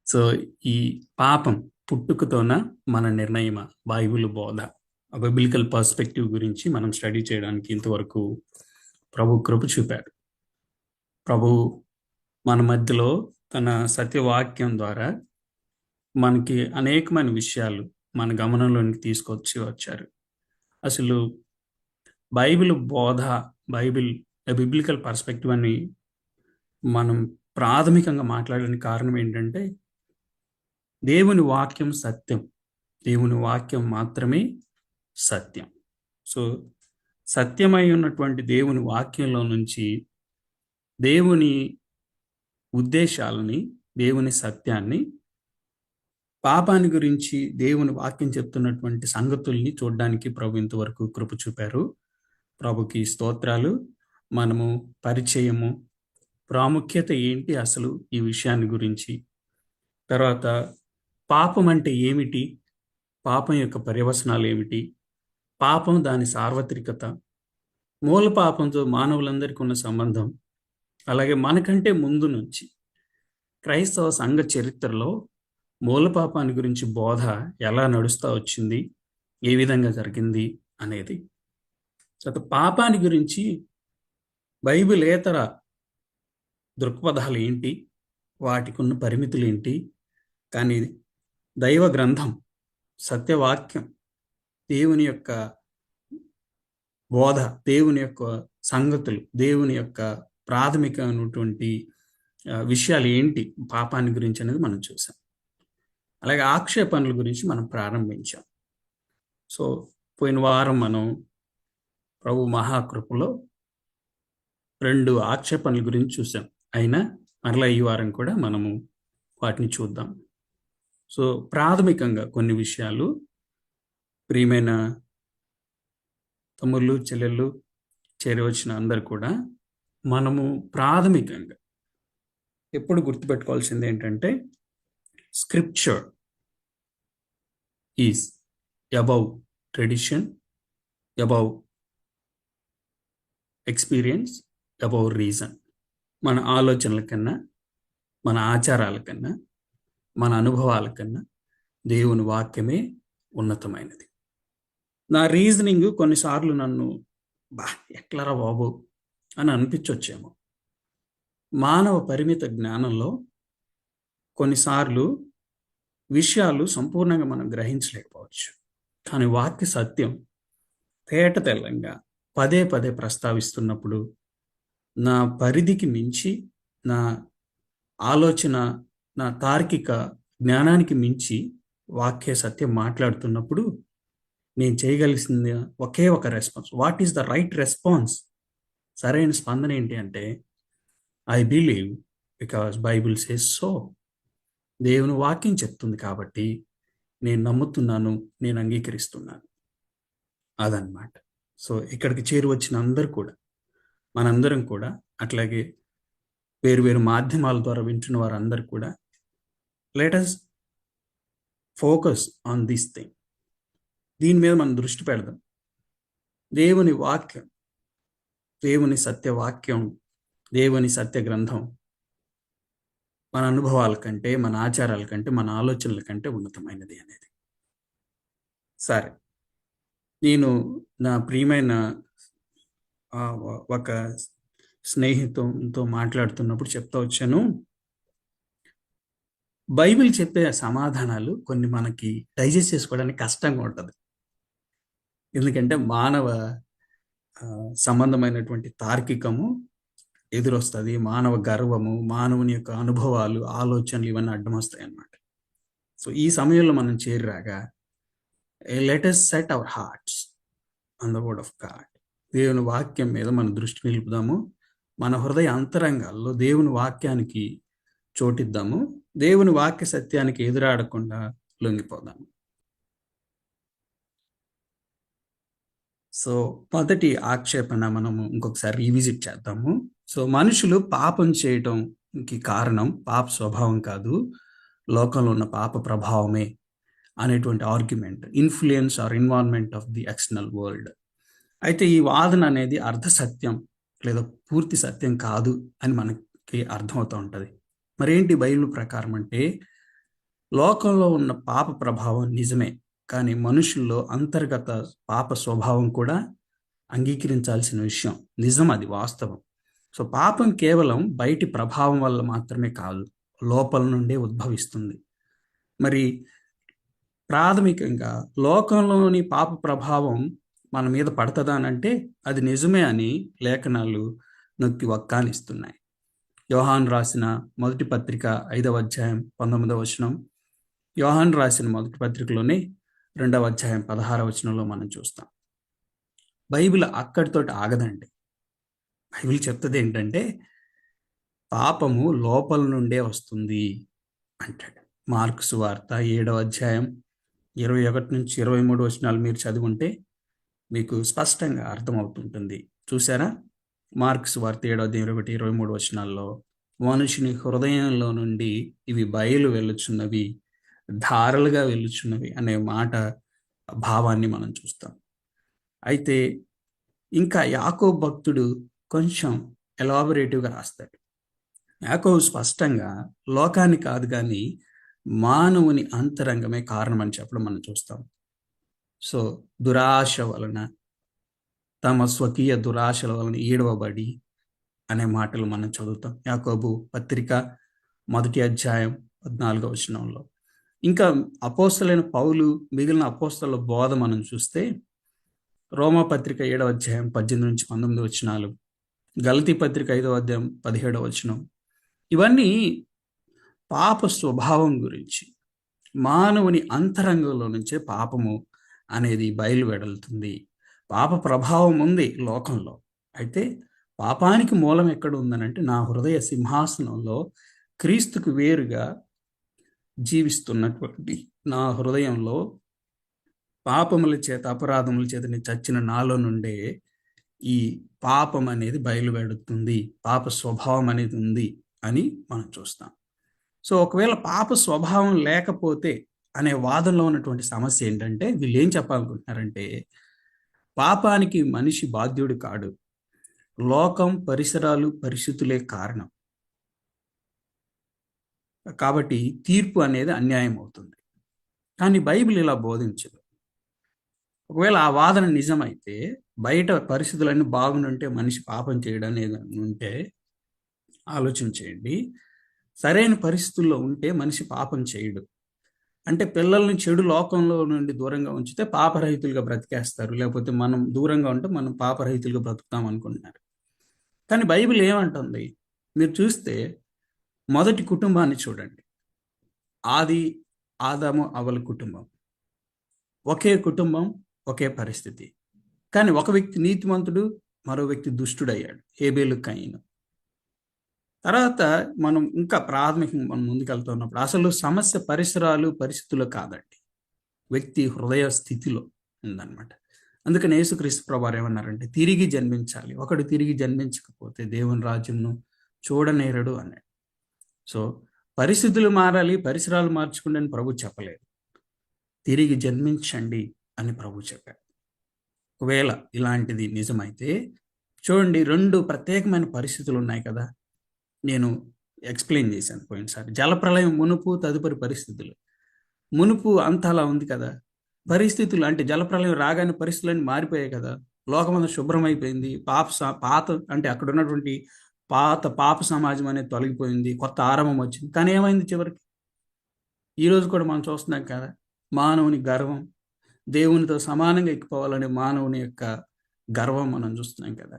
So ఈ పాపం పుట్టుకతోన మన నిర్ణయమా, బైబిల్ బోధ, బిబ్లికల్ పర్స్పెక్టివ్ గురించి మనం స్టడీ చేయడానికి ఇంతవరకు ప్రభు కృప చూపాడు. ప్రభు మన మధ్యలో తన సత్యవాక్యం ద్వారా మనకి అనేకమైన విషయాలు మన గమనంలోనికి తీసుకొచ్చి వచ్చారు. అసలు బైబిల్ బోధ, బైబిల్ బిబ్లికల్ పర్స్పెక్టివ్ అని మనం ప్రాథమికంగా మాట్లాడడానికి కారణం ఏంటంటే దేవుని వాక్యం సత్యం. దేవుని వాక్యం మాత్రమే సత్యం. సో సత్యమై ఉన్నటువంటి దేవుని వాక్యంలో నుంచి దేవుని ఉద్దేశాలని, దేవుని సత్యాన్ని, పాపాన్ని గురించి దేవుని వాక్యం చెప్తున్నటువంటి సంగతుల్ని చూడడానికి ప్రభు ఇంతవరకు కృప చూపారు. ప్రభుకి స్తోత్రాలు. మనము పరిచయము, ప్రాముఖ్యత ఏంటి అసలు ఈ విషయాన్ని గురించి, తర్వాత పాపం అంటే ఏమిటి, పాపం యొక్క పర్యవసనాలు ఏమిటి, పాపం దాని సార్వత్రికత, మూల పాపంతో మానవులందరికీ ఉన్న సంబంధం, అలాగే మనకంటే ముందు నుంచి క్రైస్తవ సంఘ చరిత్రలో మూల పాపాన్ని గురించి బోధ ఎలా నడుస్తూ వచ్చింది, ఏ విధంగా జరిగింది అనేది. తర్వాత పాపాన్ని గురించి బైబిలేతర దృక్పథాలు ఏంటి, వాటికి ఉన్న పరిమితులు ఏంటి, కానీ దైవ గ్రంథం, సత్యవాక్యం, దేవుని యొక్క బోధ, దేవుని యొక్క సంగతులు, దేవుని యొక్క ప్రాథమికమైనటువంటి విషయాలు ఏంటి పాపాన్ని గురించి అనేది మనం చూసాం. అలాగే ఆక్షేపణల గురించి మనం ప్రారంభించాం. సో పోయిన వారం మనం ప్రభు మహాకృపలో 2 ఆక్షేపణల గురించి చూసాం. అయినా మరలా ఈ వారం కూడా మనము వాటిని చూద్దాం. సో ప్రాథమికంగా కొన్ని విషయాలు ప్రియమైన తమ్ముళ్ళు, చెల్లెళ్ళు, చేరి వచ్చిన అందరు కూడా మనము ప్రాథమికంగా ఎప్పుడు గుర్తుపెట్టుకోవాల్సింది ఏంటంటే scripture is above tradition, above experience, above reason. మన ఆలోచనల కన్నా, మన ఆచారాల కన్నా, మన అనుభవాల కన్నా దేవుని వాక్యమే ఉన్నతమైనది. నా రీజనింగ్ కొన్నిసార్లు నన్ను ఎట్లరా బాబు అని అనిపించొచ్చేమో. మానవ పరిమిత జ్ఞానంలో కొన్నిసార్లు విషయాలు సంపూర్ణంగా మనం గ్రహించలేకపోవచ్చు. కానీ వాక్య సత్యం తేట తెల్లంగా పదే పదే ప్రస్తావిస్తున్నప్పుడు నా పరిధికి మించి, నా ఆలోచన, నా తార్కిక జ్ఞానానికి మించి వాక్య సత్యం మాట్లాడుతున్నప్పుడు నేను చేయగలిసింది ఒకే ఒక response. What is the right response? సరైన స్పందన ఏంటి అంటే I believe because Bible says so. దేవుని వాక్యం చెప్తుంది కాబట్టి నేను నమ్ముతున్నాను, నేను అంగీకరిస్తున్నాను. అదనమాట. సో ఇక్కడికి చేరి వచ్చిన అందరూ కూడా, మనందరం కూడా, అట్లాగే వేరు వేరు మాధ్యమాల ద్వారా వింటున్న వారందరూ కూడా let us focus on this thing. దీని మీద మనం దృష్టి పెడదాం. దేవుని వాక్యం, దేవుని సత్యవాక్యం, దేవుని సత్య గ్రంథం మన అనుభవాల కంటే, మన ఆచారాల కంటే, మన ఆలోచనల కంటే ఉన్నతమైనది అనేది. సరే, నేను నా ప్రియమైన ఒక స్నేహితుతో మాట్లాడుతున్నప్పుడు చెప్తా వచ్చాను, బైబిల్ చెప్పే సమాధానాలు కొన్ని మనకి డైజెస్ట్ చేసుకోవడానికి కష్టంగా ఉంటుంది. ఎందుకంటే మానవ సంబంధమైనటువంటి తార్కికము ఎదురొస్తుంది, మానవ గర్వము, మానవుని యొక్క అనుభవాలు, ఆలోచనలు ఇవన్నీ అడ్డం వస్తాయి అన్నమాట. సో ఈ సమయంలో మనం చేరిరాగా let us set our hearts on the word of God. దేవుని వాక్యం మీద మన దృష్టి నిలుపుదాము. మన హృదయ అంతరంగాల్లో దేవుని వాక్యానికి చోటిద్దాము. దేవుని వాక్య సత్యానికి ఎదురాడకుండా లొంగిపోదాము. సో మొదటి ఆక్షేపణ మనము ఇంకొకసారి రీవిజిట్ చేద్దాము. సో మనుషులు పాపం చేయటంకి కారణం పాప స్వభావం కాదు, లోకంలో ఉన్న పాప ప్రభావమే అనేటువంటి argument, influence or involvement of the external world. అయితే ఈ వాదన అనేది అర్ధ సత్యం లేదా పూర్తి సత్యం కాదు అని మనకి అర్థమవుతూ ఉంటుంది. మరేంటి బైబిల్ ప్రకారం అంటే లోకంలో ఉన్న పాప ప్రభావం నిజమే, కానీ మనుషుల్లో అంతర్గత పాప స్వభావం కూడా అంగీకరించాల్సిన విషయం. నిజం, అది వాస్తవం. సో పాపం కేవలం బయటి ప్రభావం వల్ల మాత్రమే కాదు, లోపల నుండే ఉద్భవిస్తుంది. మరి ప్రాథమికంగా లోకంలోని పాప ప్రభావం మన మీద పడుతుందా అని అంటే అది నిజమే అని లేఖనాలు నొక్కి వక్కానిస్తున్నాయి. యోహాన్ రాసిన మొదటి పత్రిక 5వ అధ్యాయం 19వ వచనం, యోహాన్ రాసిన మొదటి పత్రికలోనే 2వ అధ్యాయం 16వ వచనంలో మనం చూస్తాం. బైబిల్ అక్కడితోటి ఆగదండి. బైబిల్ చెప్తుంది ఏంటంటే పాపము లోపల నుండే వస్తుంది అంటాడు. మార్కు సువార్త 7వ అధ్యాయం 21 నుంచి 23 వచనాలు మీరు చదువుంటే మీకు స్పష్టంగా అర్థమవుతుంటుంది. చూసారా? మార్కు సువార్త 7వ అధ్యాయం 21, 23 వచనాల్లో మనుషుని హృదయంలో నుండి ఇవి బయలు వెళ్ళుచున్నవి, ధారలుగా వెళ్ళుచున్నవి అనే మాట భావాన్ని మనం చూస్తాం. అయితే ఇంకా యాకోబు భక్తుడు కొంచెం ఎలాబొరేటివ్గా రాస్తాడు. యాకోబు స్పష్టంగా లోకాన్ని కాదు కానీ మానవుని అంతరంగమే కారణం అని చెప్పడం మనం చూస్తాం. సో దురాశ వలన, తమ స్వకీయ దురాశల వలన ఈడవబడి అనే మాటలు మనం చదువుతాం యాకోబు పత్రిక 1వ అధ్యాయం 14వ వచనంలో. ఇంకా అపోస్తలైన పౌలు మిగిలిన అపోస్తల బోధ మనం చూస్తే రోమా పత్రిక 7వ అధ్యాయం 18 నుంచి 19 వచనాలు, గలతీ పత్రిక 5వ అధ్యాయం 17వ వచనం, ఇవన్నీ పాప స్వభావం గురించి, మానవుని అంతరంగంలో నుంచే పాపము అనేది బయలువెడలుతుంది. పాప ప్రభావం ఉంది లోకంలో. అయితే పాపానికి మూలం ఎక్కడ ఉందనంటే నా హృదయ సింహాసనంలో క్రీస్తుకు వేరుగా జీవిస్తున్నటువంటి నా హృదయంలో పాపముల చేత, అపరాధముల చేత నేను చచ్చిన నాలో నుండే ఈ పాపం అనేది బయలువెడుతుంది, పాప స్వభావం అనేది ఉంది అని మనం చూస్తాం. సో ఒకవేళ పాప స్వభావం లేకపోతే అనే వాదనలో ఉన్నటువంటి సమస్య ఏంటంటే వీళ్ళు ఏం చెప్పాలనుకుంటున్నారంటే పాపానికి మనిషి బాధ్యుడు కాడు, లోకం, పరిసరాలు, పరిస్థితులే కారణం. కాబట్టి తీర్పు అనేది అన్యాయం అవుతుంది. కానీ బైబిల్ ఇలా బోధించదు. ఒకవేళ ఆ వాదన నిజమైతే, బయట పరిస్థితులన్నీ బాగుంటే మనిషి పాపం చేయడం అనేది ఉంటే ఆలోచన చేయండి. సరైన పరిస్థితుల్లో ఉంటే మనిషి పాపం చేయడు. అంటే పిల్లల్ని చెడు లోకంలో నుండి దూరంగా ఉంచితే పాపరహితులుగా బ్రతికేస్తారు, లేకపోతే మనం దూరంగా ఉంటే మనం పాపరహితులుగా బ్రతుకుతాం అనుకుంటున్నారు. కానీ బైబిల్ ఏమంటుంది మీరు చూస్తే, మొదటి కుటుంబాన్ని చూడండి. ఆది ఆదాము అవల కుటుంబం, ఒకే కుటుంబం, ఒకే పరిస్థితి. కానీ ఒక వ్యక్తి నీతిమంతుడు, మరో వ్యక్తి దుష్టుడయ్యాడు, హేబేలు కయీను. తర్వాత మనం ఇంకా ప్రాథమికంగా మనం ముందుకెళ్తున్నప్పుడు అసలు సమస్య పరిసరాలు, పరిస్థితులు కాదండి, వ్యక్తి హృదయ స్థితిలో ఉందన్నమాట. అందుకని యేసుక్రీస్తు ప్రభువారు ఏమన్నారంటే తిరిగి జన్మించాలి, ఒకడు తిరిగి జన్మించకపోతే దేవుని రాజ్యంను చూడనేరడు అన్నాడు. సో పరిస్థితులు మారాలి, పరిసరాలు మార్చుకోండి అని ప్రభు చెప్పలేదు, తిరిగి జన్మించండి అని ప్రభు చెప్పాడు. ఒకవేళ ఇలాంటిది నిజమైతే చూడండి, 2 ప్రత్యేకమైన పరిస్థితులు ఉన్నాయి కదా, నేను ఎక్స్ప్లెయిన్ చేశాను పోయినసారి. జలప్రలయం మునుపు, తదుపరి పరిస్థితులు. మునుపు అంత అలా ఉంది కదా, పరిస్థితులు అంటే జలప్రలయం రాగానే పరిస్థితులన్నీ మారిపోయాయి కదా, లోకమంతా శుభ్రమైపోయింది, పాత అంటే అక్కడ ఉన్నటువంటి పాత పాప సమాజం అనేది తొలగిపోయింది, కొత్త ఆరంభం వచ్చింది. కానీ ఏమైంది చివరికి? ఈరోజు కూడా మనం చూస్తున్నాం కదా, మానవుని గర్వం, దేవునితో సమానంగా ఎక్కిపోవాలనే మానవుని యొక్క గర్వం మనం చూస్తున్నాం కదా.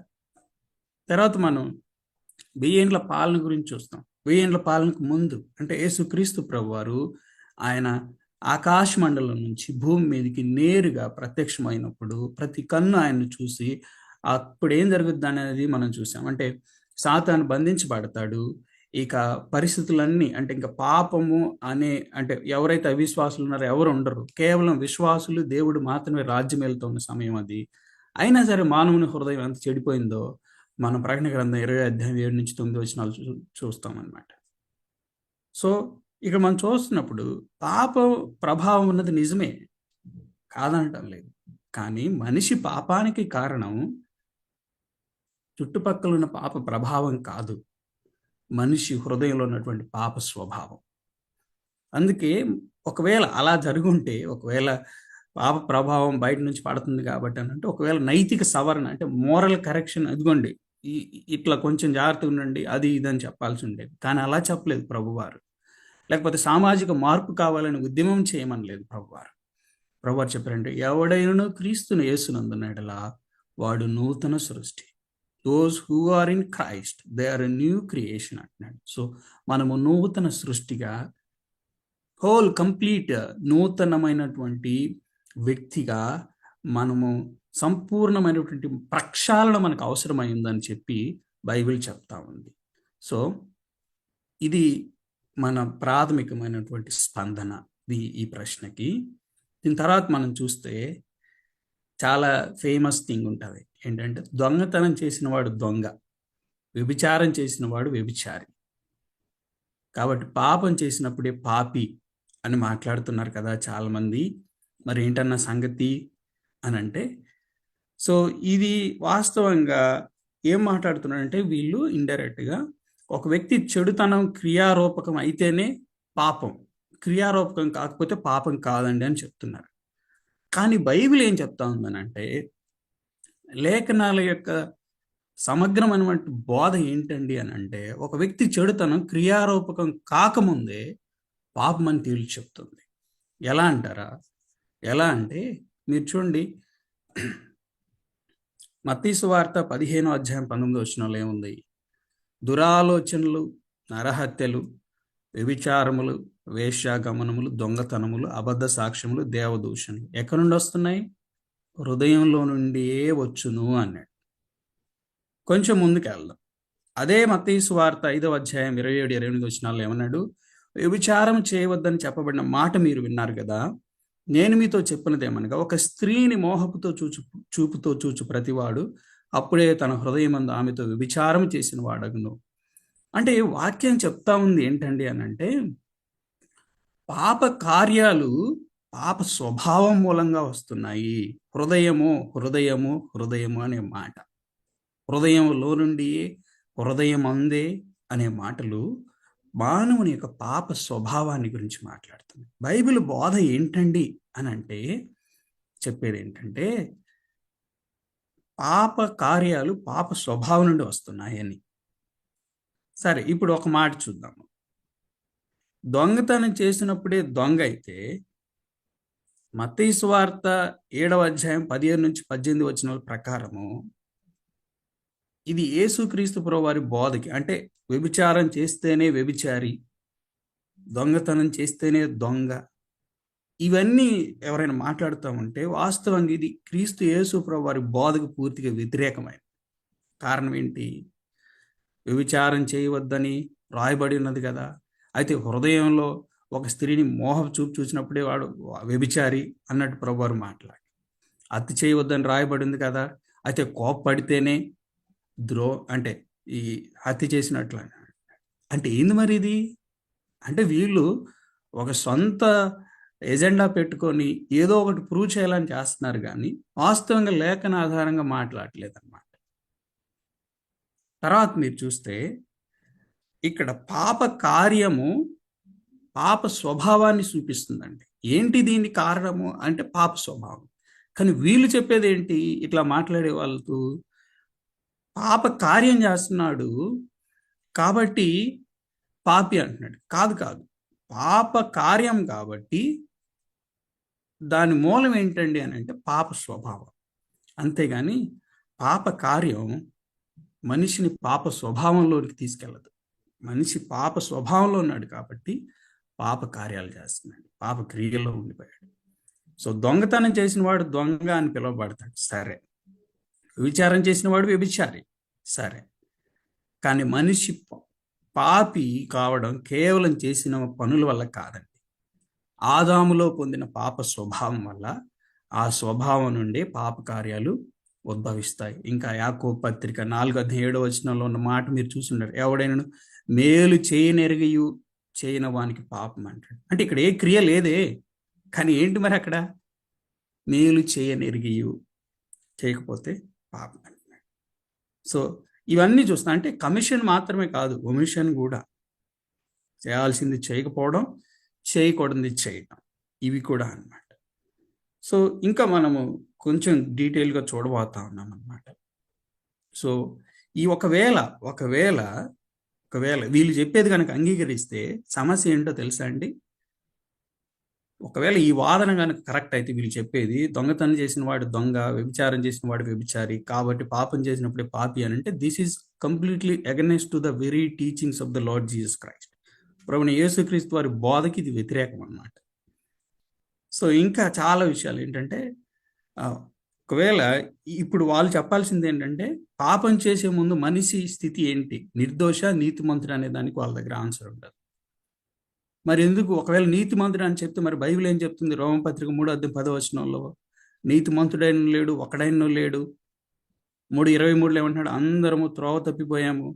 తర్వాత మనం 1000 ఏండ్ల పాలన గురించి చూస్తాం. 1000 ఏండ్ల పాలనకు ముందు అంటే యేసుక్రీస్తు ప్రభువారు ఆయన ఆకాశ మండలం నుంచి భూమి మీదకి నేరుగా ప్రత్యక్షమైనప్పుడు ప్రతి కన్ను ఆయన్ని చూసి అప్పుడు ఏం జరుగుద్ది అనేది మనం చూసాం. అంటే సాతాను బంధించబడతాడు. ఇక పరిస్థితులన్నీ అంటే ఇంకా పాపము అనే అంటే ఎవరైతే అవిశ్వాసులు ఉన్నారో ఎవరు ఉండరు, కేవలం విశ్వాసులు, దేవుడు మాత్రమే రాజ్యం వెళ్తున్న సమయం అది. అయినా సరే మానవుని హృదయం ఎంత చెడిపోయిందో మనం ప్రకటన గ్రంథం 20వ అధ్యాయం 7 నుంచి 9 వచనాలు చూస్తాం అన్నమాట. సో ఇక్కడ మనం చూస్తున్నప్పుడు పాప ప్రభావం ఉన్నది నిజమే, కాదనటం లేదు. కానీ మనిషి పాపానికి కారణం చుట్టుపక్కల ఉన్న పాప ప్రభావం కాదు, మనిషి హృదయంలో ఉన్నటువంటి పాప స్వభావం. అందుకే ఒకవేళ అలా జరుగుంటే, ఒకవేళ పాప ప్రభావం బయట నుంచి పడుతుంది కాబట్టి అని అంటే, ఒకవేళ నైతిక సవరణ అంటే మోరల్ కరెక్షన్, అదిగోండి ఇట్లా కొంచెం జాగ్రత్తగా ఉండండి, అది ఇది అని చెప్పాల్సి ఉండేది. కానీ అలా చెప్పలేదు ప్రభువారు. లేకపోతే సామాజిక మార్పు కావాలని ఉద్యమం చేయమనలేదు ప్రభువారు. ప్రభువారు చెప్పారంటే, ఎవడైనను క్రీస్తును యేసునందున యెడల వాడు నూతన సృష్టి. Those who are in Christ they are a new creation అంటున్నాడు. సో మనము నూతన సృష్టిగా, హోల్ కంప్లీట్ నూతనమైనటువంటి వ్యక్తిగా, మనము సంపూర్ణమైనటువంటి ప్రక్షాళన మనకు అవసరమైందని చెప్పి బైబిల్ చెప్తా ఉంది. సో ఇది మన ప్రాథమికమైనటువంటి స్పందన ఈ ప్రశ్నకి. దీని తర్వాత మనం చూస్తే చాలా ఫేమస్ థింగ్ ఉంటుంది. ఏంటంటే, దొంగతనం చేసిన వాడు దొంగ, వ్యభిచారం చేసిన వాడు వ్యభిచారి. కాబట్టి పాపం చేసినప్పుడే పాపి అని మాట్లాడుతున్నారు కదా చాలామంది. మరి ఏంటన్న సంగతి అని అంటే, సో ఇది వాస్తవంగా ఏం మాట్లాడుతున్నారంటే, వీళ్ళు ఇండైరెక్ట్గా ఒక వ్యక్తి చెడుతనం క్రియారూపకం అయితేనే పాపం, క్రియారూపకం కాకపోతే పాపం కాదండి అని చెప్తున్నారు. కానీ బైబిల్ ఏం చెప్తా ఉందనంటే, లేఖనాల యొక్క సమగ్రమైనటువంటి బోధ ఏంటండి అని అంటే, ఒక వ్యక్తి చెడుతనం క్రియారూపకం కాకముందే పాపం అని తేల్చి చెప్తుంది. ఎలా అంటారా? ఎలా అంటే, మీరు చూడండి, మత్తయి సువార్త 15:19 ఏముంది? దురాలోచనలు, నరహత్యలు, వ్యభిచారములు, వేశ్యాగమనములు, దొంగతనములు, అబద్ధ సాక్ష్యములు, దేవదూషణలు ఎక్కడి నుండి వస్తున్నాయి? హృదయంలో నుండియే వచ్చును అన్నాడు. కొంచెం ముందుకు వెళ్దాం. అదే మత్తయి సువార్త 5:27-28 ఏమన్నాడు? వ్యభిచారం చేయవద్దని చెప్పబడిన మాట మీరు విన్నారు కదా, నేను మీతో చెప్పినదేమనగా, ఒక స్త్రీని మోహపుతో చూపుతో చూచు ప్రతివాడు అప్పుడే తన హృదయమందు ఆమెతో వ్యభిచారం చేసిన వాడగును. అంటే వాక్యం చెప్తా ఉంది ఏంటండి అని అంటే, పాప కార్యాలు పాప స్వభావం మూలంగా వస్తున్నాయి. హృదయము హృదయము హృదయము అనే మాట, హృదయంలో నుండి హృదయం అందే అనే మాటలు మానవుని యొక్క పాప స్వభావాన్ని గురించి మాట్లాడుతుంది. బైబిల్ బోధ ఏంటండి అని అంటే, చెప్పేది ఏంటంటే, పాప కార్యాలు పాప స్వభావం నుండి వస్తున్నాయని. సరే, ఇప్పుడు ఒక మాట చూద్దాము. దొంగతనం చేసినప్పుడే దొంగ అయితే, మత్తయి సువార్త 7:17-18 ప్రకారము ఇది యేసుక్రీస్తు ప్రభువారి బోధకి, అంటే వ్యభిచారం చేస్తేనే వ్యభిచారి, దొంగతనం చేస్తేనే దొంగ, ఇవన్నీ ఎవరైనా మాట్లాడుతూ ఉంటే వాస్తవంగా ఇది క్రీస్తు యేసు ప్రభువారి బోధకు పూర్తిగా వ్యతిరేకమైన. కారణం ఏంటి? వ్యభిచారం చేయవద్దని రాయబడి ఉన్నది కదా. అయితే హృదయంలో ఒక స్త్రీని మోహపు చూపు చూసినప్పుడే వాడు వ్యభిచారి అన్నట్టు ప్రభువారు మాట్లాడి, హత్య చేయవద్దని రాయబడింది కదా. అయితే కోప్పడితేనే అంటే ఈ హత్య చేసినట్లు అంటే ఏంది మరి ఇది? అంటే వీళ్ళు ఒక సొంత ఎజెండా పెట్టుకొని ఏదో ఒకటి ప్రూవ్ చేయాలని చేస్తున్నారు, కానీ వాస్తవంగా లేఖన ఆధారంగా మాట్లాడలేదు అన్నమాట. తర్వాత మీరు చూస్తే ఇక్కడ పాప కార్యము పాప స్వభావాన్ని చూపిస్తుందండి. ఏంటి దీని కారణము అంటే పాప స్వభావం. కానీ వీళ్ళు చెప్పేది ఏంటి? ఇట్లా మాట్లాడే వాళ్ళతో, పాప కార్యం చేస్తున్నాడు కాబట్టి పాపి అంటున్నాడు. కాదు, పాప కార్యం కాబట్టి దాని మూలం ఏంటండి అని అంటే పాప స్వభావం. అంతేగాని పాప కార్యం మనిషిని పాప స్వభావంలోకి తీసుకెళ్ళదు. మనిషి పాప స్వభావంలో ఉన్నాడు కాబట్టి పాప కార్యాలు చేస్తున్నాడు, పాప క్రియలో ఉండిపోయాడు. సో దొంగతనం చేసిన వాడు దొంగ అని పిలువబడతాడు, సరే. విచారం చేసిన వాడు వ్యభిచారి, సరే. కానీ మనిషి పాపి కావడం కేవలం చేసిన పనుల వల్ల కాదండి. ఆదాములో పొందిన పాప స్వభావం వల్ల, ఆ స్వభావం నుండి పాప కార్యాలు ఉద్భవిస్తాయి. ఇంకా యాకోబు పత్రిక 4:7 ఉన్న మాట మీరు చూసుంటారు. ఎవడైనా మేలు చేయనెరిగియు చేయని వానికి పాపం అంటాడు. అంటే ఇక్కడ ఏ క్రియ లేదే, కానీ ఏంటి మరి అక్కడ? మేలు చేయనెరిగియు చేయకపోతే పాపం అంటున్నాడు. సో ఇవన్నీ చూస్తా అంటే కమిషన్ మాత్రమే కాదు, ఒమిషన్ కూడా. చేయాల్సింది చేయకపోవడం, చేయకూడనిది చేయటం, ఇవి కూడా అన్నమాట. సో ఇంకా మనము కొంచెం డీటెయిల్గా చూడబోతా ఉన్నాం అన్నమాట. సో ఈ ఒకవేళ ఒకవేళ ఒకవేళ వీళ్ళు చెప్పేది కనుక అంగీకరిస్తే సమస్య ఏంటో తెలుసా అండి? ఒకవేళ ఈ వాదన కనుక కరెక్ట్ అయితే, వీళ్ళు చెప్పేది దొంగతనం చేసిన వాడు దొంగ, వ్యభిచారం చేసిన వాడు వ్యభిచారి, కాబట్టి పాపం చేసినప్పుడే పాపి అని అంటే, this is completely against to the very teachings of the lord Jesus Christ. ప్రభువైన యేసుక్రీస్తు వారి బోధకి ఇది వ్యతిరేకం అన్నమాట. సో ఇంకా చాలా విషయాలు ఏంటంటే, ఒకవేళ ఇప్పుడు వాళ్ళు చెప్పాల్సింది ఏంటంటే, పాపం చేసే ముందు మనిషి స్థితి ఏంటి, నిర్దోష నీతిమంతుడు అనే దానికి వాళ్ళ దగ్గర ఆన్సర్ ఉండదు. మరి ఎందుకు ఒకవేళ నీతిమంతుడు అని చెప్తే, మరి బైబిల్ ఏం చెప్తుంది? రోమపత్రిక 3:10 నీతిమంతుడైన లేడు, ఒకడైన లేడు. 3:23 ఏమంటున్నాడు? అందరము త్రోవ తప్పిపోయాము,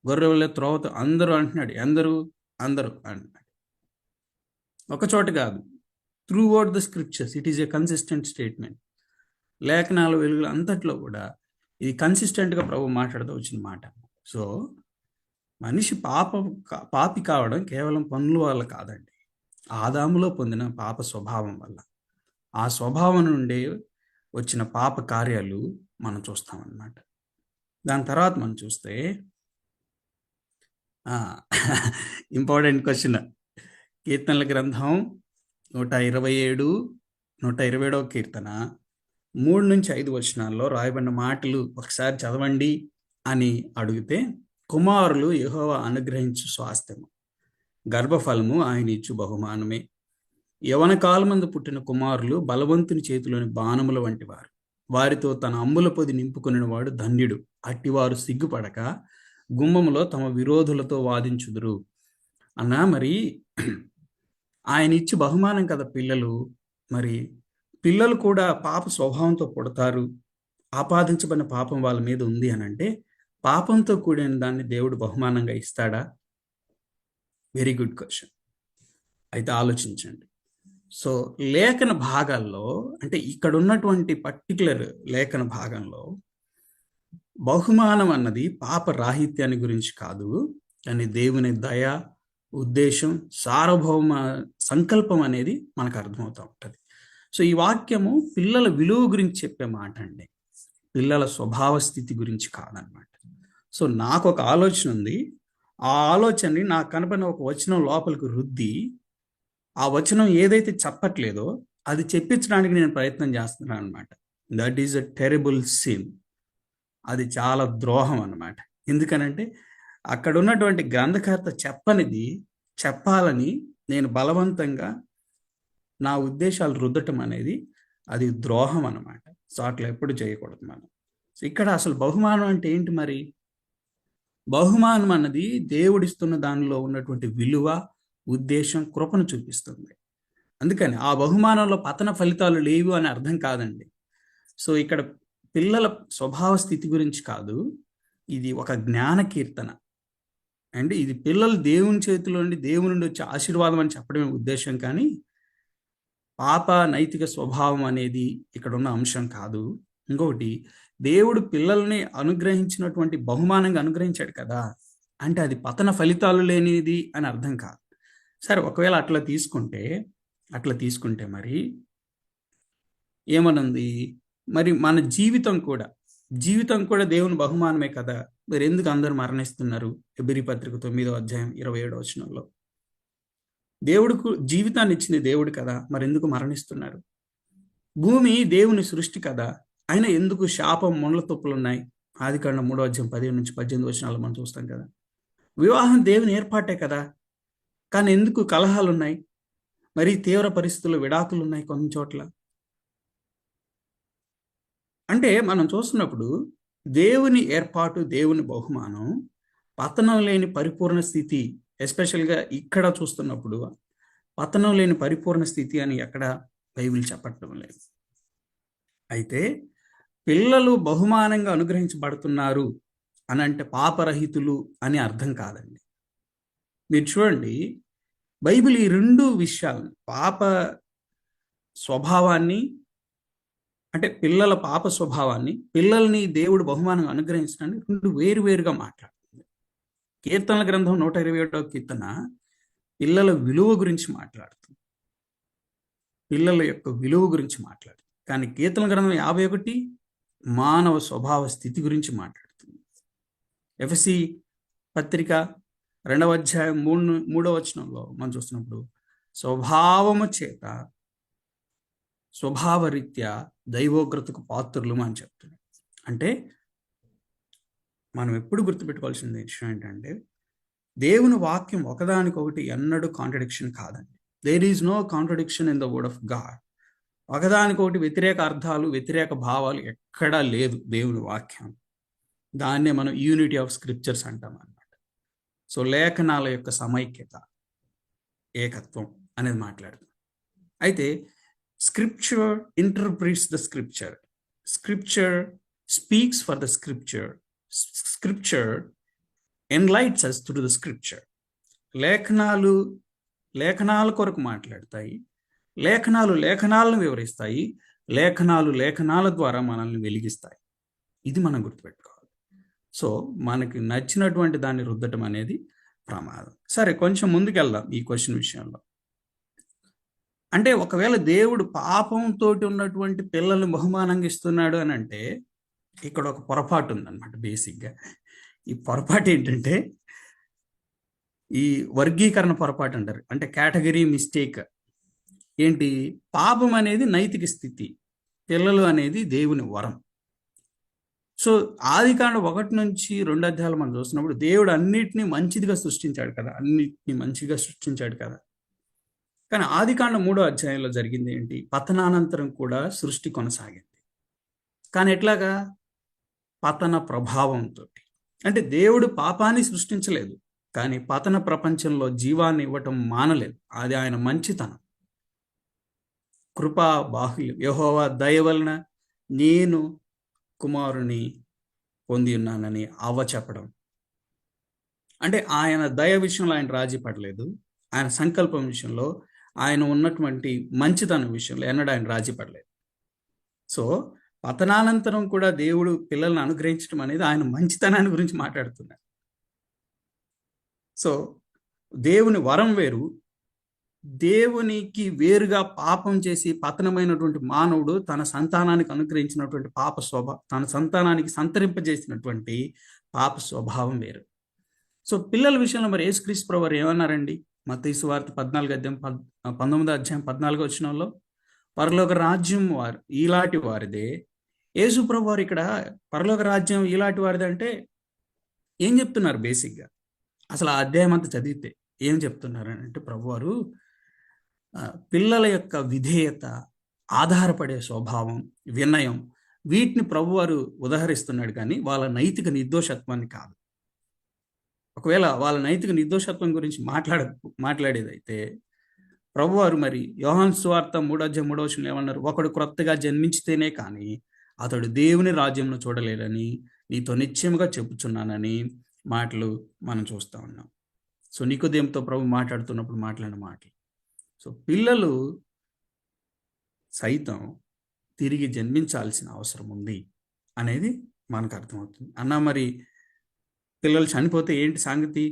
గొర్రెల త్రోవ అందరూ అంటున్నాడు. అందరూ అంటున్నాడు. ఒక చోట కాదు, through out the scriptures it is a consistent statement. లేఖనాల వెలుగులు అంతట్లో కూడా ఇది కన్సిస్టెంట్గా ప్రభు మాట్లాడుతూ వచ్చిన మాట. సో మనిషి పాపి కావడం కేవలం పనుల వల్ల కాదండి, ఆదాములో పొందిన పాప స్వభావం వల్ల. ఆ స్వభావం నుండి వచ్చిన పాప కార్యాలు మనం చూస్తామన్నమాట. దాని తర్వాత మనం చూస్తే ఇంపార్టెంట్ క్వశ్చన్, కీర్తనల గ్రంథం 127, 127వ కీర్తన 3-5 వచనాల్లో రాయబడిన మాటలు ఒకసారి చదవండి అని అడిగితే, కుమారులు యెహోవా అనుగ్రహించు స్వాస్థ్యము, గర్భఫలము ఆయన ఇచ్చు బహుమానమే. యవన కాలమందు పుట్టిన కుమారులు బలవంతుని చేతిలోని బాణముల వంటి వారు, వారితో తన అమ్ముల పొది నింపుకొనిన వాడు ధన్యుడు. అట్టివారు సిగ్గుపడక గుమ్మములో తమ విరోధులతో వాదించుదురు అన్నా. మరి ఆయన ఇచ్చి బహుమానం కదా పిల్లలు. మరి పిల్లలు కూడా పాప స్వభావంతో పుడతారు, ఆపాదించబడిన పాపం వాళ్ళ మీద ఉంది అని అంటే, పాపంతో కూడిన దాన్ని దేవుడు బహుమానంగా ఇస్తాడా? Very good question. అయితే ఆలోచించండి. సో లేఖన భాగాల్లో, అంటే ఇక్కడ ఉన్నటువంటి పర్టికులర్ లేఖన భాగంలో బహుమానం అన్నది పాప రాహిత్యాన్ని గురించి కాదు, కానీ దేవుని దయ, ఉద్దేశం, సార్వభౌమ సంకల్పం అనేది మనకు అర్థమవుతూ ఉంటుంది. సో ఈ వాక్యము పిల్లల విలువ గురించి చెప్పే మాట అండి, పిల్లల స్వభావ స్థితి గురించి కాదనమాట. సో నాకు ఒక ఆలోచన ఉంది, ఆ ఆలోచనని నాకు కనపడిన ఒక వచనం లోపలికి రుద్ది, ఆ వచనం ఏదైతే చెప్పట్లేదో అది చెప్పించడానికి నేను ప్రయత్నం చేస్తున్నాను అనమాట. That is a terrible sin. అది చాలా ద్రోహం అన్నమాట. ఎందుకనంటే అక్కడ ఉన్నటువంటి గ్రంథకర్త చెప్పనిది చెప్పాలని నేను బలవంతంగా నా ఉద్దేశాలు రుద్దటం అనేది అది ద్రోహం అన్నమాట. సో అట్లా ఎప్పుడు చేయకూడదు మనం. సో ఇక్కడ అసలు బహుమానం అంటే ఏంటి? మరి బహుమానం అన్నది దేవుడిస్తున్న దానిలో ఉన్నటువంటి విలువ, ఉద్దేశం, కృపను చూపిస్తుంది. అందుకని ఆ బహుమానంలో పతన ఫలితాలు లేవు అని అర్థం కాదండి. సో ఇక్కడ పిల్లల స్వభావ స్థితి గురించి కాదు, ఇది ఒక జ్ఞాన కీర్తన అండి. ఇది పిల్లలు దేవుని చేతిలో నుండి, దేవుని నుండి వచ్చే ఆశీర్వాదం అని చెప్పడమే ఉద్దేశం, కానీ పాప నైతిక స్వభావం అనేది ఇక్కడ ఉన్న అంశం కాదు. ఇంకొకటి, దేవుడు పిల్లల్ని అనుగ్రహించినటువంటి బహుమానంగా అనుగ్రహించాడు కదా, అంటే అది పతన ఫలితాలు లేనిది అని అర్థం కాదు. సరే, ఒకవేళ అట్లా తీసుకుంటే మరి ఏమనుంది? మరి మన జీవితం కూడా దేవుని బహుమానమే కదా. మరి ఎందుకు అందరూ మరణిస్తున్నారు? హెబ్రీ పత్రిక 9:27 దేవుడికి జీవితాన్ని ఇచ్చింది దేవుడు కదా, మరి ఎందుకు మరణిస్తున్నారు? భూమి దేవుని సృష్టి కదా, అయినా ఎందుకు శాపం, మొండ్ల తుప్పులు ఉన్నాయి? ఆదికాండం 3:17-18 మనం చూస్తాం కదా. వివాహం దేవుని ఏర్పాటే కదా, కానీ ఎందుకు కలహాలు ఉన్నాయి? మరి తీవ్ర పరిస్థితుల్లో విడాకులు ఉన్నాయి కొన్ని చోట్ల. అంటే మనం చూస్తున్నప్పుడు దేవుని ఏర్పాటు, దేవుని బహుమానం, పతనం లేని పరిపూర్ణ స్థితి. ఎస్పెషల్గా ఇక్కడ చూస్తున్నప్పుడు పతనం లేని పరిపూర్ణ స్థితి అని ఎక్కడ బైబిల్ చెప్పటం లేదు. అయితే పిల్లలు బహుమానంగా అనుగ్రహించబడుతున్నారు అని అంటే పాపరహితులు అని అర్థం కాదండి. మీరు చూడండి, బైబిల్ ఈ రెండు విషయాలను, పాప స్వభావాన్ని అంటే పిల్లల పాప స్వభావాన్ని, పిల్లల్ని దేవుడు బహుమానంగా అనుగ్రహించడాన్ని రెండు వేరువేరుగా మాట్లాడుతుంది. కీర్తనల గ్రంథం 127వ కీర్తన పిల్లల విలువ గురించి మాట్లాడుతుంది. పిల్లల యొక్క విలువ గురించి మాట్లాడుతుంది. కానీ కీర్తన గ్రంథం 51 మానవ స్వభావ స్థితి గురించి మాట్లాడుతుంది. ఎఫెసీ పత్రిక 2వ అధ్యాయం 3వ వచనంలో మనం చూస్తున్నప్పుడు స్వభావము చేత స్వభావరీత్యా దైవోగ్రతకు పాత్రులు అని చెప్తున్నాం. అంటే మనం ఎప్పుడు గుర్తుపెట్టుకోవాల్సిన విషయం ఏంటంటే దేవుని వాక్యం ఒకదానికొకటి ఎన్నడూ కాంట్రడిక్షన్ కాదండి. There is no contradiction in the word of God. ఒకదానికొకటి వ్యతిరేక అర్థాలు, వ్యతిరేక భావాలు ఎక్కడా లేదు దేవుని వాక్యం. దాన్నే మనం యూనిటీ ఆఫ్ స్క్రిప్చర్స్ అంటాం అన్నమాట. సో లేఖనాల యొక్క సమైక్యత, ఏకత్వం అనేది మాట్లాడుతాం. అయితే scripture interprets the scripture, scripture speaks for the scripture, scripture enlightens us through the scripture. లేఖనాల కొరకు మాట్లాడతాయి, లేఖనాలను వివరిస్తాయి, లేఖనాల ద్వారా మనల్ని వెలిగిస్తాయి. ఇది మనం గుర్తుపెట్టుకోవాలి. సో మనకి నచ్చినటువంటి దాన్ని రుద్దటం అనేది ప్రమాదం. సరే, కొంచెం ముందుకెళ్దాం ఈ క్వశ్చన్ విషయంలో. అంటే ఒకవేళ దేవుడు పాపంతో ఉన్నటువంటి పిల్లల్ని బహుమానంగా ఇస్తున్నాడు అని అంటే ఇక్కడ ఒక పొరపాటు ఉందన్నమాట. బేసిక్గా ఈ పొరపాటు ఏంటంటే ఈ వర్గీకరణ పొరపాటు అంటారు. అంటే కేటగిరీ మిస్టేక్. ఏంటి? పాపం అనేది నైతిక స్థితి, పిల్లలు అనేది దేవుని వరం. సో ఆదికాండం 1 నుంచి 2 అధ్యాయాలు మనం చూస్తున్నప్పుడు దేవుడు అన్నిటినీ మంచిగా సృష్టించాడు కదా. కానీ ఆదికాండం 3వ అధ్యాయంలో జరిగింది ఏంటి? పతనానంతరం కూడా సృష్టి కొనసాగింది. కానీ ఎట్లాగా? పతన ప్రభావంతో. అంటే దేవుడు పాపాన్ని సృష్టించలేదు, కానీ పతన ప్రపంచంలో జీవాన్ని ఇవ్వటం మానలేదు. అది ఆయన మంచితనం, కృపా బాహుల్యం. యెహోవా దయ వలన నేను కుమారుని పొంది ఉన్నానని అవ్వ చెప్పడం. అంటే ఆయన దయ విషయంలో ఆయన రాజీ పడలేదు. ఆయన సంకల్పం విషయంలో, ఆయన ఉన్నటువంటి మంచితనం విషయంలో ఎన్నడూ ఆయన రాజీ పడలేదు. సో పతనానంతరం కూడా దేవుడు పిల్లల్ని అనుగ్రహించడం అనేది ఆయన మంచితనాన్ని గురించి మాట్లాడుతున్నాడు. సో దేవుని వరం వేరు. దేవునికి వేరుగా పాపం చేసి పతనమైనటువంటి మానవుడు తన సంతానానికి అనుగ్రహించినటువంటి తన సంతానానికి సంతరింపజేసినటువంటి పాప స్వభావం వేరు. సో పిల్లల విషయంలో మరి యేసుక్రీస్తు ప్రభువు వారు ఏమన్నారండి? మత్తయి సువార్త 19వ అధ్యాయం 14వ వచనంలో పరలోక రాజ్యం ఈలాటి వారిదే. యేసు ప్రభువు వారు ఇక్కడ పరలోక రాజ్యం ఈలాటి వారిదే అంటే ఏం చెప్తున్నారు? బేసిక్గా అసలు ఆ అధ్యాయం అంతా చదివితే ఏం చెప్తున్నారు అంటే ప్రభువారు పిల్లల యొక్క విధేయత, ఆధారపడే స్వభావం, వినయం, వీటిని ప్రభువారు ఉదహరిస్తున్నాడు, కానీ వాళ్ళ నైతిక నిర్దోషత్వాన్ని కాదు. ఒకవేళ వాళ్ళ నైతిక నిర్దోషత్వం గురించి మాట్లాడేదైతే ప్రభువారు మరి యోహాను సువార్త 3వ అధ్యాయం 3వ వచనంలో ఏమన్నారు? ఒకడు క్రొత్తగా జన్మించితేనే కానీ అతడు దేవుని రాజ్యంలో చూడలేడని నీతో నిశ్చయముగా చెప్పుచున్నానని మాటలు మనం చూస్తూ ఉన్నాం. సో నికోదేముతో ప్రభు మాట్లాడుతున్నప్పుడు మాట్లాడిన మాటలు. సో పిల్లలు సైతం తిరిగి జన్మించాల్సిన అవసరం ఉంది అనేది మనకు అర్థమవుతుంది. మరి పిల్లలు చనిపోతే ఏంటి సంగతి?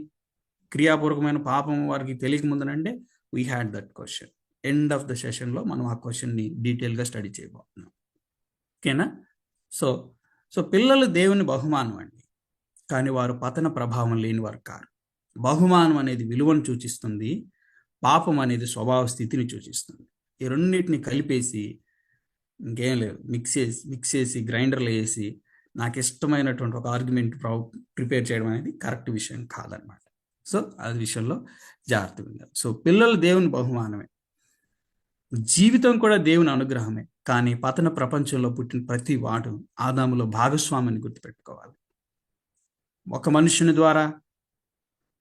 క్రియాపూర్వకమైన పాపం వారికి తెలియక ముందనంటే we had that question. End of the సెషన్లో మనం ఆ క్వశ్చన్ని డీటెయిల్గా స్టడీ చేయబోతున్నాం. ఓకేనా? సో పిల్లలు దేవుని బహుమానం అండి, కానీ వారు పతన ప్రభావం లేని వారు కారు. బహుమానం అనేది విలువను సూచిస్తుంది, పాపం అనేది స్వభావ స్థితిని సూచిస్తుంది. ఈ రెండింటిని కలిపేసి ఇంకేం లేదు, మిక్స్ చేసి గ్రైండర్లో వేసి నాకు ఇష్టమైనటువంటి ఒక ఆర్గ్యుమెంట్ ప్రిపేర్ చేయడం అనేది కరెక్ట్ విషయం కాదనమాట. సో అది విషయంలో జాగ్రత్తగా ఉండాలి. సో పిల్లలు దేవుని బహుమానమే, జీవితం కూడా దేవుని అనుగ్రహమే, కానీ పతన ప్రపంచంలో పుట్టిన ప్రతి వాడు ఆదాములో భాగస్వామిని గుర్తుపెట్టుకోవాలి. ఒక మనుషుని ద్వారా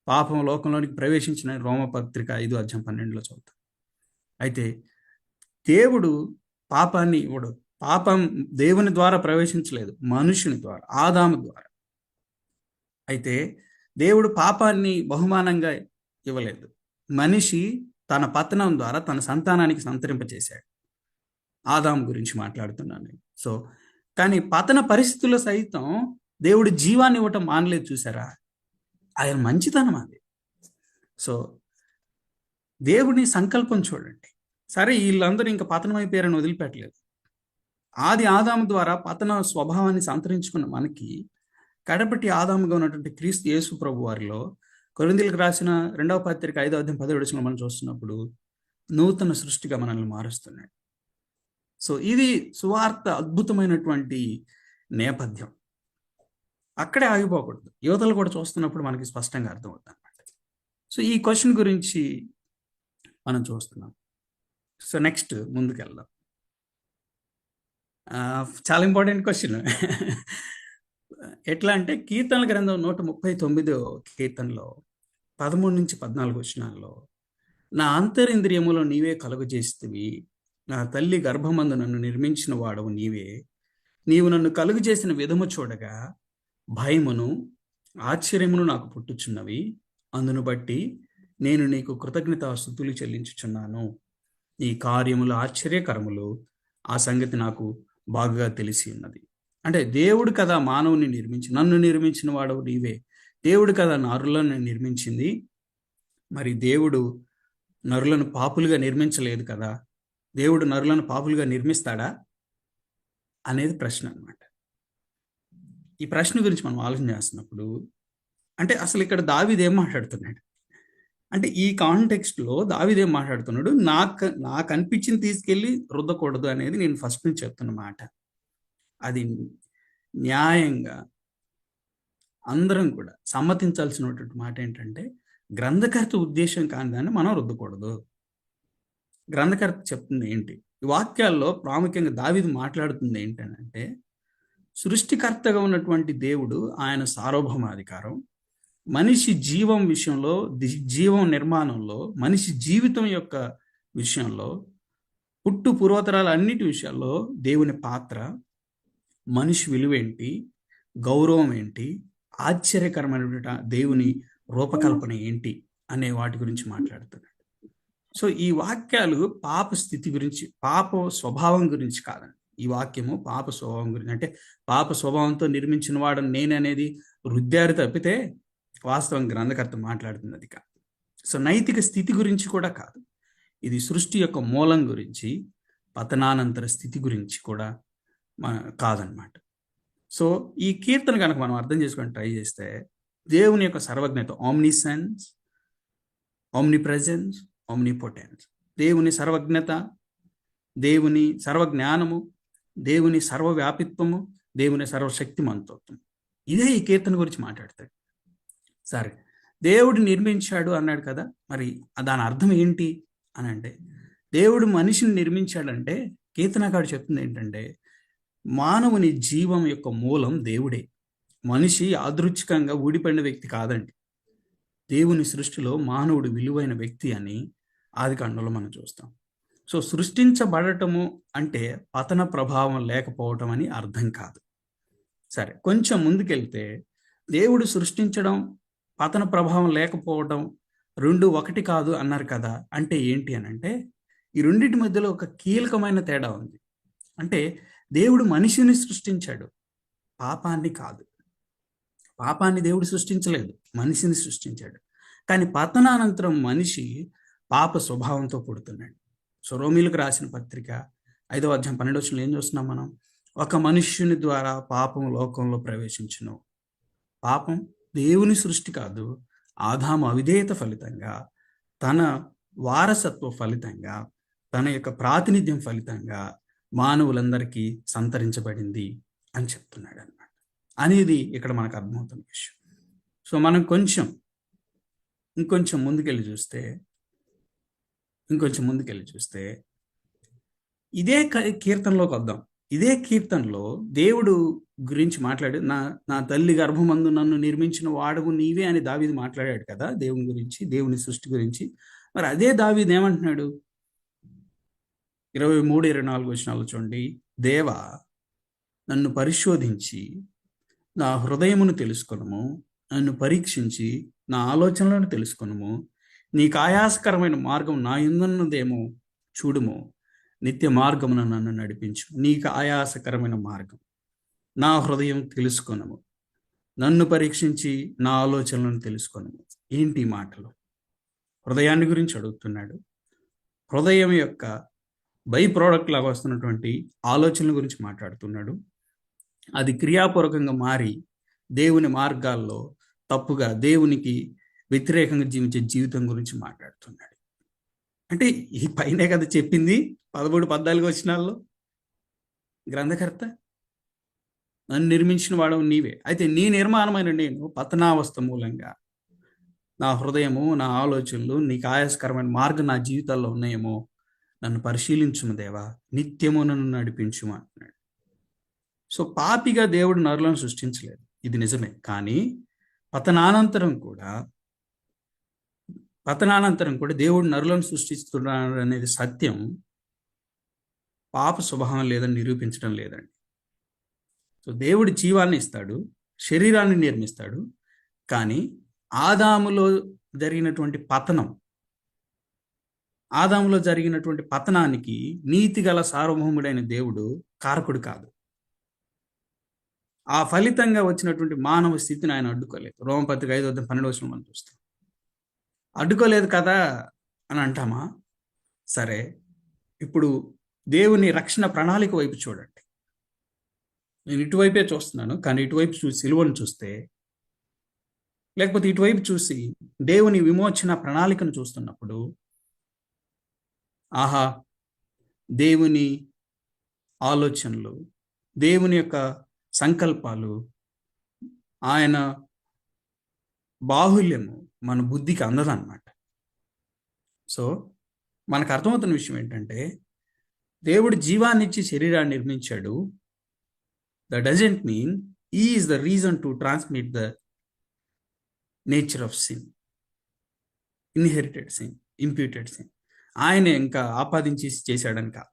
పాపం లోకంలోనికి ప్రవేశించిన రోమపత్రిక 5వ అధ్యాయం 12లో చదువుతాం. అయితే దేవుడు పాపాన్ని ఇవ్వడు. పాపం దేవుని ద్వారా ప్రవేశించలేదు, మనుషుని ద్వారా, ఆదాము ద్వారా. అయితే దేవుడు పాపాన్ని బహుమానంగా ఇవ్వలేదు. మనిషి తన పతనం ద్వారా తన సంతానానికి సంతరింపచేశాడు. ఆదాము గురించి మాట్లాడుతున్నాను నేను. సో కానీ పతన పరిస్థితుల్లో సైతం దేవుడు జీవాన్ని ఇవ్వటం మానలేదు. చూసారా? ఆయన మంచితనం అది. సో దేవుని సంకల్పం చూడండి. సరే, వీళ్ళందరూ ఇంకా పతనం అయిపోయారని వదిలిపెట్టలేదు. ఆది ఆదాము ద్వారా పతన స్వభావాన్ని సంతరించుకున్న మనకి కడపటి ఆదాముగా ఉన్నటువంటి క్రీస్తు యేసు ప్రభు వారిలో కొరింథీయులకు రాసిన 2వ పత్రిక 5వ అధ్యాయం 17వ వచనంలో మనం చూస్తున్నప్పుడు నూతన సృష్టిగా మనల్ని మారుస్తున్నాడు. సో ఇది సువార్త అద్భుతమైనటువంటి నేపథ్యం. అక్కడే ఆగిపోకూడదు. యువతలు కూడా చూస్తున్నప్పుడు మనకి స్పష్టంగా అర్థమవుతుంది అనమాట. సో ఈ క్వశ్చన్ గురించి మనం చూస్తున్నాం. సో నెక్స్ట్ ముందుకెళ్దాం. చాలా ఇంపార్టెంట్ క్వశ్చన్. ఎట్లా అంటే కీర్తనల గ్రంథం 139 కీర్తనలో 13 నుంచి 14 వచనాల్లో, నా అంతరింద్రియములో నీవే కలుగు చేస్తేవి, నా తల్లి గర్భమందు నన్ను నిర్మించిన వాడవు నీవే, నీవు నన్ను కలుగు చేసిన విధము చూడగా భయమును ఆశ్చర్యమును నాకు పుట్టుచున్నవి, అందును బట్టి నేను నీకు కృతజ్ఞతాస్తుతులు చెల్లించుచున్నాను. నీ కార్యములు ఆశ్చర్యకరములు, ఆ సంగతి నాకు బాగా తెలిసి ఉన్నది. అంటే దేవుడు కదా మానవుని నిర్మించి, నన్ను నిర్మించిన వాడవు నీవే. దేవుడు కదా నరులను నిర్మించింది. మరి దేవుడు నరులను పాపులుగా నిర్మించలేదు కదా. దేవుడు నరులను పాపులుగా నిర్మిస్తాడా అనేది ప్రశ్న అన్నమాట. ఈ ప్రశ్న గురించి మనం ఆలోచన చేస్తున్నప్పుడు, అంటే అసలు ఇక్కడ దావీదు ఏం మాట్లాడుతున్నాడు అంటే, ఈ కాంటెక్స్ట్లో దావీదు ఏం మాట్లాడుతున్నాడు, నాకు అనిపించింది తీసుకెళ్ళి రుద్దకూడదు అనేది నేను ఫస్ట్ నుంచి చెప్తున్న మాట. అది న్యాయంగా అందరం కూడా సమ్మతించాల్సినటువంటి మాట ఏంటంటే, గ్రంథకర్త ఉద్దేశం కాని దాన్ని మనం రుద్దకూడదు. గ్రంథకర్త చెప్తుంది ఏంటి, ఈ వాక్యాల్లో ప్రాముఖ్యంగా దావీదు మాట్లాడుతుంది ఏంటంటే, సృష్టికర్తగా ఉన్నటువంటి దేవుడు, ఆయన సార్వభౌమాధికారం, మనిషి జీవం విషయంలో, జీవం నిర్మాణంలో, మనిషి జీవితం యొక్క విషయంలో, పుట్టు పూర్వతరాల అన్నిటి విషయాల్లో దేవుని పాత్ర, మనిషి విలువేంటి, గౌరవం ఏంటి, ఆశ్చర్యకరమైన దేవుని రూపకల్పన ఏంటి అనే వాటి గురించి మాట్లాడుతున్నాడు. సో ఈ వాక్యాలు పాప స్థితి గురించి, పాప స్వభావం గురించి కాదండి. ఈ వాక్యము పాప స్వభావం గురించి, అంటే పాప స్వభావంతో నిర్మించిన వాడు నేననేది రుద్దారు తప్పితే వాస్తవం గ్రంథకర్త మాట్లాడుతుంది అది కాదు. సో నైతిక స్థితి గురించి కూడా కాదు. ఇది సృష్టి యొక్క మూలం గురించి, పతనానంతర స్థితి గురించి కూడా కాదనమాట. సో ఈ కీర్తన కనుక మనం అర్థం చేసుకొని ట్రై చేస్తే, దేవుని యొక్క సర్వజ్ఞత, ఆమ్నిసెన్స్, ఆమ్నిప్రెజెన్స్, ఆమ్నిపోటెన్స్, దేవుని సర్వజ్ఞత, దేవుని సర్వజ్ఞానము, దేవుని సర్వవ్యాపిత్వము, దేవుని సర్వశక్తిమంతత్వం, ఇదే ఈ కీర్తన గురించి మాట్లాడతాడు. సరే, దేవుడు నిర్మించాడు అన్నాడు కదా, మరి దాని అర్థం ఏంటి అని అంటే, దేవుడు మనిషిని నిర్మించాడంటే కీర్తనకాడు చెప్తుంది ఏంటంటే, మానవుని జీవం యొక్క మూలం దేవుడే. మనిషి యాదృచ్ఛికంగా ఊడిపడిన వ్యక్తి కాదండి. దేవుని సృష్టిలో మానవుడు విలువైన వ్యక్తి అని ఆదికాండంలో మనం చూస్తాం. సో సృష్టించబడటము అంటే పతన ప్రభావం లేకపోవటం అని అర్థం కాదు. సరే, కొంచెం ముందుకెళ్తే, దేవుడు సృష్టించడం, పతన ప్రభావం లేకపోవడం రెండు ఒకటి కాదు అన్నారు కదా. అంటే ఏంటి అని అంటే, ఈ రెండింటి మధ్యలో ఒక కీలకమైన తేడా ఉంది. అంటే దేవుడు మనిషిని సృష్టించాడు, పాపాన్ని కాదు. పాపాన్ని దేవుడు సృష్టించలేదు, మనిషిని సృష్టించాడు. కానీ పతనానంతరం మనిషి పాప స్వభావంతో పుడుతున్నాడు. సో రోమీయులకు రాసిన పత్రిక 5వ అధ్యాయం 12వ వచనంలో ఏం చూస్తున్నాం మనం, ఒక మనుష్యుని ద్వారా పాపం లోకంలో ప్రవేశించును. పాపం దేవుని సృష్టి కాదు, ఆదాము అవిధేయత ఫలితంగా, తన వారసత్వ ఫలితంగా, తన యొక్క ప్రాతినిధ్యం ఫలితంగా మానవులందరికీ సంతరించబడింది అని చెప్తున్నాడు అన్నమాట. అనేది ఇక్కడ మనకు అర్థమవుతున్న విషయం. సో మనం ఇంకొంచెం ముందుకెళ్ళి చూస్తే ఇదే కీర్తనలోకి వద్దాం. ఇదే కీర్తనలో దేవుడు గురించి మాట్లాడి, నా తల్లి గర్భమందు నన్ను నిర్మించిన వాడవు నీవే అని దావీదు మాట్లాడాడు కదా దేవుని గురించి, దేవుని సృష్టి గురించి. మరి అదే దావీదు ఏమంటున్నాడు, 23-24 వచనాలు చూడండి. దేవా, నన్ను పరిశోధించి నా హృదయమును తెలుసుకొనుము, నన్ను పరీక్షించి నా ఆలోచనలను తెలుసుకొనుము. నీకు ఆయాసకరమైన మార్గం నా యందున్నదేమో చూడుము, నిత్య మార్గమున నన్ను నడిపించు. నీకు ఆయాసకరమైన మార్గం, నా హృదయం తెలుసుకొనుము, నన్ను పరీక్షించి నా ఆలోచనలను తెలుసుకొనుము. ఏంటి మాటలు? హృదయాన్ని గురించి అడుగుతున్నాడు. హృదయం యొక్క బై ప్రోడక్ట్ లాగా వస్తున్నటువంటి ఆలోచనల గురించి మాట్లాడుతున్నాడు. అది క్రియాపూర్వకంగా మారి దేవుని మార్గాల్లో తప్పుగా దేవునికి వ్యతిరేకంగా జీవించే జీవితం గురించి మాట్లాడుతున్నాడు. అంటే ఈ పైనే కదా చెప్పింది 13-14 వచనాల్లో గ్రంథకర్త, నన్ను నిర్మించిన వాడవు నీవే, అయితే నీ నిర్మాణమైన నేను పతనావస్థ మూలంగా నా హృదయము, నా ఆలోచనలు నీకు ఆయాస్కరమైన మార్గం నా జీవితాల్లో ఉన్నాయేమో నన్ను పరిశీలించుము దేవా, నిత్యము నన్ను నడిపించుము అంటున్నాడు. సో పాపిగా దేవుడు నరులను సృష్టించలేదు, ఇది నిజమే. కానీ పతనానంతరం కూడా దేవుడు నరులను సృష్టిస్తున్నాడు అనేది సత్యం పాప స్వభావం లేదని నిరూపించడం లేదండి. సో దేవుడు జీవాన్ని ఇస్తాడు, శరీరాన్ని నిర్మిస్తాడు. కానీ ఆదాములో జరిగినటువంటి పతనానికి నీతిగల సార్వభౌముడైన దేవుడు కారకుడు కాదు. ఆ ఫలితంగా వచ్చినటువంటి మానవ స్థితిని ఆయన అడ్డుకోలేదు. రోమపత్రిక 5:12 మనం చూస్తాం. అడ్డుకోలేదు కదా అని అంటామా? సరే, ఇప్పుడు దేవుని రక్షణ ప్రణాళిక వైపు చూడండి. నేను ఇటువైపే చూస్తున్నాను, కానీ ఇటువైపు చూసి సిలువను చూస్తే, లేకపోతే ఇటువైపు చూసి దేవుని విమోచన ప్రణాళికను చూస్తున్నప్పుడు, ఆహా, దేవుని ఆలోచనలు, దేవుని యొక్క సంకల్పాలు, ఆయన బాహుల్యము మన బుద్ధికి అందదన్నమాట. సో మనకు అర్థమవుతున్న విషయం ఏంటంటే, దేవుడు జీవాన్ని ఇచ్చి శరీరాన్ని నిర్మించాడు. That doesn't mean he is the reason to transmit the nature of sin, inherited sin, imputed sin. ఆయన ఇంకా ఆపాదించి చేశాడని కాదు,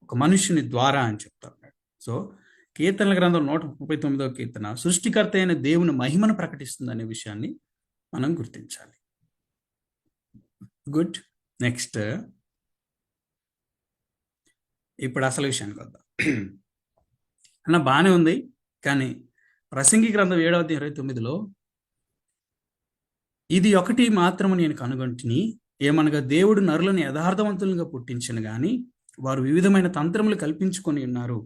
ఒక మనుష్యుని ద్వారా అని చెప్తా ఉన్నాడు. సో కీర్తనల గ్రంథం 139వ కీర్తన సృష్టికర్త అయిన దేవుని మహిమను ప్రకటిస్తుంది అనే విషయాన్ని మనం గుర్తించాలి. గుడ్. నెక్స్ట్, ఇప్పుడు అసలు విషయానికి వద్దాం. అన్న బాగానే ఉంది, కానీ ప్రసంగి గ్రంథం 7:29లో ఇది ఒకటి మాత్రము నేను కనుగొంటిని, ఏమనగా దేవుడు నరులను యథార్థవంతులుగా పుట్టించను గాని వారు వివిధమైన తంత్రములు కల్పించుకొని ఉన్నారు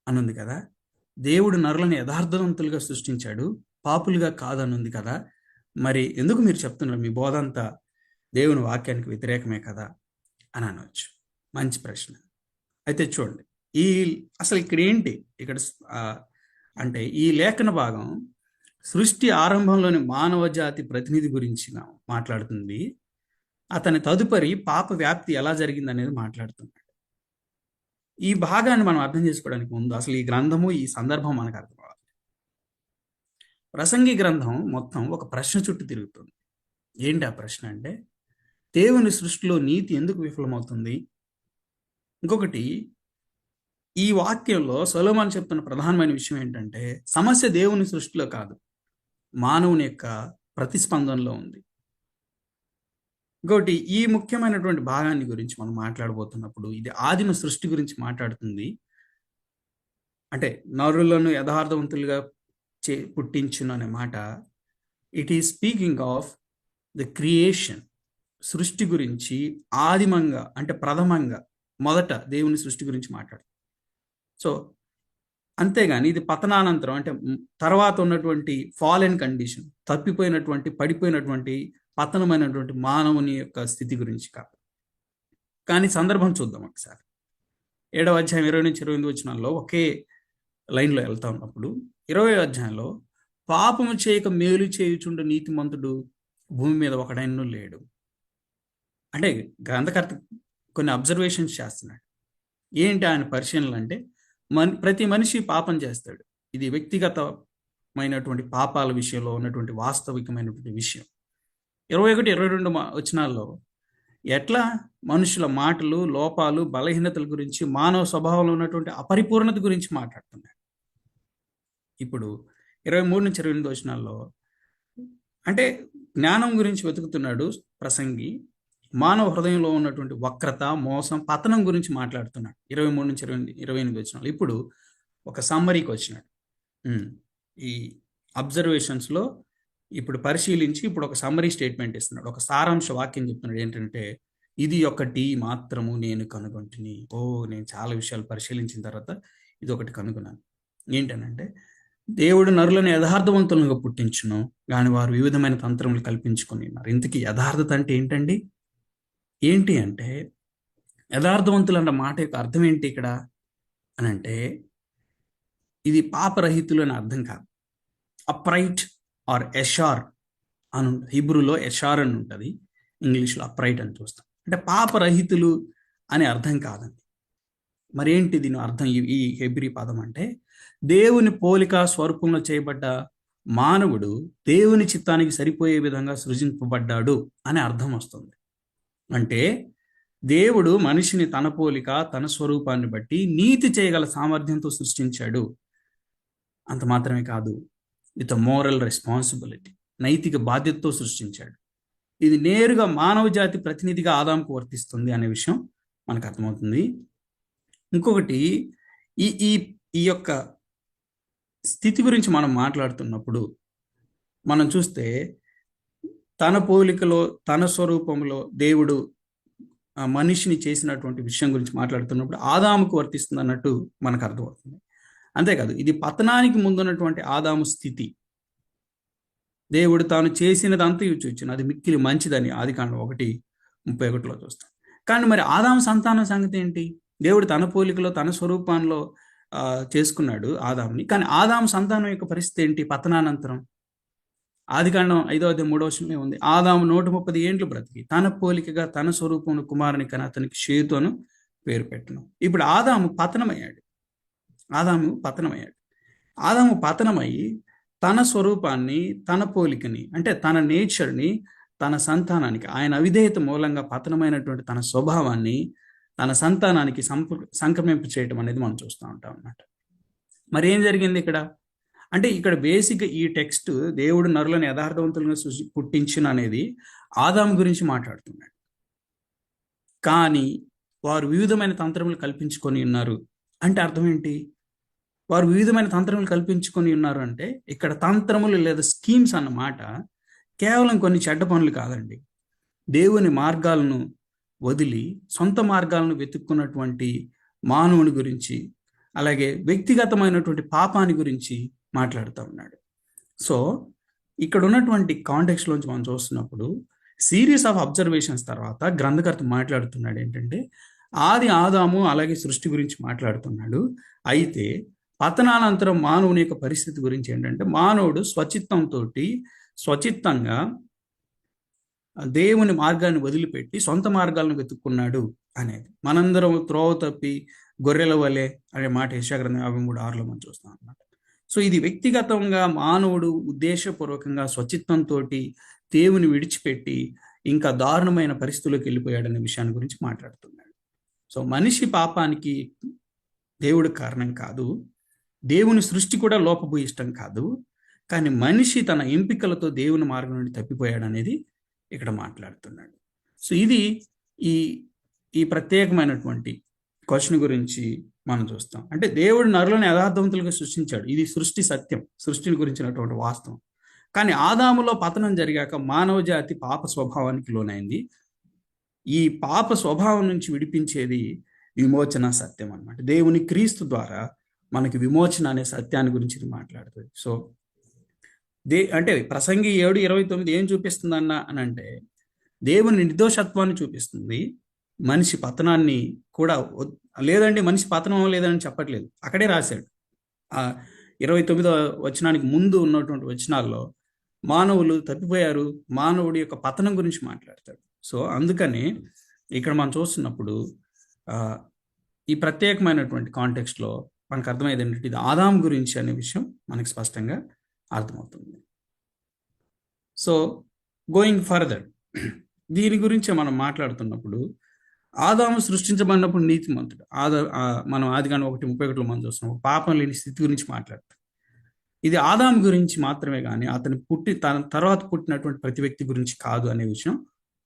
అనుంది కదా. దేవుడు నరులను యథార్థవంతులుగా సృష్టించాడు, పాపులుగా కాదనుంది కదా. మరి ఎందుకు మీరు చెప్తున్నారు మీ బోధ అంతా దేవుని వాక్యానికి వ్యతిరేకమే కదా అని అనవచ్చు. మంచి ప్రశ్న. అయితే చూడండి, అసలు ఇక్కడ ఏంటి, ఇక్కడ అంటే ఈ లేఖన భాగం సృష్టి ఆరంభంలోని మానవ జాతి ప్రతినిధి గురించి మాట్లాడుతుంది. అతని తదుపరి పాప వ్యాప్తి ఎలా జరిగింది అనేది మాట్లాడుతున్నాడు. ఈ భాగాన్ని మనం అర్థం చేసుకోవడానికి ముందు అసలు ఈ గ్రంథము, ఈ సందర్భం మనకు అర్థం కావాలి. ప్రసంగి గ్రంథం మొత్తం ఒక ప్రశ్న చుట్టూ తిరుగుతుంది. ఏంటి ఆ ప్రశ్న అంటే, దేవుని సృష్టిలో నీతి ఎందుకు విఫలమవుతుంది? ఇంకొకటి, ఈ వాక్యంలో సొలొమోను చెప్తున్న ప్రధానమైన విషయం ఏంటంటే, సమస్య దేవుని సృష్టిలో కాదు, మానవుని యొక్క ప్రతిస్పందనలో ఉంది. ఇంకోటి, ఈ ముఖ్యమైనటువంటి భాగాన్ని గురించి మనం మాట్లాడబోతున్నప్పుడు ఇది ఆదిమ సృష్టి గురించి మాట్లాడుతుంది. అంటే నరులను యథార్థవంతులుగా పుట్టించును అనే మాట, it is speaking of the creation, సృష్టి గురించి ఆదిమంగా, అంటే ప్రథమంగా, మొదట దేవుని సృష్టి గురించి మాట్లాడుతుంది. సో అంతేగాని ఇది పతనానంతరం, అంటే తర్వాత ఉన్నటువంటి ఫాలెన్ కండిషన్, తప్పిపోయినటువంటి, పడిపోయినటువంటి, పతనమైనటువంటి మానవుని యొక్క స్థితి గురించి కాదు. కానీ సందర్భం చూద్దాం ఒకసారి. 7వ అధ్యాయం 20-28 వచనాల్లో ఒకే లైన్లో వెళ్తా ఉన్నప్పుడు 20వ అధ్యాయంలో, పాపము చేయక మేలు చేయుచుండు నీతిమంతుడు భూమి మీద ఒకడైనను లేడు. అంటే గ్రంథకర్త కొన్ని అబ్జర్వేషన్స్ చేస్తున్నాడు. ఏంటి ఆయన పరిశీలనలు అంటే, ప్రతి మనిషి పాపం చేస్తాడు. ఇది వ్యక్తిగతమైనటువంటి పాపాల విషయంలో ఉన్నటువంటి వాస్తవికమైనటువంటి విషయం. 21-22 వచనాల్లో ఎట్లా మనుషుల మాటలు, లోపాలు, బలహీనతల గురించి, మానవ స్వభావంలో ఉన్నటువంటి అపరిపూర్ణత గురించి మాట్లాడుతున్నాడు. ఇప్పుడు 23-28 వచనాల్లో అంటే జ్ఞానం గురించి వెతుకుతున్నాడు ప్రసంగి. మానవ హృదయంలో ఉన్నటువంటి వక్రత, మోసం, పతనం గురించి మాట్లాడుతున్నాడు 23-28 వచనాలు. ఇప్పుడు ఒక సమ్మరీకి వచ్చినాడు. ఈ అబ్జర్వేషన్స్లో ఇప్పుడు పరిశీలించి ఇప్పుడు ఒక సమ్మరీ స్టేట్మెంట్ ఇస్తున్నాడు, ఒక సారాంశ వాక్యం చెప్తున్నాడు. ఏంటంటే, ఇది ఒకటి మాత్రము నేను కనుగొంటిని. నేను చాలా విషయాలు పరిశీలించిన తర్వాత ఇది ఒకటి కనుగొన్నాను. ఏంటనంటే, దేవుడు నరులను యథార్థవంతులుగా పుట్టించును, కానీ వారు వివిధమైన తంత్రములు కల్పించుకొని ఉన్నారు. ఇంతకీ యథార్థత అంటే ఏంటండి? ఏంటి అంటే, యథార్థవంతులు అన్న మాట యొక్క అర్థం ఏంటి ఇక్కడ అని అంటే, ఇది పాపరహితులు అని అర్థం కాదు. అప్రైట్ ఆర్ ఎషార్ అని ఉంటుంది. హిబ్రూలో ఎషార్ అని ఉంటుంది, ఇంగ్లీష్లో అప్రైట్ అని చూస్తాం. అంటే పాపరహితులు అనే అర్థం కాదండి. మరేంటి దీని అర్థం? ఈ హెబ్రీ పదం అంటే, దేవుని పోలిక స్వరూపంలో చేయబడ్డ మానవుడు దేవుని చిత్తానికి సరిపోయే విధంగా సృజింపబడ్డాడు అనే అర్థం వస్తుంది. అంటే దేవుడు మనిషిని తన పోలిక తన స్వరూపాన్ని బట్టి నీతి చేయగల సామర్థ్యంతో సృష్టించాడు. అంత మాత్రమే కాదు, విత్ మోరల్ రెస్పాన్సిబిలిటీ, నైతిక బాధ్యతతో సృష్టించాడు. ఇది నేరుగా మానవ జాతి ప్రతినిధిగా ఆదాముకు వర్తిస్తుంది అనే విషయం మనకు అర్థమవుతుంది. ఇంకొకటి, ఈ ఈ ఈ యొక్క స్థితి గురించి మనం మాట్లాడుతున్నప్పుడు మనం చూస్తే, తన పోలికలో తన స్వరూపంలో దేవుడు మనిషిని చేసినటువంటి విషయం గురించి మాట్లాడుతున్నప్పుడు ఆదాముకు వర్తిస్తుంది అన్నట్టు మనకు అర్థమవుతుంది. అంతేకాదు, ఇది పతనానికి ముందున్నటువంటి ఆదాము స్థితి. దేవుడు తాను చేసినదంతా చూచిన అది మిక్కిలి మంచిదని ఆదికాండం 1:31 చూస్తాం. కానీ మరి ఆదాము సంతానం సంగతి ఏంటి? దేవుడు తన పోలికలో తన స్వరూపంలో చేసుకున్నాడు ఆదాముని, కానీ ఆదాము సంతానం యొక్క పరిస్థితి ఏంటి పతనానంతరం? ఆదికాండం 5:3 ఉంది, ఆదాము 130 ఏండ్లు బ్రతికి తన పోలికగా తన స్వరూపమును కుమారుని కని అతనికి షేతు అను పేరు పెట్టను. ఇప్పుడు ఆదాము పతనమయ్యాడు. ఆదాము పతనమయ్యి తన స్వరూపాన్ని, తన పోలికని, అంటే తన నేచర్ని తన సంతానానికి, ఆయన అవిధేయత మూలంగా పతనమైనటువంటి తన స్వభావాన్ని తన సంతానానికి సంక్రమింప చేయటం అనేది మనం చూస్తూ ఉంటాం అన్నమాట. మరి ఏం జరిగింది ఇక్కడ అంటే, ఇక్కడ బేసిక్ ఈ టెక్స్ట్ దేవుడు నరులను యథార్థవంతులుగా పుట్టించిన అనేది ఆదాము గురించి మాట్లాడుతున్నాడు. కానీ వారు వివిధమైన తంత్రములు కల్పించుకొని ఉన్నారు అంటే అర్థం ఏంటి? వారు వివిధమైన తంత్రములు కల్పించుకొని ఉన్నారు అంటే, ఇక్కడ తంత్రములు లేదా స్కీమ్స్ అన్నమాట కేవలం కొన్ని చెడ్డ పనులు కాదండి. దేవుని మార్గాలను వదిలి సొంత మార్గాలను వెతుక్కున్నటువంటి మానవుని గురించి, అలాగే వ్యక్తిగతమైనటువంటి పాపాన్ని గురించి మాట్లాడుతూ ఉన్నాడు. సో ఇక్కడ ఉన్నటువంటి కాంటెక్స్ట్లోంచి మనం చూస్తున్నప్పుడు సిరీస్ ఆఫ్ అబ్జర్వేషన్స్ తర్వాత గ్రంథకర్త మాట్లాడుతున్నాడు ఏంటంటే, ఆదాము అలాగే సృష్టి గురించి మాట్లాడుతున్నాడు. అయితే పతనానంతరం మానవుని యొక్క పరిస్థితి గురించి ఏంటంటే, మానవుడు స్వచిత్తంగా దేవుని మార్గాన్ని వదిలిపెట్టి సొంత మార్గాలను వెతుక్కున్నాడు అనేది. మనందరం త్రోవ తప్పి గొర్రెల వలె అనే మాట యెషయా గ్రంథం 53:6 మనం చూస్తాం అన్నమాట. సో ఇది వ్యక్తిగతంగా మానవుడు ఉద్దేశపూర్వకంగా స్వచిత్తంతో దేవుని విడిచిపెట్టి ఇంకా దారుణమైన పరిస్థితుల్లోకి వెళ్ళిపోయాడనే విషయాన్ని గురించి మాట్లాడుతున్నాడు. సో మనిషి పాపానికి దేవుడు కారణం కాదు, దేవుని సృష్టి కూడా లోపభూయిష్టం కాదు, కానీ మనిషి తన ఎంపికలతో దేవుని మార్గం నుండి తప్పిపోయాడు అనేది ఇక్కడ మాట్లాడుతున్నాడు. సో ఇది ఈ ప్రత్యేకమైనటువంటి క్వశ్చన్ గురించి మనం చూస్తాం. అంటే దేవుడు నరులను యథార్థవంతులుగా సృష్టించాడు, ఇది సృష్టి సత్యం, సృష్టిని గురించినటువంటి వాస్తవం. కానీ ఆదాములో పతనం జరిగాక మానవ జాతి పాప స్వభావానికి లోనైంది. ఈ పాప స్వభావం నుంచి విడిపించేది విమోచన సత్యం అన్నమాట. దేవుని క్రీస్తు ద్వారా మనకి విమోచన అనే సత్యాన్ని గురించి ఇది మాట్లాడుతుంది. సో అంటే ప్రసంగి 7:29 ఏం చూపిస్తుంది అని అంటే, దేవుని నిర్దోషత్వాన్ని చూపిస్తుంది. మనిషి పతనాన్ని కూడా లేదండి, మనిషి పతనం లేదని చెప్పట్లేదు, అక్కడే రాశాడు. 29వ వచనానికి ముందు ఉన్నటువంటి వచనాల్లో మానవులు తప్పిపోయారు, మానవుడి యొక్క పతనం గురించి మాట్లాడతాడు. సో అందుకని ఇక్కడ మనం చూస్తున్నప్పుడు ఈ ప్రత్యేకమైనటువంటి కాంటెక్స్ట్లో మనకు అర్థమయ్యేది ఏంటంటే, ఇది ఆదాము గురించి అనే విషయం మనకి స్పష్టంగా అర్థమవుతుంది. సో గోయింగ్ ఫర్దర్, దీని గురించి మనం మాట్లాడుతున్నప్పుడు ఆదాము సృష్టించబడినప్పుడు నీతిమంతుడు. మనం ఆదికాండం 1:31 మనం చూస్తున్నాం, పాపం లేని స్థితి గురించి మాట్లాడతాం. ఇది ఆదాము గురించి మాత్రమే కానీ అతను తన తర్వాత పుట్టినటువంటి ప్రతి వ్యక్తి గురించి కాదు అనే విషయం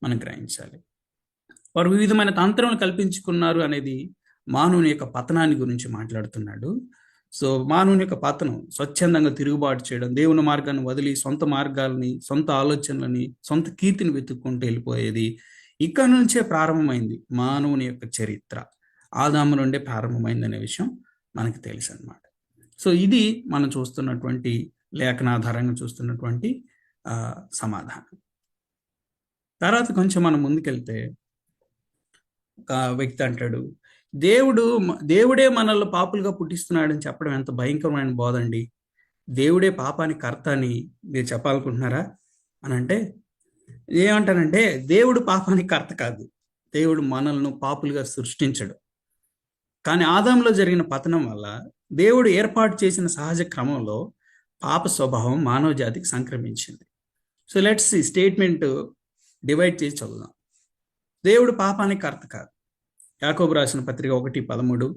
మనం గ్రహించాలి. వారు వివిధమైన తంత్రములు కల్పించుకున్నారు అనేది మానవుని యొక్క పతనాన్ని గురించి మాట్లాడుతున్నాడు. సో మానవుని యొక్క పతనం, స్వచ్ఛందంగా తిరుగుబాటు చేయడం, దేవుని మార్గాన్ని వదిలి సొంత మార్గాల్ని, సొంత ఆలోచనలని, సొంత కీర్తిని వెతుక్కుంటూ వెళ్ళిపోయేది ఇక్కడ నుంచే ప్రారంభమైంది. మానవుని యొక్క చరిత్ర ఆదాము నుండే ప్రారంభమైంది అనే విషయం మనకి తెలుసు అన్నమాట. సో ఇది మనం చూస్తున్నటువంటి లేఖనాధారంగా చూస్తున్నటువంటి సమాధానం. తర్వాత కొంచెం మనం ముందుకెళ్తే ఒక వ్యక్తి అంటాడు, దేవుడే మనల్ని పాపులుగా పుట్టిస్తున్నాడని చెప్పడం ఎంత భయంకరమైన బోధ అండి. దేవుడే పాపానికి కర్త అని మీరు చెప్పాలనుకుంటున్నారా అని అంటే, ఏమంటానంటే దేవుడు పాపానికి కర్త కాదు. దేవుడు మనల్ని పాపులుగా సృష్టించడు. కానీ ఆదాంలో జరిగిన పతనం వల్ల దేవుడు ఏర్పాటు చేసిన సహజ క్రమంలో పాప స్వభావం మానవ జాతికి సంక్రమించింది. సో లెట్స్ ఈ స్టేట్మెంట్ డివైడ్ చేసి చదువుదాం. దేవుడు పాపానికి కర్త కాదు. యాకోబు రాసిన పత్రిక 1:13,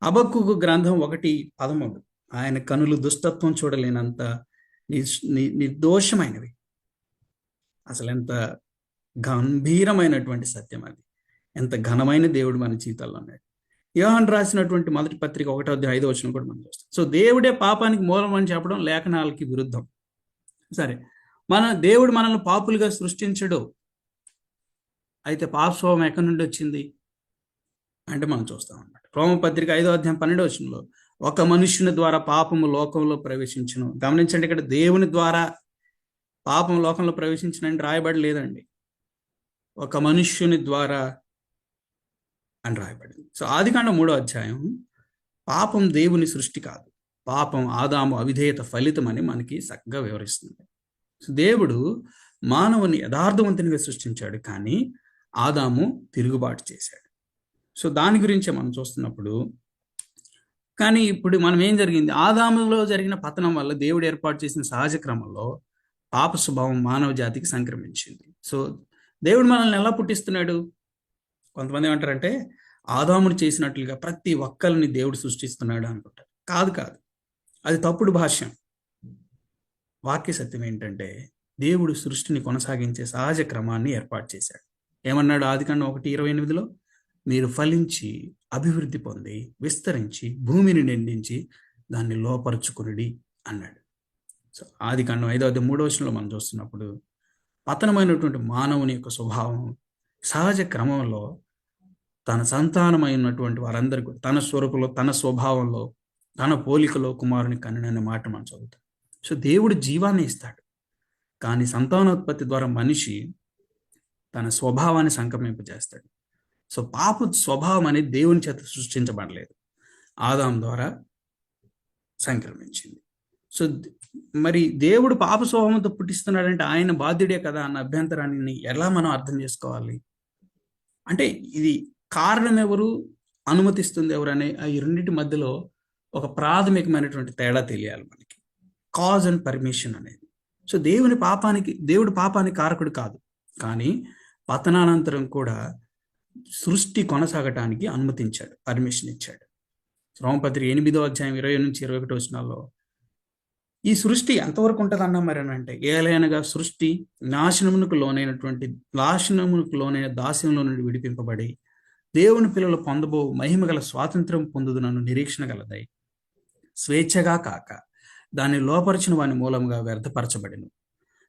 హబక్కూకు గ్రంథం 1:13, ఆయన కనులు దుష్టత్వం చూడలేనంత నిర్దోషమైనవి. అసలు ఎంత గంభీరమైనటువంటి సత్యం అది. ఎంత ఘనమైన దేవుడు మన జీవితాల్లో ఉన్నాడు. యోహాను రాసినటువంటి మొదటి పత్రిక 1:5 కూడా మనం చూస్తాం. సో దేవుడే పాపానికి మూలం అని చెప్పడం లేఖనాలకి విరుద్ధం. సరే, దేవుడు మనల్ని పాపులుగా సృష్టించడు. అయితే పాప స్వభావం ఎక్కడి నుండి వచ్చింది అంటే మనం చూస్తాం అన్నమాట. రోమపత్రిక 5:12, ఒక మనుష్యుని ద్వారా పాపము లోకంలో ప్రవేశించును. గమనించండి, ఇక్కడ దేవుని ద్వారా పాపం లోకంలో ప్రవేశించినని రాయబడి లేదండి, ఒక మనుష్యుని ద్వారా అని రాయబడింది. సో ఆదికాండం 3వ అధ్యాయం పాపం దేవుని సృష్టి కాదు, పాపం ఆదాము అవిధేయత ఫలితం అని మనకి చక్కగా వివరిస్తుంది. సో దేవుడు మానవుని యథార్థవంతునిగా సృష్టించాడు, కానీ ఆదాము తిరుగుబాటు చేశాడు. సో దాని గురించే మనం చూస్తున్నప్పుడు, కానీ ఇప్పుడు మనం ఏం జరిగింది, ఆదాములో జరిగిన పతనం వల్ల దేవుడు ఏర్పాటు చేసిన సహజ క్రమంలో పాప స్వభావం మానవ జాతికి సంక్రమించింది. సో దేవుడు మనల్ని ఎలా పుట్టిస్తున్నాడు? కొంతమంది ఏమంటారంటే ఆదామును చేసినట్లుగా ప్రతి ఒక్కరిని దేవుడు సృష్టిస్తున్నాడు అనుకుంటారు. కాదు, అది తప్పుడు భాష్యం. వాక్య సత్యం ఏంటంటే దేవుడు సృష్టిని కొనసాగించే సహజ క్రమాన్ని ఏర్పాటు చేశాడు. ఏమన్నాడు ఆదికాండం 1:28, మీరు ఫలించి అభివృద్ధి పొంది విస్తరించి భూమిని నిండించి దాన్ని లోపరుచుకునుడి అన్నాడు. సో ఆదికాండం 5:3 మనం చూస్తున్నప్పుడు పతనమైనటువంటి మానవుని యొక్క స్వభావం సహజ క్రమంలో తన సంతానమైనటువంటి వారందరికీ తన స్వరూపంలో, తన స్వభావంలో, తన పోలికలో కుమారుని కనుననే మాట మనం చదువుతాం. సో దేవుడు జీవాన్ని ఇస్తాడు, కానీ సంతానోత్పత్తి ద్వారా మనిషి తన స్వభావాన్ని సంక్రమింపజేస్తాడు. సో పాప స్వభావం అనేది దేవుని చేత సృష్టించబడలేదు, ఆదాం ద్వారా సంక్రమించింది. సో మరి దేవుడు పాప స్వభావంతో పుట్టిస్తున్నాడంటే ఆయన బాధ్యుడే కదా అన్న అభ్యంతరాన్ని ఎలా మనం అర్థం చేసుకోవాలి అంటే, ఇది కారణం ఎవరు, అనుమతిస్తుంది ఎవరు అనే ఈ రెండింటి మధ్యలో ఒక ప్రాథమికమైనటువంటి తేడా తెలియాలి మనకి. కాజ్ అండ్ పర్మిషన్ అనేది. సో దేవుడు పాపానికి కారకుడు కాదు, కానీ పతనానంతరం కూడా సృష్టి కొనసాగటానికి అనుమతించాడు, పర్మిషన్ ఇచ్చాడు. రోమపత్రిక 8:20-21 ఈ సృష్టి ఎంతవరకు ఉంటుంది అన్నా మరి అని అంటే, ఏలైనగా సృష్టి నాశనమునకు లోనైన దాస్యంలో నుండి విడిపింపబడి దేవుని పిల్లలు పొందబో మహిమగల స్వాతంత్రం పొందుదునను నిరీక్షణ గలదై స్వేచ్ఛగా కాక దాన్ని లోపరిచిన వాని మూలంగా వ్యర్థపరచబడిను.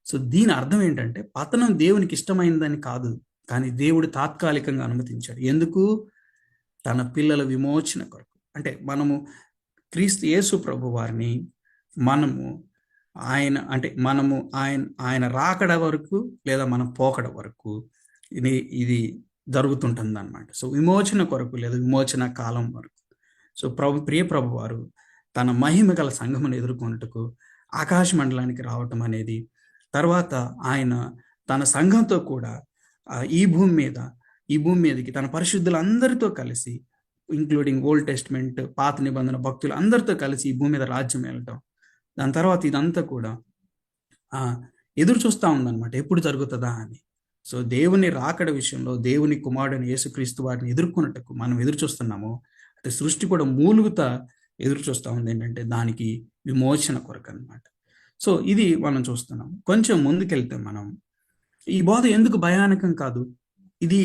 సో దీని అర్థం ఏంటంటే, పతనం దేవునికి ఇష్టమైందని కాదు, కానీ దేవుడు తాత్కాలికంగా అనుమతించాడు. ఎందుకు? తన పిల్లల విమోచన కొరకు. అంటే మనము క్రీస్తు యేసు ప్రభు వారిని ఆయన రాకడ వరకు లేదా మనం పోకడ వరకు ఇది జరుగుతుంటుంది అన్నమాట. సో విమోచన కొరకు లేదా విమోచన కాలం వరకు. సో ప్రియ ప్రభు వారు తన మహిమ గల సంఘమును ఎదుర్కొన్నట్టుకు ఆకాశ మండలానికి రావటం అనేది, తర్వాత ఆయన తన సంఘంతో కూడా ఈ భూమి మీదకి తన పరిశుద్ధులందరితో కలిసి, ఇంక్లూడింగ్ ఓల్డ్ టెస్ట్మెంట్, పాత నిబంధన భక్తులు అందరితో కలిసి ఈ భూమి మీద రాజ్యం వెళ్ళటం, దాని తర్వాత ఇదంతా కూడా ఎదురు చూస్తూ ఉందన్నమాట, ఎప్పుడు జరుగుతుందా అని. సో దేవుని రాకడ విషయంలో దేవుని కుమారుడైన యేసుక్రీస్తు వారిని ఎదుర్కొన్నట్టుకు మనం ఎదురు చూస్తున్నాము. అంటే సృష్టి కూడా మూలుగుతా ఎదురు చూస్తూ ఉంది ఏంటంటే దానికి విమోచన కొరకు అన్నమాట. సో ఇది మనం చూస్తున్నాం. కొంచెం ముందుకెళ్తే మనం ఈ బోధ ఎందుకు భయానకం కాదు, ఇది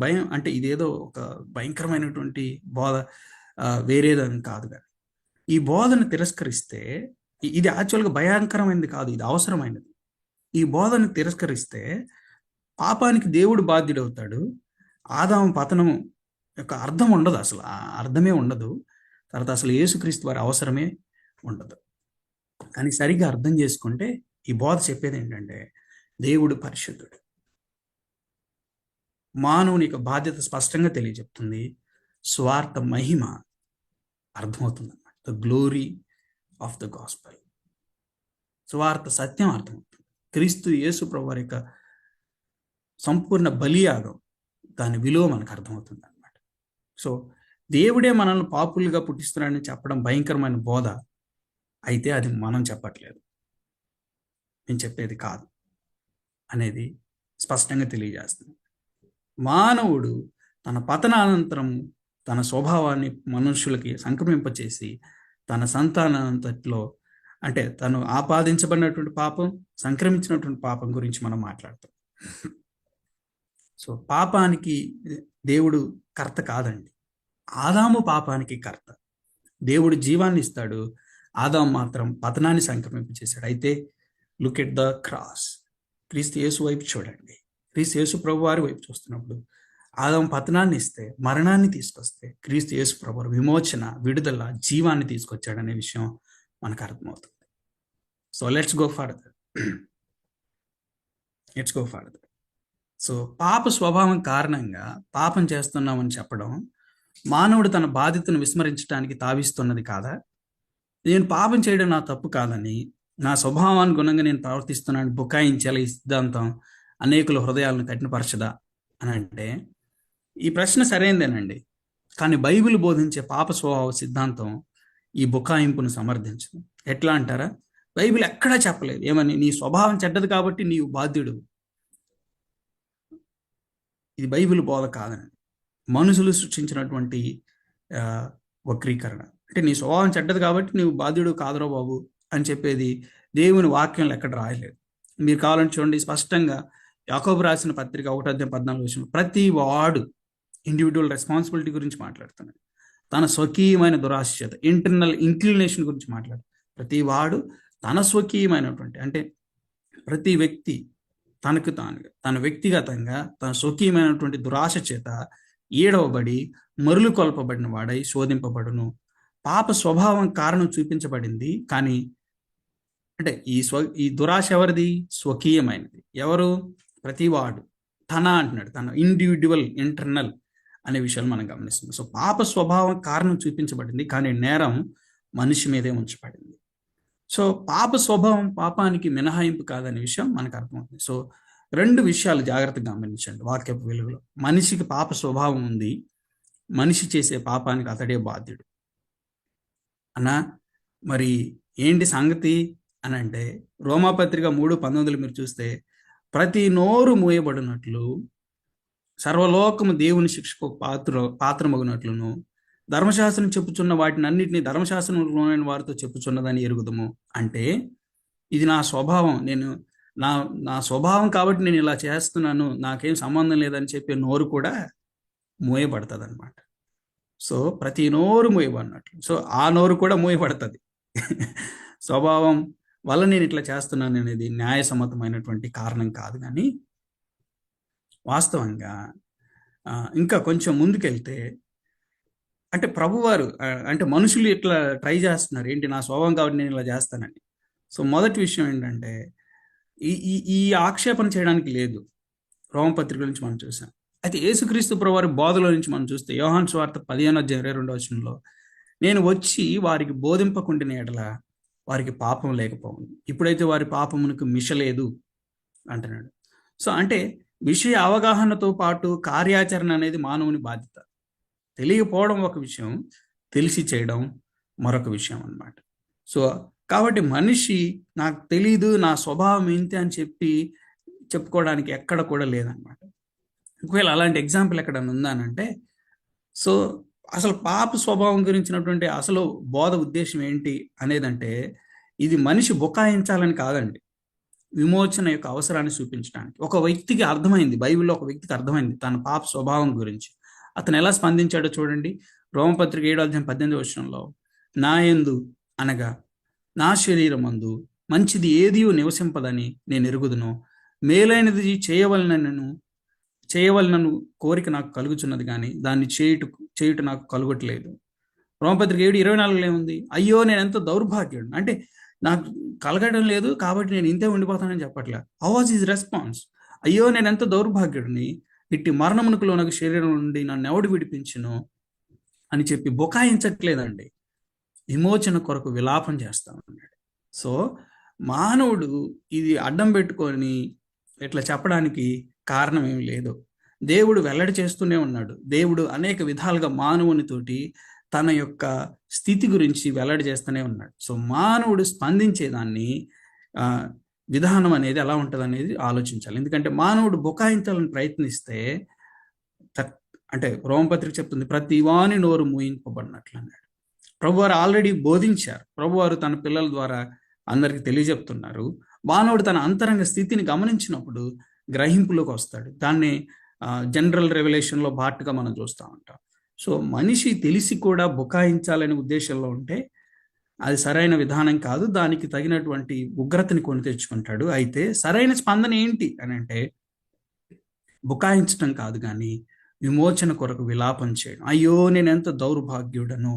భయం అంటే ఇదేదో ఒక భయంకరమైనటువంటి బోధ వేరేదని కాదు. కానీ ఈ బోధను తిరస్కరిస్తే ఇది యాక్చువల్గా భయంకరమైనది కాదు, ఇది అవసరమైనది. ఈ బోధను తిరస్కరిస్తే పాపానికి దేవుడు బాధ్యుడవుతాడు. ఆదాము పతనం యొక్క అర్థం ఉండదు, అసలు ఆ అర్థమే ఉండదు. తర్వాత అసలు యేసుక్రీస్తు వారి అవసరమే ఉండదు. కానీ సరిగ్గా అర్థం చేసుకుంటే ఈ బోధ చెప్పేది ఏంటంటే దేవుడు పరిశుద్ధుడు. మానవుని యొక్క బాధ్యత స్పష్టంగా తెలియజెప్తుంది. స్వార్థ మహిమ అర్థమవుతుంది అన్నమాట. The glory of the gospel, స్వార్థ సత్యం అర్థమవుతుంది. క్రీస్తు యేసు ప్రభు వారి యొక్క సంపూర్ణ బలియాగం, దాని విలువ మనకు అర్థమవుతుంది అనమాట. సో దేవుడే మనల్ని పాపులుగా పుట్టిస్తున్నాడని చెప్పడం భయంకరమైన బోధ అయితే అది మనం చెప్పట్లేదు, నేను చెప్పేది కాదు అనేది స్పష్టంగా తెలియజేస్తుంది. మానవుడు తన పతనానంతరం తన స్వభావాన్ని మనుషులకి సంక్రమింపచేసి తన సంతానంతట్లో, అంటే తను ఆపాదించబడినటువంటి పాపం, సంక్రమించినటువంటి పాపం గురించి మనం మాట్లాడతాం. సో పాపానికి దేవుడు కర్త కాదండి, ఆదాము పాపానికి కర్త. దేవుడు జీవాన్ని ఇస్తాడు, ఆదాము మాత్రం పతనాన్ని సంక్రమింపచేశాడు. అయితే లుక్ ఎట్ ద క్రాస్, క్రీస్తు యేసు వైపు చూడండి. క్రీస్తు యేసు ప్రభు వారి వైపు చూస్తున్నప్పుడు ఆదాము పతనాన్ని ఇస్తే, మరణాన్ని తీసుకొస్తే, క్రీస్తు యేసు ప్రభు విమోచన, విడుదల, జీవాన్ని తీసుకొచ్చాడనే విషయం మనకు అర్థమవుతుంది. So let's go further. So పాప స్వభావం కారణంగా పాపం చేస్తున్నామని చెప్పడం మానవుడు తన బాధ్యతను విస్మరించడానికి తావిస్తున్నది కాదా? నేను పాపం చేయడం నా తప్పు కాదని, నా స్వభావానుగుణంగా నేను ప్రవర్తిస్తున్నాను బుకాయించాలి ఈ సిద్ధాంతం అనేకుల హృదయాలను కఠినపరచదా అని అంటే ఈ ప్రశ్న సరైనదేనండి. కానీ బైబిల్ బోధించే పాప స్వభావ సిద్ధాంతం ఈ బుకాయింపును సమర్థించదు. ఎట్లా అంటారా? బైబిల్ ఎక్కడా చెప్పలేదు ఏమని, నీ స్వభావం చెడ్డది కాబట్టి నీవు బాధ్యుడు. ఇది బైబిల్ బోధ కాదని, మనుషులు సృష్టించినటువంటి వక్రీకరణ. అంటే నీ స్వభావం చెడ్డది కాబట్టి నీవు బాధ్యుడు కాదురా బాబు అని చెప్పేది దేవుని వాక్యంలో ఎక్కడ రాయలేదు. మీరు కావాలని చూడండి, స్పష్టంగా యాకోబు రాసిన పత్రిక 1:14 ప్రతి వాడు ఇండివిజువల్ రెస్పాన్సిబిలిటీ గురించి మాట్లాడుతున్నాడు. తన స్వకీయమైన దురాశ చేత, ఇంటర్నల్ ఇంక్లినేషన్ గురించి మాట్లాడు. ప్రతి వాడు తన స్వకీయమైనటువంటి, అంటే ప్రతి వ్యక్తి తనకు తానుగా, తన వ్యక్తిగతంగా తన స్వకీయమైనటువంటి దురాశ చేత ఈడవబడి మరులు కొల్పబడిన వాడై శోధింపబడును. పాప స్వభావం కారణం చూపించబడింది, కానీ అంటే ఈ దురాశ ఎవరిది? స్వకీయమైనది. ఎవరు? ప్రతివాడు. తన అంటున్నాడు, తన ఇండివిజువల్, ఇంటర్నల్ అనే విషయాలు మనం గమనిస్తున్నాం. సో పాప స్వభావం కారణం చూపించబడింది, కానీ నేరం మనిషి మీదే ఉంచబడింది. సో పాప స్వభావం పాపానికి మినహాయింపు కాదనే విషయం మనకు అర్థమవుతుంది. సో రెండు విషయాలు జాగ్రత్తగా గమనించండి వాక్యపు వెలుగులో. మనిషికి పాప స్వభావం ఉంది, మనిషి చేసే పాపానికి అతడే బాధ్యుడు అన్నా. మరి ఏంటి సంగతి అని అంటే, రోమాపత్రిక 3:19 మీరు చూస్తే, ప్రతి నోరు మూయబడినట్లు సర్వలోకము దేవుని శిక్షకు పాత్రమగునట్లును ధర్మశాస్త్రం చెప్పుచున్న వాటిని అన్నిటినీ ధర్మశాస్త్రంలోని వారితో చెప్పుచున్నదని ఎరుగుదము. అంటే ఇది నా స్వభావం, నేను నా స్వభావం కాబట్టి నేను ఇలా చేస్తున్నాను, నాకేం సంబంధం లేదని చెప్పే నోరు కూడా మూయబడుతుంది అనమాట. సో ప్రతి నోరు మూయబడినట్లు, సో ఆ నోరు కూడా మూయబడుతుంది. స్వభావం వల్ల నేను ఇట్లా చేస్తున్నాను అనేది న్యాయసమ్మతమైనటువంటి కారణం కాదు. కానీ వాస్తవంగా ఇంకా కొంచెం ముందుకెళ్తే, అంటే ప్రభువారు, అంటే మనుషులు ఇట్లా ట్రై చేస్తున్నారు, ఏంటి నా స్వభావం కాబట్టి నేను ఇలా చేస్తానని. సో మొదటి విషయం ఏంటంటే, ఈ ఆక్షేపణ చేయడానికి లేదు. రోమపత్రిక నుంచి మనం చూసాం. అయితే యేసుక్రీస్తు ప్రభువారి బోధలో నుంచి మనం చూస్తే, యోహాను సువార్త 15:22 నేను వచ్చి వారికి బోధింపకుండిన ఎడల వారికి పాపం లేకపోవును, ఇప్పుడైతే వారి పాపమునకు మిషలేదు అంటున్నాడు. సో అంటే విషయ అవగాహనతో పాటు కార్యాచరణ అనేది మానవుని బాధ్యత. తెలియకపోవడం ఒక విషయం, తెలిసి చేయడం మరొక విషయం అన్నమాట. సో కాబట్టి మనిషి నాకు తెలీదు, నా స్వభావం ఏంటి అని చెప్పుకోవడానికి ఎక్కడ కూడా లేదనమాట. ఒకవేళ అలాంటి ఎగ్జాంపుల్ ఎక్కడన్నా ఉందానంటే, సో అసలు పాప స్వభావం గురించినటువంటి అసలు బోధ ఉద్దేశం ఏంటి అనేదంటే, ఇది మనిషి బుకాయించాలని కాదండి, విమోచన యొక్క అవసరాన్ని చూపించడానికి. ఒక వ్యక్తికి అర్థమైంది, బైబిల్లో ఒక వ్యక్తికి అర్థమైంది తన పాప స్వభావం గురించి. అతను ఎలా స్పందించాడో చూడండి. రోమపత్రిక 7:18 నా యందు అనగా నా శరీరమందు మంచిది ఏదియూ నివసింపదని నేను ఎరుగుదును. మేలైనది చేయవలనను కోరిక నాకు కలుగుచున్నది, కానీ దాన్ని చేయుట నాకు కలుగట్లేదు. రోమపత్రిక 7:24 ఏముంది? అయ్యో నేను ఎంత దౌర్భాగ్యుడు, అంటే నాకు కలగడం లేదు కాబట్టి నేను ఇంతే ఉండిపోతానని చెప్పట్లే. How was his response? అయ్యో నేను ఎంత దౌర్భాగ్యుడిని, ఇట్టి మరణమునకు లోనగు శరీరం నుండి నన్ను ఎవడు విడిపించును అని చెప్పి బుకాయించట్లేదండి. విమోచన కొరకు విలాపం చేస్తా ఉన్నాడు. సో మానవుడు ఇది అడ్డం పెట్టుకొని ఇట్లా చెప్పడానికి కారణం ఏమి లేదు. దేవుడు వెల్లడి చేస్తూనే ఉన్నాడు. దేవుడు అనేక విధాలుగా మానవునితోటి తన యొక్క స్థితి గురించి వెల్లడి చేస్తూనే ఉన్నాడు. సో మానవుడు స్పందించేదాన్ని విధానం అనేది ఎలా ఉంటుంది అనేది ఆలోచించాలి. ఎందుకంటే మానవుడు బుకాయించాలని ప్రయత్నిస్తే అంటే రోమపత్రిక చెప్తుంది, ప్రతి వాని నోరు మూయింపబడినట్లు అన్నాడు. ప్రభువారు ఆల్రెడీ బోధించారు. ప్రభువారు తన పిల్లల ద్వారా అందరికి తెలియజెప్తున్నారు. మానవుడు తన అంతరంగ స్థితిని గమనించినప్పుడు గ్రహింపులోకి వస్తాడు. దాన్ని జనరల్ రెవల్యూషన్లో బాటుగా మనం చూస్తూ ఉంటాం. సో మనిషి తెలిసి కూడా బుకాయించాలనే ఉద్దేశంలో ఉంటే అది సరైన విధానం కాదు. దానికి తగినటువంటి ఉగ్రతని కొని తెచ్చుకుంటాడు. అయితే సరైన స్పందన ఏంటి అని అంటే బుకాయించడం కాదు, కానీ విమోచన కొరకు విలాపం చేయడం. అయ్యో నేను ఎంత దౌర్భాగ్యుడను,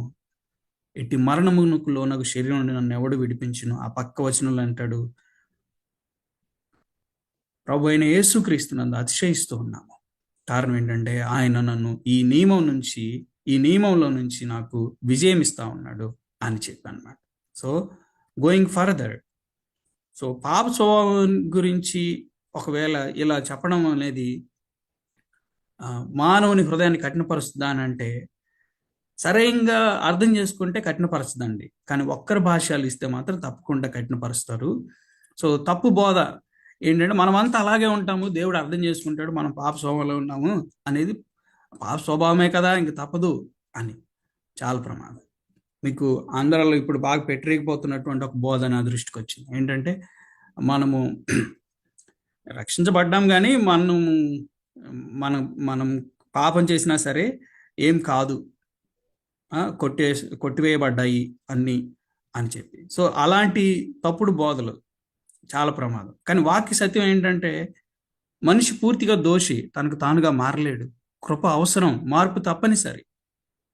ఇట్టి మరణమునకు లోనగు శరీరం నుండి నన్ను ఎవడు విడిపించును. ఆ పక్క వచనంలో అంటాడు, ప్రభు అయిన యేసుక్రీస్తునందు అతిశయిస్తూ ఉన్నాము. కారణం ఏంటంటే ఆయన నన్ను ఈ నియమంలో నుంచి నాకు విజయం ఇస్తా ఉన్నాడు అని చెప్పి అన్నమాట. సో గోయింగ్ ఫర్దర్, సో పాప స్వభావం గురించి ఒకవేళ ఇలా చెప్పడం అనేది మానవుని హృదయాన్ని కఠినపరుస్తుందా అని అంటే సరైనగా అర్థం చేసుకుంటే కఠినపరచదండి. కానీ ఒక్కరి భాష్యాలు ఇస్తే మాత్రం తప్పకుండా కఠినపరుస్తారు. సో తప్పు బోధ ఏంటంటే మనమంతా అలాగే ఉంటాము, దేవుడు అర్థం చేసుకుంటాడు, మనం పాప స్వభావంలో ఉన్నాము అనేది పాప స్వభావమే కదా ఇంక తప్పదు అని చాలా ప్రమాదం. మీకు ఆంధ్రాలో ఇప్పుడు బాగా పెట్టిరిగిపోతున్నటువంటి ఒక బోధ నా దృష్టికి వచ్చింది. ఏంటంటే మనము రక్షించబడ్డాం, కానీ మనం పాపం చేసినా సరే ఏం కాదు, కొట్టివేయబడ్డాయి అన్నీ అని చెప్పి. సో అలాంటి తప్పుడు బోధలు చాలా ప్రమాదం. కానీ వాక్య సత్యం ఏంటంటే మనిషి పూర్తిగా దోషి, తనకు తానుగా మారలేడు, కృప అవసరం, మార్పు తప్పనిసరి.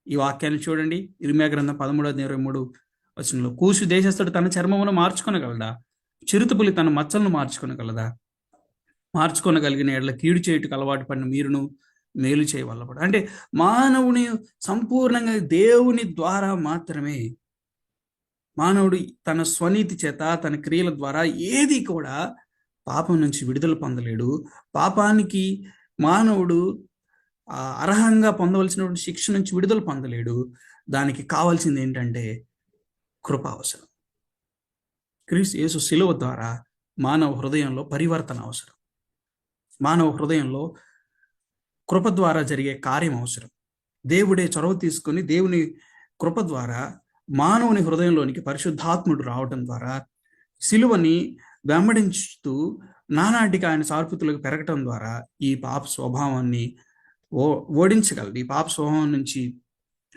ఈ వాక్యాన్ని చూడండి, ఇర్మియా గ్రంథం 13:23 కూసు దేశస్థుడు తన చర్మమును మార్చుకొనగలడా? చిరుతపులి తన మచ్చలను మార్చుకొనగలదా? మార్చుకొనగలిగిన ఎడల కీడు చేయుటకు అలవాటు పడిన మీరును మేలు చేయవల్లబడు. అంటే మానవుని సంపూర్ణంగా దేవుని ద్వారా మాత్రమే, మానవుడు తన స్వనీతి చేత తన క్రియల ద్వారా ఏది కూడా పాపం నుంచి విడుదల పొందలేడు. పాపానికి మానవుడు అర్హంగా పొందవలసినటువంటి శిక్ష నుంచి విడుదల పొందలేడు. దానికి కావాల్సింది ఏంటంటే కృప అవసరం. క్రీస్తు యేసు శిలువ ద్వారా మానవ హృదయంలో పరివర్తన అవసరం. మానవ హృదయంలో కృప ద్వారా జరిగే కార్యం అవసరం. దేవుడే చొరవ తీసుకొని దేవుని కృప ద్వారా మానవుని హృదయంలోనికి పరిశుద్ధాత్ముడు రావడం ద్వారా శిలువని వెంబడించుతూ నానాటికి ఆయన సార్పుతులకు పెరగటం ద్వారా ఈ పాప స్వభావాన్ని ఓడించగలడు. ఈ పాప స్వభావం నుంచి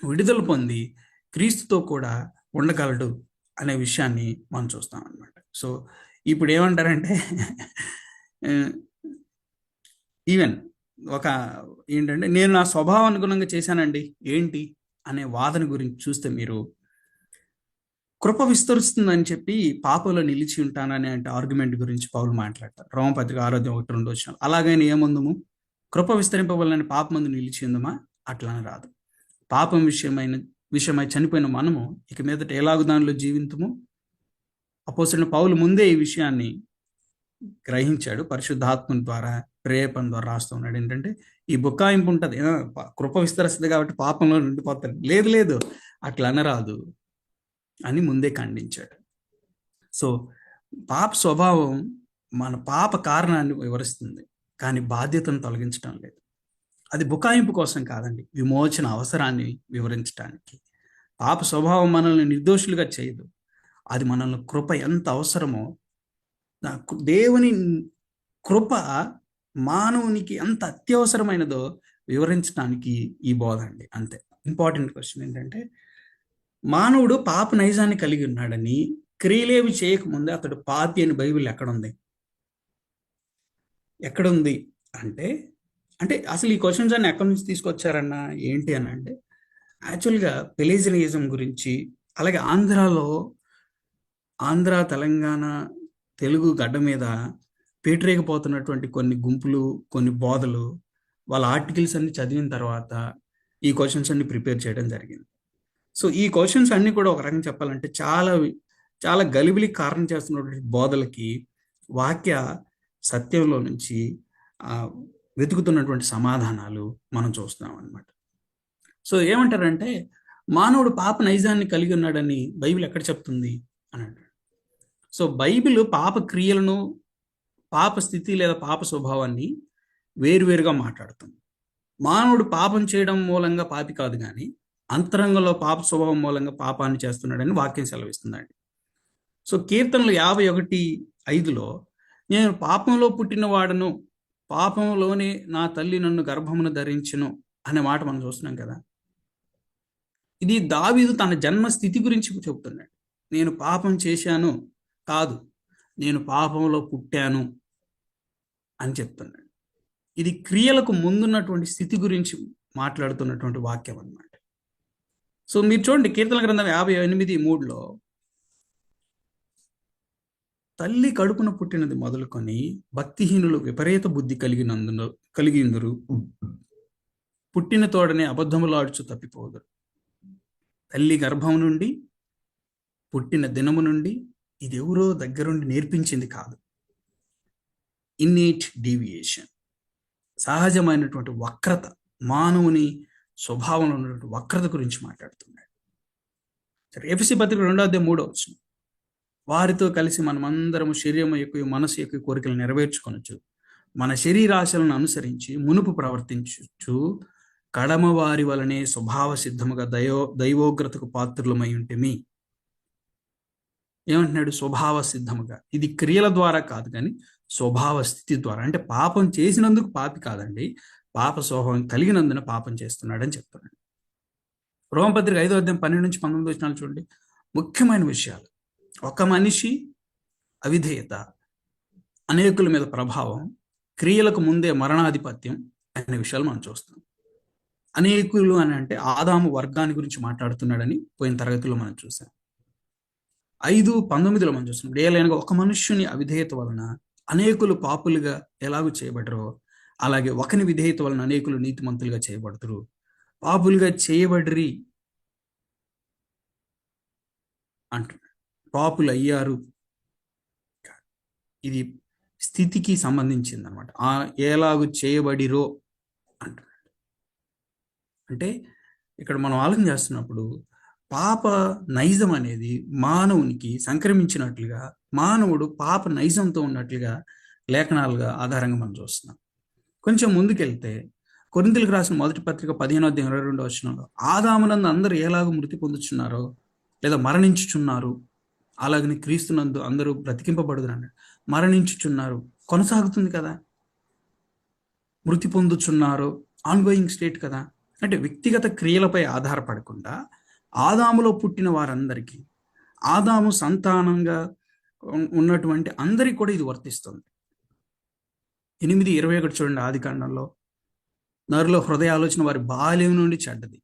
విడుదల పొంది క్రీస్తుతో కూడా ఉండగలడు అనే విషయాన్ని మనం చూస్తాం అన్నమాట. సో ఇప్పుడు ఏమంటారంటే ఈవెన్ ఏంటంటే నేను నా స్వభావం అనుగుణంగా చేశానండి ఏంటి అనే వాదన గురించి చూస్తే మీరు కృప విస్తరిస్తుందని చెప్పి పాపంలో నిలిచి ఉంటానని అంటే ఆర్గ్యుమెంట్ గురించి పౌలు మాట్లాడతారు. రోమపత్రిక 6:1-2 అలాగైనా ఏముందము, కృప విస్తరింపవలని పాపమందు నిలిచి ఉందమా? అట్లానే రాదు. పాపం విషయమై చనిపోయిన మనము ఇక మీదట ఎలాగూ దానిలో జీవింతుము. అపోస్తలుడైన పౌలు ముందే ఈ విషయాన్ని గ్రహించాడు. పరిశుద్ధాత్మ ద్వారా ప్రేరేపణ ద్వారా రాస్తూ ఉన్నాడు. ఏంటంటే ఈ బుకాయింపు ఉంటుంది, కృప విస్తరిస్తుంది కాబట్టి పాపంలో నిండిపోతాడు. లేదు అట్లా అనరాదు అని ముందే ఖండించాడు. సో పాప స్వభావం మన పాప కారణాన్ని వివరిస్తుంది, కానీ బాధ్యతను తొలగించడం లేదు. అది బుకాయింపు కోసం కాదండి, విమోచన అవసరాన్ని వివరించడానికి. పాప స్వభావం మనల్ని నిర్దోషులుగా చేయదు, అది మనల్ని కృప ఎంత అవసరమో, దేవుని కృప మానవునికి ఎంత అత్యవసరమైనదో వివరించడానికి ఈ బోధ అండి. అంతే. ఇంపార్టెంట్ క్వశ్చన్ ఏంటంటే మానవుడు పాప నైజాన్ని కలిగి ఉన్నాడని, క్రియలేవి చేయకముందే అతడు పాపి అని బైబిల్ ఎక్కడుంది? ఎక్కడుంది అంటే, అంటే అసలు ఈ క్వశ్చన్స్ అన్ని ఎక్కడి నుంచి తీసుకొచ్చారన్నా ఏంటి అని అంటే, యాక్చువల్గా పెలేజియనిజం గురించి, అలాగే ఆంధ్ర, తెలంగాణ, తెలుగు గడ్డ మీద పేటరేగిపోతున్నటువంటి కొన్ని గుంపులు, కొన్ని బోధలు, వాళ్ళ ఆర్టికల్స్ అన్ని చదివిన తర్వాత ఈ క్వశ్చన్స్ అన్ని ప్రిపేర్ చేయడం జరిగింది. సో ఈ క్వశ్చన్స్ అన్ని కూడా ఒక రకంగా చెప్పాలంటే చాలా చాలా గలిబిలి కారణం చేస్తున్నటువంటి బోధలకి వాక్య సత్యంలో నుంచి వెతుకుతున్నటువంటి సమాధానాలు మనం చూస్తున్నాం అనమాట. సో ఏమంటారంటే, మానవుడు పాప నైజాన్ని కలిగి ఉన్నాడని బైబిల్ ఎక్కడ చెప్తుంది అని అంటాడు. సో బైబిల్ పాప క్రియలను, పాప స్థితి లేదా పాప స్వభావాన్ని వేరువేరుగా మాట్లాడుతుంది. మానవుడు పాపం చేయడం మూలంగా పాపి కాదు, కానీ అంతరంగంలో పాప స్వభావం మూలంగా పాపాన్ని చేస్తున్నాడని వాక్యం సెలవిస్తుందండి. సో కీర్తనలు 51:5లో నేను పాపంలో పుట్టిన వాడను, పాపంలోనే నా తల్లి నన్ను గర్భమును ధరించును అనే మాట మనం చూస్తున్నాం కదా. ఇది దావీదు తన జన్మ స్థితి గురించి చెబుతున్నాడు. నేను పాపం చేశాను కాదు, నేను పాపంలో పుట్టాను అని చెప్తున్నాడు. ఇది క్రియలకు ముందున్నటువంటి స్థితి గురించి మాట్లాడుతున్నటువంటి వాక్యం అన్నమాట. సో మీరు చూడండి, కీర్తన గ్రంథం 58:3లో తల్లి కడుపున పుట్టినది మొదలుకొని భక్తిహీనులు విపరీత బుద్ధి కలిగిందురు, పుట్టిన తోడనే అబద్ధములాడుచు తప్పిపోదురు. తల్లి గర్భం నుండి, పుట్టిన దినము నుండి ఇది ఎవరో దగ్గరుండి నేర్పించింది కాదు. ఇన్నేట్ డీవియేషన్, సహజమైనటువంటి వక్రత, మానవుని స్వభావంలో ఉన్నటువంటి వక్రత గురించి మాట్లాడుతున్నాడు. సరే, ఎఫెసీ పత్రిక 2:3 వారితో కలిసి మనమందరము శరీరము ఎక్కువ మనసు ఎక్కువ కోరికలు నెరవేర్చుకొనొచ్చు, మన శరీరాశలను అనుసరించి మునుపు ప్రవర్తించు కడమవారి వలనే స్వభావ సిద్ధముగా దైవోగ్రతకు పాత్రులమై ఉంటేమి. ఏమంటున్నాడు? స్వభావ సిద్ధముగా. ఇది క్రియల ద్వారా కాదు, కానీ స్వభావ స్థితి ద్వారా. అంటే పాపం చేసినందుకు పాపి కాదండి, పాప స్వభావం కలిగినందున పాపం చేస్తున్నాడని చెప్తున్నాడు. రోమపత్రిక 5:12-19 చూడండి, ముఖ్యమైన విషయాలు. ఒక మనిషి అవిధేయత, అనేకుల మీద ప్రభావం, క్రియలకు ముందే మరణాధిపత్యం అనే విషయాలు మనం చూస్తాం. అనేకులు అని అంటే ఆదాము వర్గాన్ని గురించి మాట్లాడుతున్నాడని పోయిన తరగతిలో మనం చూసాం. 5:19 మనం చూస్తున్నాం, ఏలైనగా ఒక మనుష్యుని అవిధేయత వలన అనేకులు పాపులుగా ఎలాగూ చేయబడరో, అలాగే ఒకని విధేయత వలన అనేకులు నీతిమంతులుగా చేయబడతారు. పాపులుగా చేయబడిరి అంటున్నాడు, పాపులు అయ్యారు. ఇది స్థితికి సంబంధించింది అనమాట. ఎలాగూ చేయబడిరో అంటున్నాడు. అంటే ఇక్కడ మనం ఆలోచన చేస్తున్నప్పుడు పాప నైజం అనేది మానవునికి సంక్రమించినట్లుగా, మానవుడు పాప నైజంతో ఉన్నట్లుగా లేఖనాలుగా ఆధారంగా మనం చూస్తున్నాం. కొంచెం ముందుకెళ్తే కొరింథీయులకు రాసిన మొదటి పత్రిక 15:22 ఆదామునందు అందరూ ఎలాగో మృతి పొందుచున్నారో లేదా మరణించుచున్నారు, అలాగని క్రీస్తునందు అందరూ బ్రతికింపబడుదురు. మరణించుచున్నారు కొనసాగుతుంది కదా, మృతి పొందుచున్నారు ఆన్గోయింగ్ స్టేట్ కదా. అంటే వ్యక్తిగత క్రియలపై ఆధారపడకుండా ఆదాములో పుట్టిన వారందరికీ, ఆదాము సంతానంగా ఉన్నటువంటి అందరికీ కూడా ఇది వర్తిస్తుంది. 8:21 చూడండి, ఆదికాండంలో నరుల హృదయ ఆలోచన వారి బాల్యం నుండి చెడ్డది.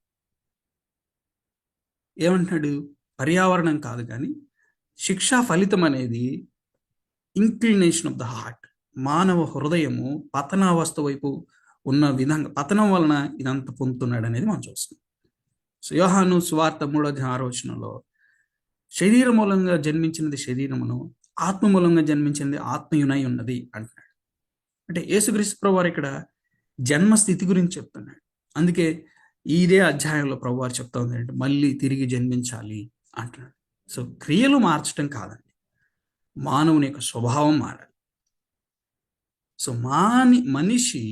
ఏమంటున్నాడు? పర్యావరణం కాదు, కానీ శిక్షా ఫలితం అనేది ఇంక్లినేషన్ ఆఫ్ ద హార్ట్. మానవ హృదయము పతనావస్థ వైపు ఉన్న విధంగా, పతనం వలన ఇదంతా పొందుతున్నాడు అనేది మనం చూస్తున్నాం. సో యోహాను సువార్త 3:6 శరీర మూలంగా జన్మించినది శరీరమును, ఆత్మ మూలంగా జన్మించినది ఆత్మయునై ఉన్నది అంటున్నాడు. అంటే యేసుక్రీస్తు ప్రభువారు ఇక్కడ జన్మస్థితి గురించి చెప్తున్నాడు. అందుకే ఇదే అధ్యాయంలో ప్రభువారు చెప్తా ఉంది అంటే మళ్ళీ తిరిగి జన్మించాలి అంటున్నాడు. సో క్రియలు మార్చడం కాదండి, మానవుని యొక్క స్వభావం మారాలి. సో మనిషి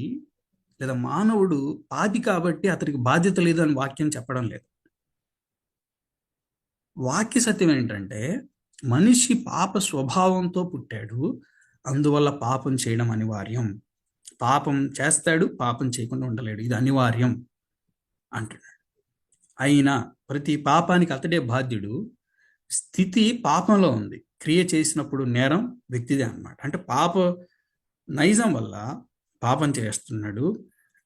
లేదా మానవుడు పాపి కాబట్టి అతనికి బాధ్యత లేదు అని వాక్యం చెప్పడం లేదు. వాక్య సత్యం ఏంటంటే మనిషి పాప స్వభావంతో పుట్టాడు, అందువల్ల పాపం చేయడం అనివార్యం. పాపం చేస్తాడు, పాపం చేయకుండా ఉండలేడు, ఇది అనివార్యం అంటున్నాడు. అయినా ప్రతి పాపానికి అతడే బాధ్యుడు. స్థితి పాపంలో ఉంది. క్రియ చేసినప్పుడు నేరం వ్యక్తిదే అన్నమాట. అంటే పాప నైజం వల్ల పాపం చేస్తున్నాడు.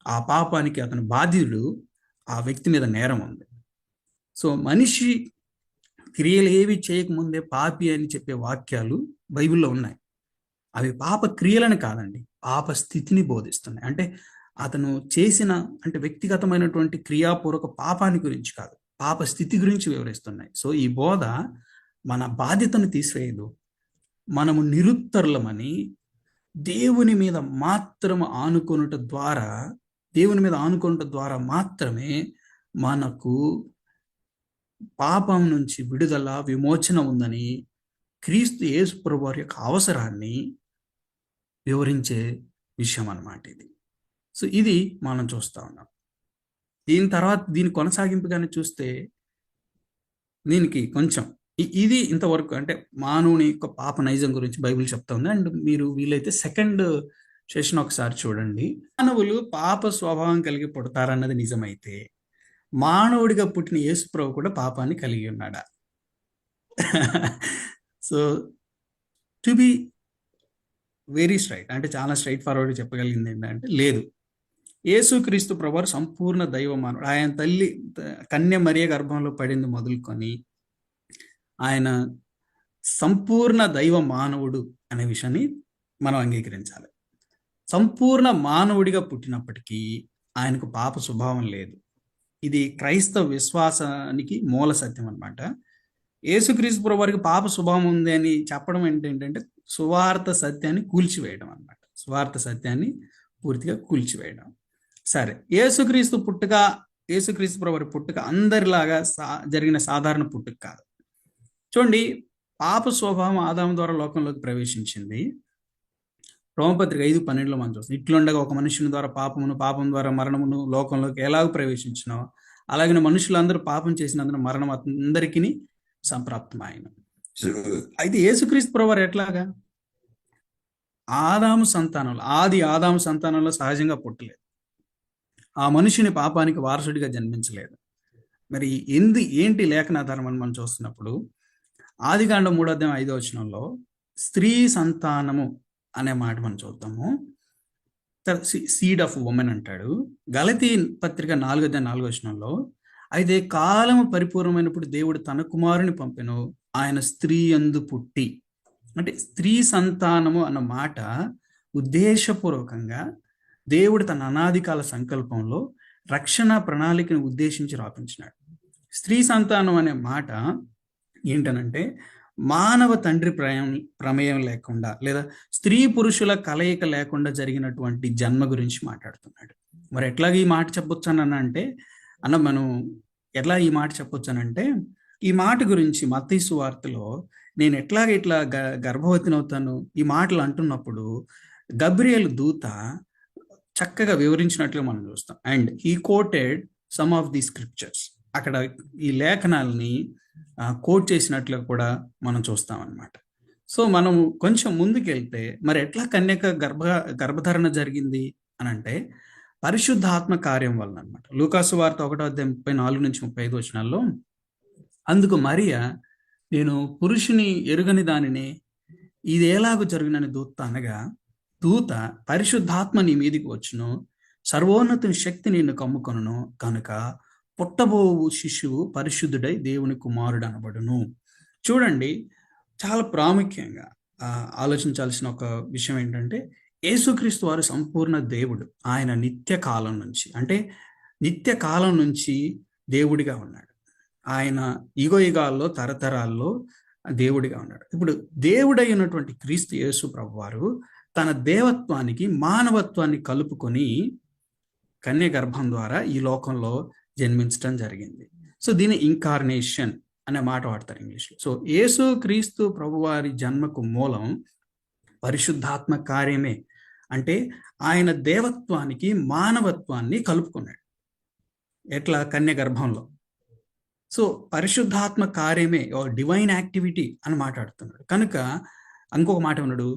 ఆ పాపానికి అతను బాధ్యుడు. ఆ వ్యక్తి మీద నేరం ఉంది. సో మనిషి క్రియలు ఏవి చేయకముందే పాపి అని చెప్పే వాక్యాలు బైబిల్లో ఉన్నాయి. అవి పాప క్రియలని కాదండి, పాప స్థితిని బోధిస్తున్నాయి. అంటే అతను చేసిన అంటే వ్యక్తిగతమైనటువంటి క్రియాపూర్వక పాపాన్ని గురించి కాదు, పాప స్థితి గురించి వివరిస్తున్నాయి. సో ఈ బోధ మన బాధ్యతను తీసివేయదు. మనము నిరుత్తరులమని దేవుని మీద ఆనుకొనుట ద్వారా మాత్రమే మనకు పాపం నుంచి విడుదల, విమోచన ఉందని క్రీస్తు యేసు ప్రభువు వారి యొక్క అవసరాన్ని వివరించే విషయం అన్నమాట ఇది. సో ఇది మనం చూస్తా ఉన్నాం. దీని తర్వాత దీని కొనసాగింపుగానే చూస్తే దీనికి కొంచెం ఇది ఇంతవరకు అంటే మానవుని యొక్క పాప నైజం గురించి బైబిల్ చెప్తా ఉంది. అండ్ మీరు వీలైతే సెకండ్ సెషన్ ఒకసారి చూడండి. మానవులు పాప స్వభావం కలిగి పుడతారన్నది నిజమైతే మానవుడిగా పుట్టిన యేసు ప్రభు కూడా పాపాన్ని కలిగి ఉన్నాడా? So to be very straight, అంటే చాలా స్ట్రైట్ ఫార్వర్డ్ చెప్పగలిగింది ఏంటంటే లేదు. యేసుక్రీస్తు ప్రభువారు సంపూర్ణ దైవ మానవుడు. ఆయన తల్లి కన్య మరియ గర్భంలో పడింది మొదలుకొని ఆయన సంపూర్ణ దైవ మానవుడు అనే విషయాన్ని మనం అంగీకరించాలి. సంపూర్ణ మానవుడిగా పుట్టినప్పటికీ ఆయనకు పాప స్వభావం లేదు. ఇది క్రైస్తవ విశ్వాసానికి మూల సత్యం అన్నమాట. యేసుక్రీస్తు ప్రభువారికి పాప స్వభావం ఉంది అని చెప్పడం ఏంటంటే సువార్త సత్యాన్ని కూల్చివేయడం అన్నమాట. సువార్త సత్యాన్ని పూర్తిగా కూల్చివేయడం. సరే, యేసుక్రీస్తు ప్రభువారి పుట్టుక అందరిలాగా జరిగిన సాధారణ పుట్టుక కాదు. చూడండి, పాప స్వభావం ఆదాము ద్వారా లోకంలోకి ప్రవేశించింది. రోమపత్రిక 5:12 మనం చూస్తాం. ఇట్లుండగా ఒక మనుషుని ద్వారా పాపం ద్వారా మరణమును లోకంలోకి ఎలాగ ప్రవేశించినో అలాగే మనుషులందరూ పాపం చేసినందున మరణం అందరికీ సంప్రాప్తమైన. అయితే యేసుక్రీస్తు ప్రభువారు ఎట్లాగా? ఆదాము సంతానంలో సహజంగా పుట్టలేదు. ఆ మనిషిని పాపానికి వారసుడిగా జన్మించలేదు. మరి ఏంటి లేఖనాధారం అని మనం చూస్తున్నప్పుడు ఆదికాండం 3:5 స్త్రీ సంతానము అనే మాట మనం చూద్దాము. సీడ్ ఆఫ్ ఉమెన్ అంటాడు. గలతీ పత్రిక 4:4 అయితే కాలము పరిపూర్ణమైనప్పుడు దేవుడు తన కుమారుని పంపెను, ఆయన స్త్రీ యందు పుట్టి. అంటే స్త్రీ సంతానము అన్న మాట ఉద్దేశపూర్వకంగా దేవుడు తన అనాదికాల సంకల్పంలో రక్షణ ప్రణాళికను ఉద్దేశించి రాపించినాడు. స్త్రీ సంతానం అనే మాట ఏంటనంటే మానవ తండ్రి ప్రమేయం లేకుండా లేదా స్త్రీ పురుషుల కలయిక లేకుండా జరిగినటువంటి జన్మ గురించి మాట్లాడుతున్నాడు. మరి ఎట్లాగ ఈ మాట చెప్పొచ్చానంటే మనం ఎట్లా ఈ మాట చెప్పొచ్చానంటే ఈ మాట గురించి మత్తయి సువార్తలో నేను ఇట్లా గర్భవతిని అవుతాను ఈ మాటలు అంటున్నప్పుడు గబ్రియేలు దూత చక్కగా వివరించినట్లుగా మనం చూస్తాం. And he quoted some of the scriptures. అక్కడ ఈ లేఖనాలని కోట్ చేసినట్లుగా కూడా మనం చూస్తాం అన్నమాట. సో మనం కొంచెం ముందుకెళ్తే మరి ఎట్లా కన్యక గర్భధారణ జరిగింది అని అంటే పరిశుద్ధాత్మ కార్యం వలన అన్నమాట. లూకాసు వార్త 1:34-35 అందుకు మరియ నేను పురుషుని ఎరుగని దానిని ఇది ఎలాగూ జరుగునని దూత అనగా దూత పరిశుద్ధాత్మ నీ మీదికి వచ్చును, సర్వోన్నతుని శక్తి నిన్ను కమ్ముకొనును కనుక పుట్టబోవు శిశువు పరిశుద్ధుడై దేవుని కుమారుడు అనబడును. చూడండి, చాలా ప్రాముఖ్యంగా ఆలోచించాల్సిన ఒక విషయం ఏంటంటే యేసుక్రీస్తు వారు సంపూర్ణ దేవుడు. ఆయన నిత్య కాలం నుంచి దేవుడిగా ఉన్నాడు. ఆయన యుగాల్లో తరతరాల్లో దేవుడిగా ఉన్నాడు. ఇప్పుడు దేవుడై ఉన్నటువంటి క్రీస్తు యేసు ప్రభువారు తన దేవత్వానికి మానవత్వాన్ని కలుపుకొని కన్య గర్భం ద్వారా ఈ లోకంలో జన్మించడం జరిగింది. సో దీని ఇంకార్నేషన్ అనే మాట వాడతారు ఇంగ్లీష్లో. సో యేసు క్రీస్తు ప్రభువారి జన్మకు మూలం పరిశుద్ధాత్మ కార్యమే. అంటే ఆయన దేవత్వానికి మానవత్వాన్ని కలుపుకున్నాడు. ఎట్లా? కన్య గర్భంలో. సో పరిశుద్ధాత్మ కార్యమే, డివైన్ యాక్టివిటీ అని మాట్లాడుతున్నాడు. కనుక ఇంకొక మాట ఉన్నాడు,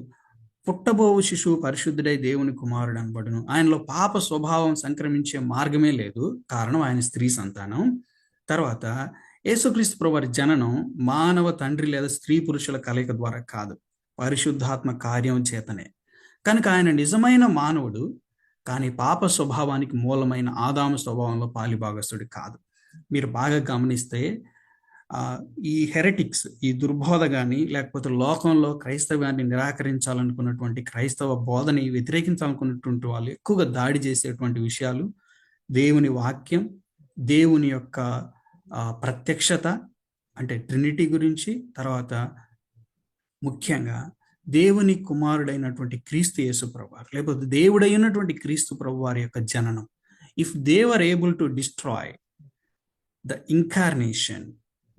పుట్టబోవు శిశువు పరిశుద్ధుడై దేవుని కుమారుడు అనబడును. ఆయనలో పాప స్వభావం సంక్రమించే మార్గమే లేదు. కారణం ఆయన స్త్రీ సంతానం. తర్వాత యేసుక్రీస్తు ప్రభువారి జననం మానవ తండ్రి లేదా స్త్రీ పురుషుల కలయిక ద్వారా కాదు, పరిశుద్ధాత్మ కార్యం చేతనే. కనుక ఆయన నిజమైన మానవుడు, కానీ పాప స్వభావానికి మూలమైన ఆదాము స్వభావంలో పాలిభాగస్తుడు కాదు. మీరు బాగా గమనిస్తే ఈ హెరెటిక్స్, ఈ దుర్బోధ కానీ లేకపోతే లోకంలో క్రైస్తవాన్ని నిరాకరించాలనుకున్నటువంటి క్రైస్తవ బోధని వ్యతిరేకించాలనుకున్నటువంటి వాళ్ళు ఎక్కువగా దాడి చేసేటువంటి విషయాలు దేవుని వాక్యం, దేవుని యొక్క ప్రత్యక్షత అంటే ట్రినిటీ గురించి, తర్వాత ముఖ్యంగా దేవుని కుమారుడైనటువంటి క్రీస్తు యేసు ప్రభువారు లేకపోతే దేవుడైనటువంటి క్రీస్తు ప్రభువారి యొక్క జననం. If they were able to destroy the incarnation,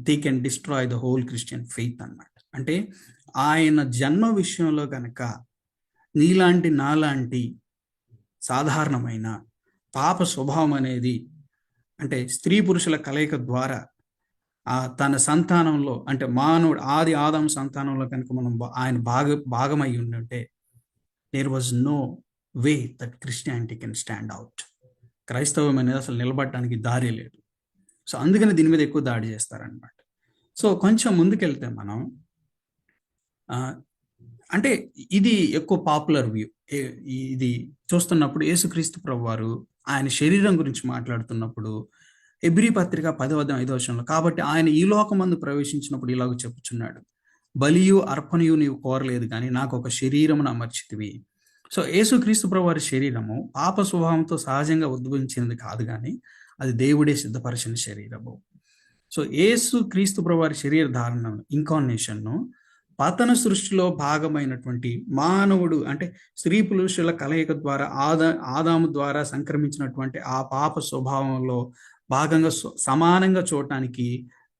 they can destroy the whole Christian faith అన్నమాట. అంటే ఆయన జన్మ విషయంలో కనుక నీలాంటి నాలాంటి సాధారణమైన పాప స్వభావం అనేది, అంటే స్త్రీ పురుషుల కలయిక ద్వారా తన సంతానంలో, అంటే మానవుడు ఆది ఆదాము సంతానంలో కనుక మనం ఆయన భాగమై ఉంటే there was no way that Christianity can stand out. క్రైస్తవం అనేది అసలు నిలబడటానికి దారి లేదు. సో అందుకని దీని మీద ఎక్కువ దాడి చేస్తారనమాట. సో కొంచెం ముందుకెళ్తే మనం అంటే ఇది ఎక్కువ పాపులర్ వ్యూ. ఇది చూస్తున్నప్పుడు యేసుక్రీస్తు ప్రభువారు ఆయన శరీరం గురించి మాట్లాడుతున్నప్పుడు హెబ్రీ పత్రిక 10:5 కాబట్టి ఆయన ఈ లోకమందు ప్రవేశించినప్పుడు ఇలాగ చెప్పుచున్నాడు, బలియు అర్పణయు నీవు కోరలేదు కానీ నాకు ఒక శరీరమును అమర్చితివి. సో యేసుక్రీస్తు ప్రభువారి శరీరము పాప స్వభావంతో సహజంగా ఉద్భవించినది కాదు, కానీ అది దేవుడే సిద్ధపరిచిన శరీరము. సో యేసుక్రీస్తు ప్రభువారి శరీర ధారణ ఇన్కార్నేషన్ను పతన సృష్టిలో భాగమైనటువంటి మానవుడు, అంటే స్త్రీ పురుషుల కలయిక ద్వారా ఆదాము ద్వారా సంక్రమించినటువంటి ఆ పాప స్వభావంలో భాగంగా సమానంగా చూడటానికి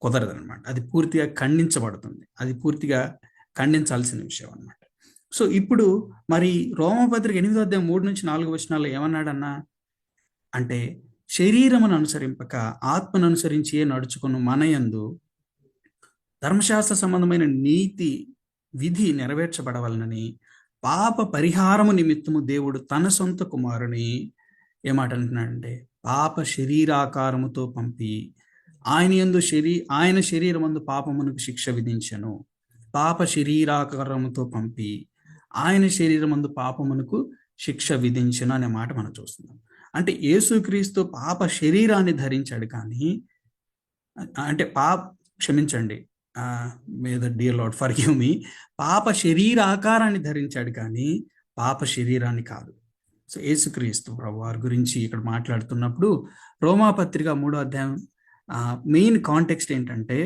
కుదరదనమాట. అది పూర్తిగా ఖండించబడుతుంది, అది పూర్తిగా ఖండించాల్సిన విషయం అనమాట. సో ఇప్పుడు మరి రోమపత్రిక 8:3-4 ఏమన్నాడన్నా అంటే, శరీరమును అనుసరింపక ఆత్మను అనుసరించి నడుచుకుని మనయందు ధర్మశాస్త్ర సంబంధమైన నీతి విధి నెరవేర్చబడవలనని పాప పరిహారము నిమిత్తము దేవుడు తన సొంత కుమారుని ఏమాటంటున్నాడంటే పాప శరీరాకారముతో పంపి ఆయన శరీరమందు పాపమునకు శిక్ష విధించెను. పాప శరీరాకారముతో పంపి ఆయన శరీరమందు పాపమునకు శిక్ష విధించెను అనే మాట మనం చూస్తున్నాం. అంటే యేసుక్రీస్తు పాప శరీరాన్ని ధరించాడు, కానీ అంటే క్షమించండి, may the dear lord forgive me, పాప శరీరాకారాన్ని ధరించాడు కానీ పాప శరీరాన్ని కాదు. సో యేసుక్రీస్తు ప్రభువారి గురించి ఇక్కడ మాట్లాడుతున్నప్పుడు రోమాపత్రిక 3వ మెయిన్ కాంటెక్స్ట్ ఏంటంటే,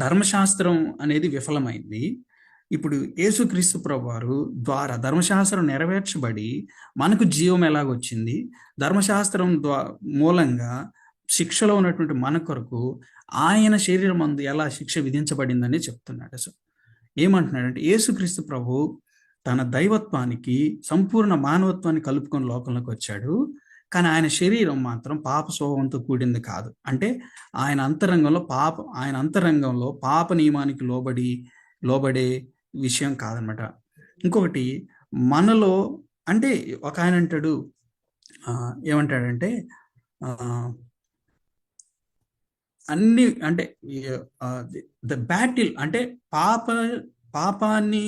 ధర్మశాస్త్రం అనేది విఫలమైంది. ఇప్పుడు యేసుక్రీస్తు ప్రభువారు ద్వారా ధర్మశాస్త్రం నెరవేర్చబడి మనకు జీవం ఎలాగొచ్చింది, ధర్మశాస్త్రం మూలంగా శిక్షలో ఉన్నటువంటి మన కొరకు ఆయన శరీరం మందు ఎలా శిక్ష విధించబడిందని చెప్తున్నాడు. సో ఏమంటున్నాడంటే, యేసుక్రీస్తు ప్రభు తన దైవత్వానికి సంపూర్ణ మానవత్వాన్ని కలుపుకొని లోకంలోకి వచ్చాడు, కానీ ఆయన శరీరం మాత్రం పాప స్వభావంతో కూడింది కాదు. అంటే ఆయన అంతరంగంలో పాప నియమానికి లోబడే విషయం కాదనమాట. ఇంకొకటి మనలో, అంటే ఒక ఆయన అంటాడు, ఏమంటాడంటే అన్ని అంటే ద బ్యాటిల్ అంటే పాపాన్ని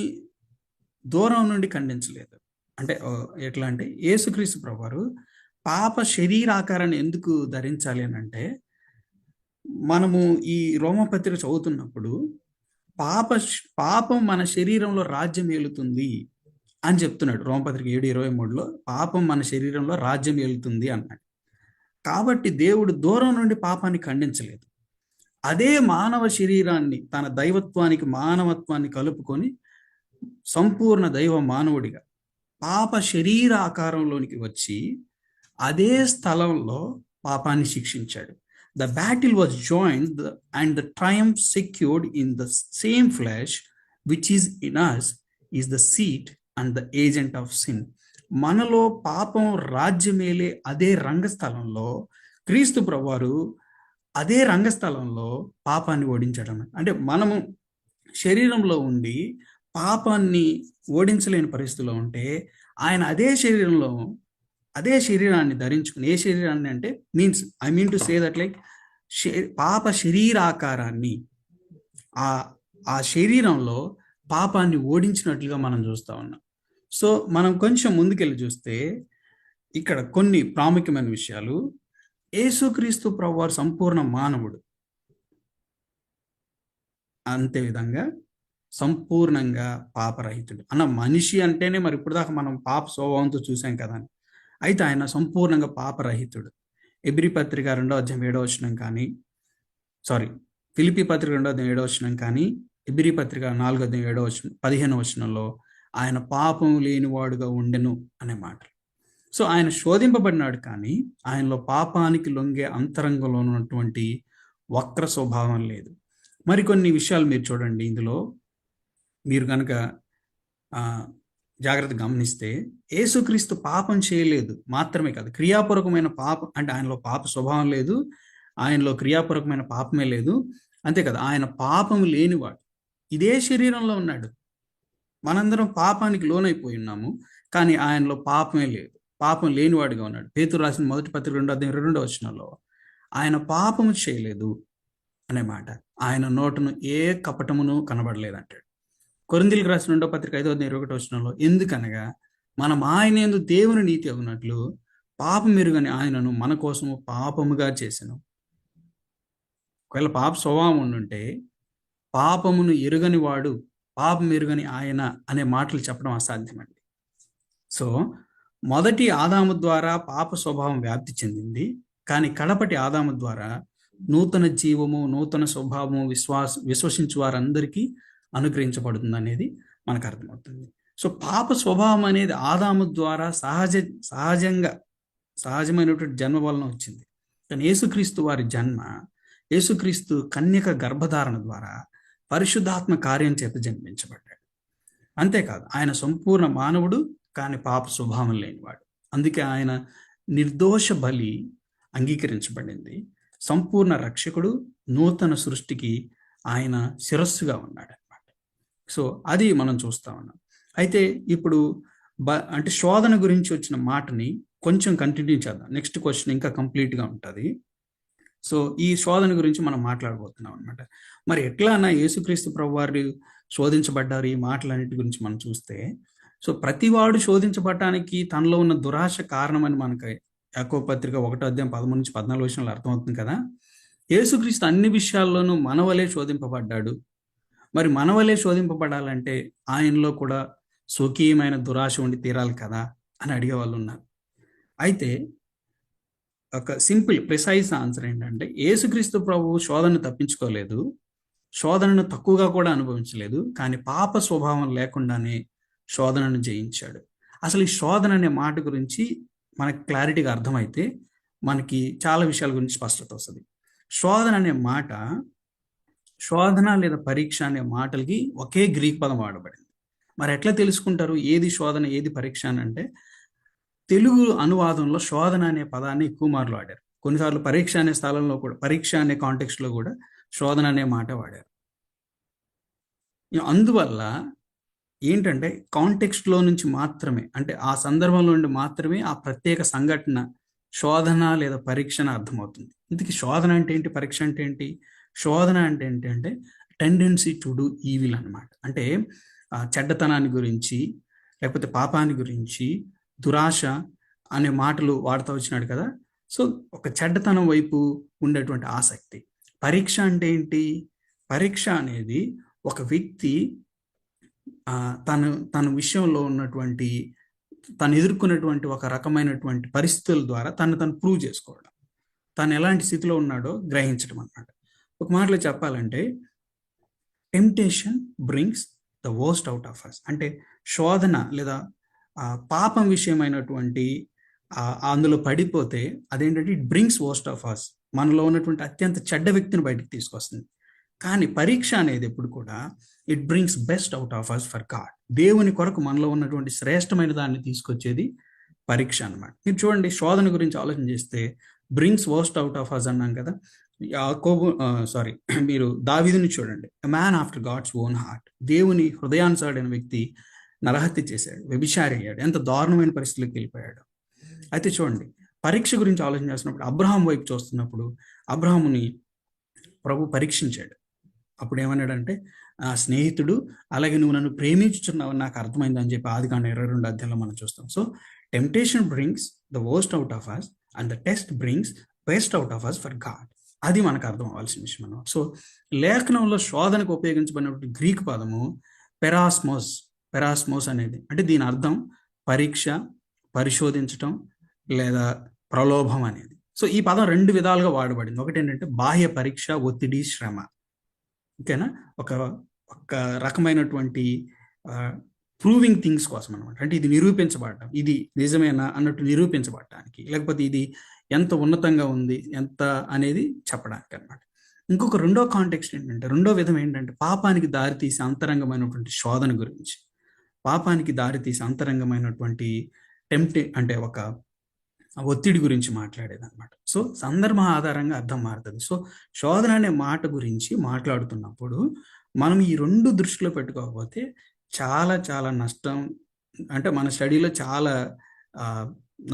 దూరం నుండి ఖండించలేదు. అంటే ఎట్లా అంటే యేసుక్రీస్తు ప్రభువారు పాప శరీరాకారాన్ని ఎందుకు ధరించాలి అని అంటే, మనము ఈ రోమపత్రిక చదువుతున్నప్పుడు పాపం మన శరీరంలో రాజ్యం ఏలుతుంది అని చెప్తున్నాడు. రోమపత్రిక 7:23 పాపం మన శరీరంలో రాజ్యం ఏలుతుంది అన్నాడు. కాబట్టి దేవుడు దూరం నుండి పాపాన్ని ఖండించలేదు. అదే మానవ శరీరాన్ని తన దైవత్వానికి మానవత్వాన్ని కలుపుకొని సంపూర్ణ దైవ మానవుడిగా పాప శరీర ఆకారంలోనికి వచ్చి అదే స్థలంలో పాపాన్ని శిక్షించాడు. The battle was joined and the triumph secured in the same flesh which is in us is the seat and the agent of sin. మనలో పాపం రాజ్యమేలే అదే రంగస్థలంలో క్రీస్తు ప్రభువారు అదే రంగస్థలంలో పాపాన్ని ఓడించడం. అంటే మనము శరీరంలో ఉండి పాపాన్ని ఓడించలేని పరిస్థితిలో ఉంటే ఆయన అదే శరీరాన్ని ధరించుకుని, ఏ శరీరాన్ని అంటే I mean to say that like పాప శరీరాకారాన్ని, ఆ ఆ శరీరంలో పాపాన్ని ఓడించినట్లుగా మనం చూస్తా ఉన్నాం. సో మనం కొంచెం ముందుకెళ్ళి చూస్తే ఇక్కడ కొన్ని ప్రాముఖ్యమైన విషయాలు. యేసుక్రీస్తు ప్రభువారు సంపూర్ణ మానవుడు, అంతే విధంగా సంపూర్ణంగా పాపరహితుడు. అన్న మనిషి అంటేనే మరి ఇప్పుడు దాకా మనం పాప స్వభావంతో చూసాం కదా. అయితే ఆయన సంపూర్ణంగా పాపరహితుడు. ఎబ్రీ పత్రిక 2వ అధ్యాయం 7వ వచనం కానీ, ఫిలిప్పీ పత్రిక 2వ అధ్యాయం 7వ వచనం కానీ, ఎబ్రీ పత్రిక 4వ అధ్యాయం 7వ వచనం 15వ వచనంలో ఆయన పాపం లేనివాడుగా ఉండెను అనే మాట. సో ఆయన శోధింపబడినాడు, కానీ ఆయనలో పాపానికి లొంగే అంతరంగంలో ఉన్నటువంటి వక్ర స్వభావం లేదు. మరికొన్ని విషయాలు మీరు చూడండి. ఇందులో మీరు కనుక జాగ్రత్తగా గమనిస్తే, యేసుక్రీస్తు పాపం చేయలేదు మాత్రమే కాదు, క్రియాపూర్వకమైన పాపం అంటే ఆయనలో పాప స్వభావం లేదు, ఆయనలో క్రియాపూర్వకమైన పాపమే లేదు. అంతేకాదు, ఆయన పాపం లేనివాడు, ఇదే శరీరంలో ఉన్నాడు. మనందరం పాపానికి లోనైపోయి ఉన్నాము, కానీ ఆయనలో పాపమే లేదు, పాపం లేనివాడుగా ఉన్నాడు. పేతురు రాసిన మొదటి పత్రిక 2వ అధ్యాయం 2వ వచనంలో ఆయన పాపము చేయలేదు అనే మాట. ఆయన నోటను ఏ కపటమును కనబడలేదు అంటాడు. కొరింథీయులకు రాసిన 2వ పత్రిక 5వ అధ్యాయం 21వ వచనంలో, ఎందుకనగా మనం ఆయన యందు దేవుని నీతి అగునట్లు పాపం ఎరుగని ఆయనను మన కోసము పాపముగా చేసెను. ఒకవేళ పాప స్వభావం ఉండుంటే, పాపమును ఎరుగని వాడు, పాపం ఎరుగని ఆయన అనే మాటలు చెప్పడం అసాధ్యమండి. సో మొదటి ఆదాము ద్వారా పాప స్వభావం వ్యాప్తి చెందింది, కానీ కడపటి ఆదాము ద్వారా నూతన జీవము, నూతన స్వభావము విశ్వసించు వారందరికీ అనుగ్రహించబడుతుంది అనేది మనకు అర్థమవుతుంది. సో పాప స్వభావం అనేది ఆదాము ద్వారా సహజమైనటువంటి జన్మ వలన వచ్చింది. కానీ యేసుక్రీస్తు వారి జన్మ, యేసుక్రీస్తు కన్యక గర్భధారణ ద్వారా పరిశుద్ధాత్మ కార్యం చేత జన్మించబడ్డాడు. అంతేకాదు, ఆయన సంపూర్ణ మానవుడు, కానీ పాప స్వభావం లేనివాడు. అందుకే ఆయన నిర్దోష బలి అంగీకరించబడింది. సంపూర్ణ రక్షకుడు, నూతన సృష్టికి ఆయన శిరస్సుగా ఉన్నాడు అన్నమాట. సో అది మనం చూస్తా ఉన్నాం. అయితే ఇప్పుడు అంటే శోధన గురించి వచ్చిన మాటని కొంచెం కంటిన్యూ చేద్దాం. నెక్స్ట్ క్వశ్చన్ ఇంకా కంప్లీట్గా ఉంటుంది. సో ఈ శోధన గురించి మనం మాట్లాడబోతున్నాం అనమాట. మరి ఎట్లానా యేసుక్రీస్తు ప్రభువారు శోధించబడ్డారు, ఈ మాటలన్నిటి గురించి మనం చూస్తే, సో ప్రతివాడు శోధించబడటానికి తనలో ఉన్న దురాశ కారణమని మనకి యాకోబు పత్రిక 1వ అధ్యాయం 13 నుంచి 14 వచనాలు అర్థమవుతుంది కదా. యేసుక్రీస్తు అన్ని విషయాల్లోనూ మనవలే శోధింపబడ్డాడు. మరి మనవలే శోధింపబడాలంటే ఆయనలో కూడా స్వకీయమైన దురాశ ఉండి తీరాలి కదా అని అడిగే వాళ్ళు ఉన్నారు. అయితే ఒక సింపుల్ ప్రిసైజ్ ఆన్సర్ ఏంటంటే, యేసుక్రీస్తు ప్రభువు శోధనను తప్పించుకోలేదు, శోధనను తక్కువగా కూడా అనుభవించలేదు, కానీ పాప స్వభావం లేకుండానే శోధనను జయించాడు. అసలు ఈ శోధన అనే మాట గురించి మనకి క్లారిటీగా అర్థమైతే మనకి చాలా విషయాల గురించి స్పష్టత వస్తుంది. శోధన అనే మాట, శోధన లేదా పరీక్ష అనే మాటలకి ఒకే గ్రీక్ పదం వాడబడింది. మరి ఎట్లా తెలుసుకుంటారు ఏది శోధన ఏది పరీక్ష అని అంటే, తెలుగు అనువాదంలో శోధన అనే పదాన్ని ఎక్కువ మార్లు వాడారు. కొన్నిసార్లు పరీక్ష అనే స్థలంలో కూడా, పరీక్ష అనే కాంటెక్స్ట్లో కూడా శోధన అనే మాట వాడారు. అందువల్ల ఏంటంటే కాంటెక్స్ట్లో నుంచి మాత్రమే, అంటే ఆ సందర్భంలో నుండి మాత్రమే ఆ ప్రత్యేక సంఘటన శోధన లేదా పరీక్ష అని అర్థమవుతుంది. ఇందుకే శోధన అంటే ఏంటి, పరీక్ష అంటే ఏంటి? శోధన అంటే ఏంటంటే టెండెన్సీ టు డూ ఈవిల్ అనమాట. అంటే చెడ్డతనాన్ని గురించి, లేకపోతే పాపాన్ని గురించి, దురాశ అనే మాటలు వాడుతూ వచ్చినాడు కదా. సో ఒక చెడ్డతనం వైపు ఉండేటువంటి ఆసక్తి. పరీక్ష అంటే ఏంటి? పరీక్ష అనేది ఒక వ్యక్తి తన విషయంలో ఉన్నటువంటి, తను ఎదుర్కొన్నటువంటి ఒక రకమైనటువంటి పరిస్థితుల ద్వారా తను ప్రూవ్ చేసుకోవడం, తను ఎలాంటి స్థితిలో ఉన్నాడో గ్రహించడం అన్నమాట. ఒక మాటలో చెప్పాలంటే, temptation brings the worst out of us. అంటే శోధన లేదా పాపం విషయమైనటువంటి అందులో పడిపోతే అదేంటంటే it brings worst of us, మనలో ఉన్నటువంటి అత్యంత చెడ్డ వ్యక్తిని బయటకు తీసుకొస్తుంది. కానీ పరీక్ష అనేది ఎప్పుడు కూడా it brings best out of us for God. దేవుని కొరకు మనలో ఉన్నటువంటి శ్రేష్టమైన దాన్ని తీసుకొచ్చేది పరీక్ష అన్నమాట. మీరు చూడండి, శోధన గురించి ఆలోచన చేస్తే brings worst out of us అన్నాం కదా. మీరు దావీదుని చూడండి, a man after God's own heart. దేవుని హృదయానుసారైన వ్యక్తి నరహత్య చేశాడు, వ్యభిచారి అయ్యాడు, ఎంత దారుణమైన పరిస్థితులకు వెళ్ళిపోయాడు. అయితే చూడండి, పరీక్ష గురించి ఆలోచన చేస్తున్నప్పుడు అబ్రహాం వైపు చూస్తున్నప్పుడు అబ్రహాముని ప్రభు పరీక్షించాడు. అప్పుడు ఏమన్నాడంటే, ఆ స్నేహితుడు, అలాగే నువ్వు నన్ను ప్రేమించుచున్నావు నాకు అర్థమైంది అని చెప్పి ఆదికాండం 22 అధ్యాయంలో మనం చూస్తాం. So temptation brings the worst out of us and the test brings best out of us for God. అది మనకు అర్థం అవ్వాల్సిన విషయం అన్నమాట. సో లేఖనంలో శోధనకు ఉపయోగించబడినటువంటి గ్రీక్ పదము పెరాస్మోస్. పెరాస్మోస్ అనేది అంటే దీని అర్థం పరీక్ష, పరిశోధించటం లేదా ప్రలోభం అనేది. సో ఈ పదం 2 విధాలుగా వాడబడింది. ఒకటి ఏంటంటే బాహ్య పరీక్ష, ఒత్తిడి, శ్రమ. ఓకేనా? ఒక ఒక రకమైనటువంటి ప్రూవింగ్ థింగ్స్ కోసం అనమాట. అంటే ఇది నిరూపించబడటం, ఇది నిజమేనా అన్నట్టు నిరూపించబడటానికి, లేకపోతే ఇది ఎంత ఉన్నతంగా ఉంది, ఎంత అనేది చెప్పడానికి అనమాట. ఇంకొక రెండో కాంటెక్స్ట్ ఏంటంటే, రెండో విధం ఏంటంటే పాపానికి దారితీసే అంతరంగమైనటువంటి శోధన గురించి, పాపానికి దారితీసే అంతరంగమైనటువంటి అంటే ఒక ఒత్తిడి గురించి మాట్లాడేది అనమాట. సో సందర్భం ఆధారంగా అర్థం మారుతుంది. సో శోధన అనే మాట గురించి మాట్లాడుతున్నప్పుడు మనం ఈ 2 దృష్టిలో పెట్టుకోకపోతే చాలా చాలా నష్టం, అంటే మన స్టడీలో చాలా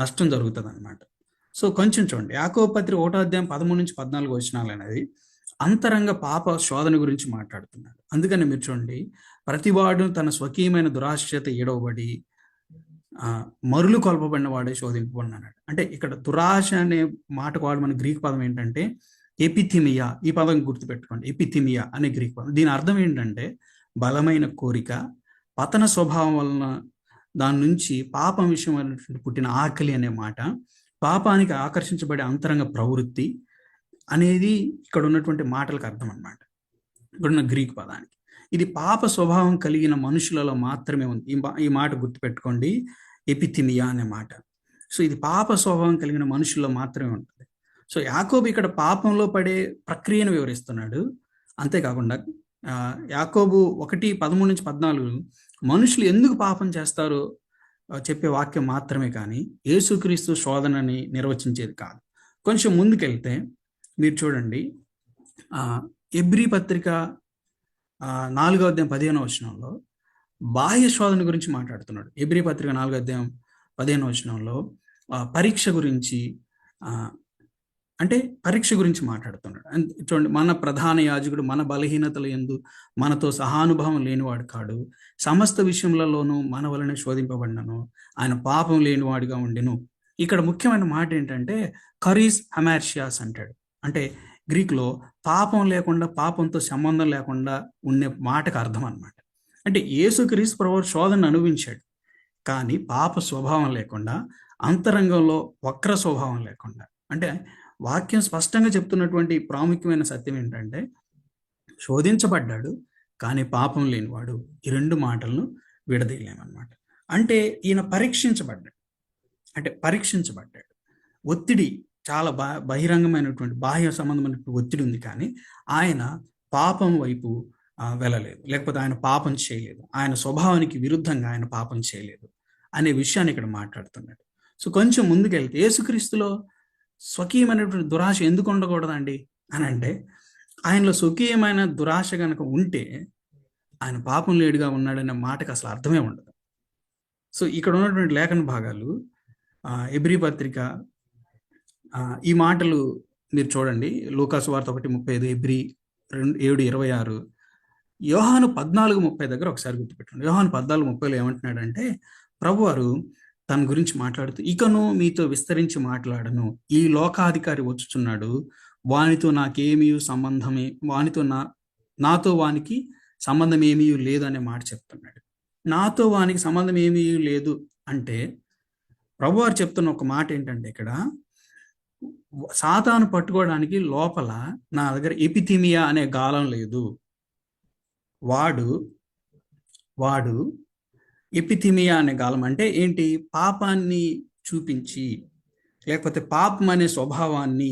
నష్టం జరుగుతుంది అనమాట. సో కొంచెం చూడండి, యాకోబు పత్రిక 1వ అధ్యాయం 13-14 వచనాలు అనేది అంతరంగ పాప శోధన గురించి మాట్లాడుతున్నాడు. అందుకని మీరు చూడండి, ప్రతివాడు తన స్వకీయమైన దురాశ చేత ఏడవబడి మరులు కొల్పబడిన వాడే శోధింపబడినాడు. అంటే ఇక్కడ దురాశ అనే మాటకు వాడు మన గ్రీక్ పదం ఏంటంటే ఎపిథిమియా. ఈ పదం గుర్తుపెట్టుకోండి, ఎపిథిమియా అనే గ్రీక్ పదం. దీని అర్థం ఏంటంటే బలమైన కోరిక, పతన స్వభావం వలన దాని నుంచి పాపం విషయం అనేటువంటి పుట్టిన ఆకలి అనే మాట, పాపానికి ఆకర్షించబడే అంతరంగ ప్రవృత్తి అనేది ఇక్కడ ఉన్నటువంటి మాటలకు అర్థం అన్నమాట, ఇక్కడున్న గ్రీక్ పదానికి. ఇది పాప స్వభావం కలిగిన మనుషులలో మాత్రమే ఉంది. ఈ మాట గుర్తుపెట్టుకోండి, ఎపిథిమియా అనే మాట. సో ఇది పాప స్వభావం కలిగిన మనుషుల్లో మాత్రమే ఉంటుంది. సో యాకోబు ఇక్కడ పాపంలో పడే ప్రక్రియను వివరిస్తున్నాడు. అంతేకాకుండా యాకోబు 1:13-14 మనుషులు ఎందుకు పాపం చేస్తారో చెప్పే వాక్యం మాత్రమే, కానీ యేసుక్రీస్తు శోధనని నిర్వచించేది కాదు. కొంచెం ముందుకెళ్తే మీరు చూడండి, ఎబ్రీ పత్రిక 4వ అధ్యాయం 15వ వచనంలో బాహ్య శోధన గురించి మాట్లాడుతున్నాడు. ఎబ్రీ పత్రిక 4వ అధ్యాయం 15వ వచనంలో పరీక్ష గురించి, అంటే పరీక్ష గురించి మాట్లాడుతున్నాడు. చూడండి, మన ప్రధాన యాజకుడు మన బలహీనతల యందు మనతో సహానుభావం లేనివాడు కాడు, సమస్త విషయములలోనూ మన వలన శోధింపబడినను, ఆయన పాపం లేనివాడుగా ఉండెను. ఇక్కడ ముఖ్యమైన మాట ఏంటంటే కరీస్ హమార్షియాస్ అంటాడు. అంటే గ్రీక్లో పాపం లేకుండా, పాపంతో సంబంధం లేకుండా ఉండే మాటకు అర్థం అన్నమాట. అంటే యేసుక్రీస్తు ప్రభువు శోధన అనుభవించాడు, కానీ పాప స్వభావం లేకుండా, అంతరంగంలో వక్ర స్వభావం లేకుండా. అంటే వాక్యం స్పష్టంగా చెప్తున్నటువంటి ప్రాముఖ్యమైన సత్యం ఏంటంటే శోధించబడ్డాడు కానీ పాపం లేనివాడు. ఈ 2 మాటలను విడదీయలేమన్నమాట. అంటే ఈయన పరీక్షించబడ్డాడు, ఒత్తిడి చాలా బహిరంగమైనటువంటి బాహ్య సంబంధమైనటువంటి ఒత్తిడి ఉంది, కానీ ఆయన పాపం వైపు వెళ్ళలేదు, లేకపోతే ఆయన పాపం చేయలేదు, ఆయన స్వభావానికి విరుద్ధంగా ఆయన పాపం చేయలేదు అనే విషయాన్ని ఇక్కడ మాట్లాడుతున్నాడు. సో కొంచెం ముందుకెళ్తే యేసుక్రీస్తులో స్వకీయమైనటువంటి దురాశ ఎందుకు ఉండకూడదండి అని అంటే, ఆయనలో స్వకీయమైన దురాశ కనుక ఉంటే ఆయన పాపం లేడుగా ఉన్నాడనే మాటకు అసలు అర్థమే ఉండదు. సో ఇక్కడ ఉన్నటువంటి లేఖన భాగాలు, ఎబ్రీ పత్రిక, ఈ మాటలు మీరు చూడండి, లూకాసు వార్త 1:35, ఎబ్రీ 7:26, యోహాను 14:30 దగ్గర ఒకసారి గుర్తుపెట్టండి. యోహాను 14:30లో ఏమంటున్నాడంటే, ప్రభువారు తన గురించి మాట్లాడుతూ, ఇకను మీతో విస్తరించి మాట్లాడను, ఈ లోకాధికారి వచ్చుచున్నాడు, వానితో నాకేమీ సంబంధమే, నాతో వానికి సంబంధం ఏమీ లేదు అనే మాట చెప్తున్నాడు. నాతో వానికి సంబంధం ఏమీ లేదు అంటే ప్రభువారు చెప్తున్న ఒక మాట ఏంటంటే, ఇక్కడ సాతాను పట్టుకోవడానికి లోపల నా దగ్గర ఎపిథిమియా అనే గాలం లేదు. వాడు ఎపిథిమియా అనే గాలం అంటే ఏంటి? పాపాన్ని చూపించి, లేకపోతే పాపం అనే స్వభావాన్ని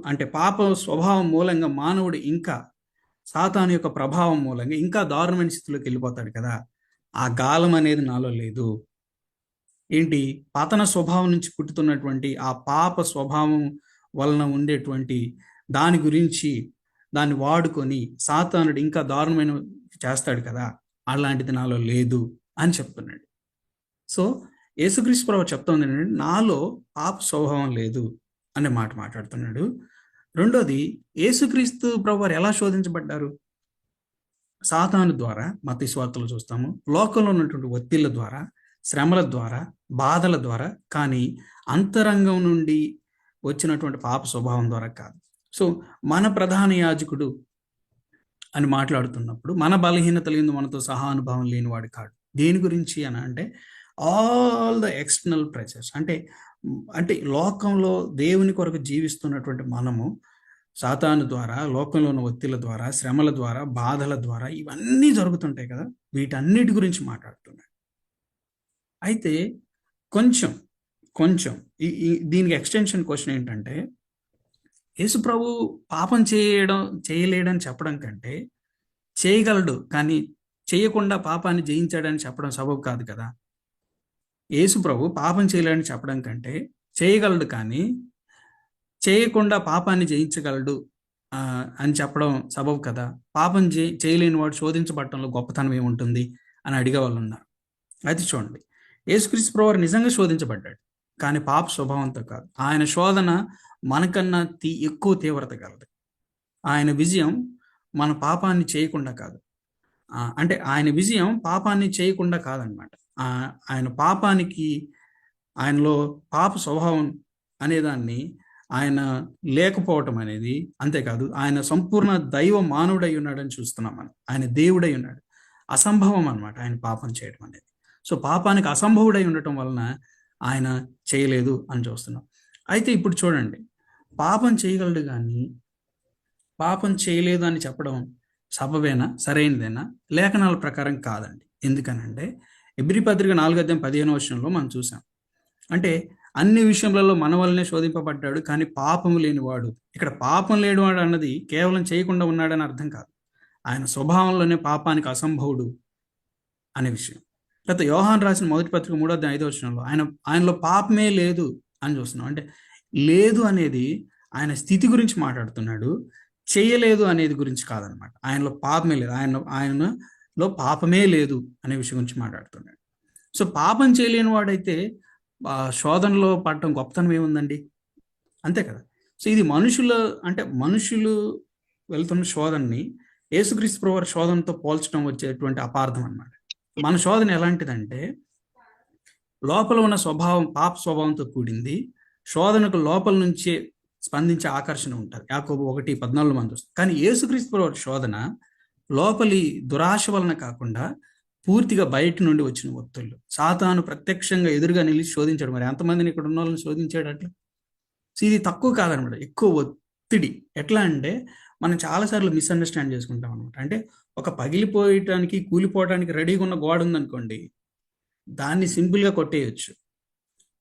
అంటే పాప స్వభావం మూలంగా మానవుడు ఇంకా సాతాను యొక్క ప్రభావం మూలంగా ఇంకా దారుణమైన స్థితిలోకి వెళ్ళిపోతాడు కదా. ఆ గాలం అనేది నాలో లేదు. ఏంటి? పతన స్వభావం నుంచి పుట్టుతున్నటువంటి ఆ పాప స్వభావం వలన ఉండేటువంటి దాని గురించి, దాన్ని వాడుకొని సాతానుడు ఇంకా దారుణమైన చేస్తాడు కదా, అలాంటిది నాలో లేదు అని చెప్తున్నాడు. సో యేసుక్రీస్తు ప్రభు చెప్తోంది ఏంటంటే, నాలో పాప స్వభావం లేదు అనే మాట మాట్లాడుతున్నాడు. రెండోది, యేసుక్రీస్తు ప్రభు వారు ఎలా శోధించబడ్డారు? సాతాను ద్వారా, మత్తయి సువార్తలో చూస్తాము. లోకంలో ఉన్నటువంటి ఒత్తిళ్ల ద్వారా, శ్రమల ద్వారా, బాధల ద్వారా, కానీ అంతరంగం నుండి వచ్చినటువంటి పాప స్వభావం ద్వారా కాదు. సో మన ప్రధాన యాజకుడు అని మాట్లాడుతున్నప్పుడు, మన బలహీనతలు ఎందు మనతో సహానుభావం లేనివాడు కాడు. దేని గురించి అని అంటే, ఆల్ ద ఎక్స్టర్నల్ ప్రెషర్స్, అంటే లోకంలో దేవుని కొరకు జీవిస్తున్నటువంటి మనము సాతాను ద్వారా, లోకంలో ఉన్న ఒత్తిళ్ల ద్వారా, శ్రమల ద్వారా, బాధల ద్వారా ఇవన్నీ జరుగుతుంటాయి కదా, వీటన్నిటి గురించి మాట్లాడుతున్నాడు. అయితే కొంచెం కొంచెం దీనికి ఎక్స్టెన్షన్ క్వశ్చన్ ఏంటంటే, యేసు ప్రభు పాపం చేయలేడని చెప్పడం కంటే, చేయగలడు కానీ చేయకుండా పాపాన్ని జయించాడని చెప్పడం సబబు కాదు కదా. యేసు ప్రభు పాపం చేయలేడని చెప్పడం కంటే, చేయగలడు కానీ చేయకుండా పాపాన్ని జయించగలడు అని చెప్పడం సబబు కదా. పాపం చేయలేని వాడు శోధించబడటంలో గొప్పతనం ఏముంటుంది అని అడిగే వాళ్ళు ఉన్నారు. అయితే చూడండి, యేసుక్రీస్తు ప్రభువు నిజంగా శోధించబడ్డాడు, కానీ పాప స్వభావంతో కాదు. ఆయన శోధన మనకన్నా ఎక్కువ తీవ్రత కలదు. ఆయన విజయం మన పాపాన్ని చేయకుండా కాదు. అంటే ఆయన విజయం పాపాన్ని చేయకుండా కాదనమాట. ఆయనలో పాప స్వభావం అనేదాన్ని ఆయన లేకపోవటం అనేది, అంతేకాదు ఆయన సంపూర్ణ దైవ మానవుడై ఉన్నాడని చూస్తున్నాం మనం. ఆయన దేవుడై ఉన్నాడు. అసంభవం అనమాట ఆయన పాపం చేయడం అనేది. సో పాపానికి అసంభవుడై ఉండటం వలన ఆయన చేయలేదు అని చూస్తున్నాం. అయితే ఇప్పుడు చూడండి, పాపం చేయగలడు కానీ పాపం చేయలేదు అని చెప్పడం సబబేనా, సరైనదేనా? లేఖనాల ప్రకారం కాదండి. ఎందుకనంటే, హెబ్రీ పత్రిక 4:15 మనం చూసాం. అంటే అన్ని విషయములలో మన వల్లనే శోధింపబడ్డాడు, కానీ పాపము లేనివాడు. ఇక్కడ పాపం లేనివాడు అన్నది కేవలం చేయకుండా ఉన్నాడని అర్థం కాదు. ఆయన స్వభావంలోనే పాపానికి అసంభవుడు అనే విషయం. లేకపోతే యోహాను రాసిన మొదటి పత్రిక 3:5 ఆయనలో పాపమే లేదు అని చూస్తున్నాం. అంటే లేదు అనేది ఆయన స్థితి గురించి మాట్లాడుతున్నాడు, చేయలేదు అనేది గురించి కాదనమాట. ఆయనలో పాపమే లేదు, ఆయనలో పాపమే లేదు అనే విషయం గురించి మాట్లాడుతున్నాడు. సో పాపం చేయలేని వాడైతే శోధనలో పడటం గొప్పతనం ఏముందండి? అంతే కదా. సో ఇది మనుషులు వెళ్తున్న శోధనని యేసుక్రీస్తు ప్రభువు శోధనతో పోల్చడం వచ్చేటువంటి అపార్థం అన్నమాట. మన శోధన ఎలాంటిదంటే, లోపల ఉన్న స్వభావం పాప స్వభావంతో కూడింది. శోధనకు లోపల నుంచే స్పందించే ఆకర్షణ ఉంటుంది. యాకోబు 1:14 మనం చూస్తాం. కానీ యేసుక్రీస్తు ప్రభువు శోధన లోపలి దురాశ వలన కాకుండా పూర్తిగా బయట నుండి వచ్చిన ఒత్తిళ్ళు. సాతాను ప్రత్యక్షంగా ఎదురుగా నిలిచి శోధించాడు. మరి ఎంతమందిని ఇక్కడ ఉన్న వాళ్ళని శోధించాడు అట్లా? సో ఇది తక్కువ కాదనమాట, ఎక్కువ ఒత్తిడి. ఎట్లా అంటే, మనం చాలాసార్లు మిస్అండర్స్టాండ్ చేసుకుంటాం అనమాట. అంటే ఒక పగిలిపోయటానికి, కూలిపోవటానికి రెడీగా ఉన్న గోడ ఉందనుకోండి, దాన్ని సింపుల్గా కొట్టేయచ్చు.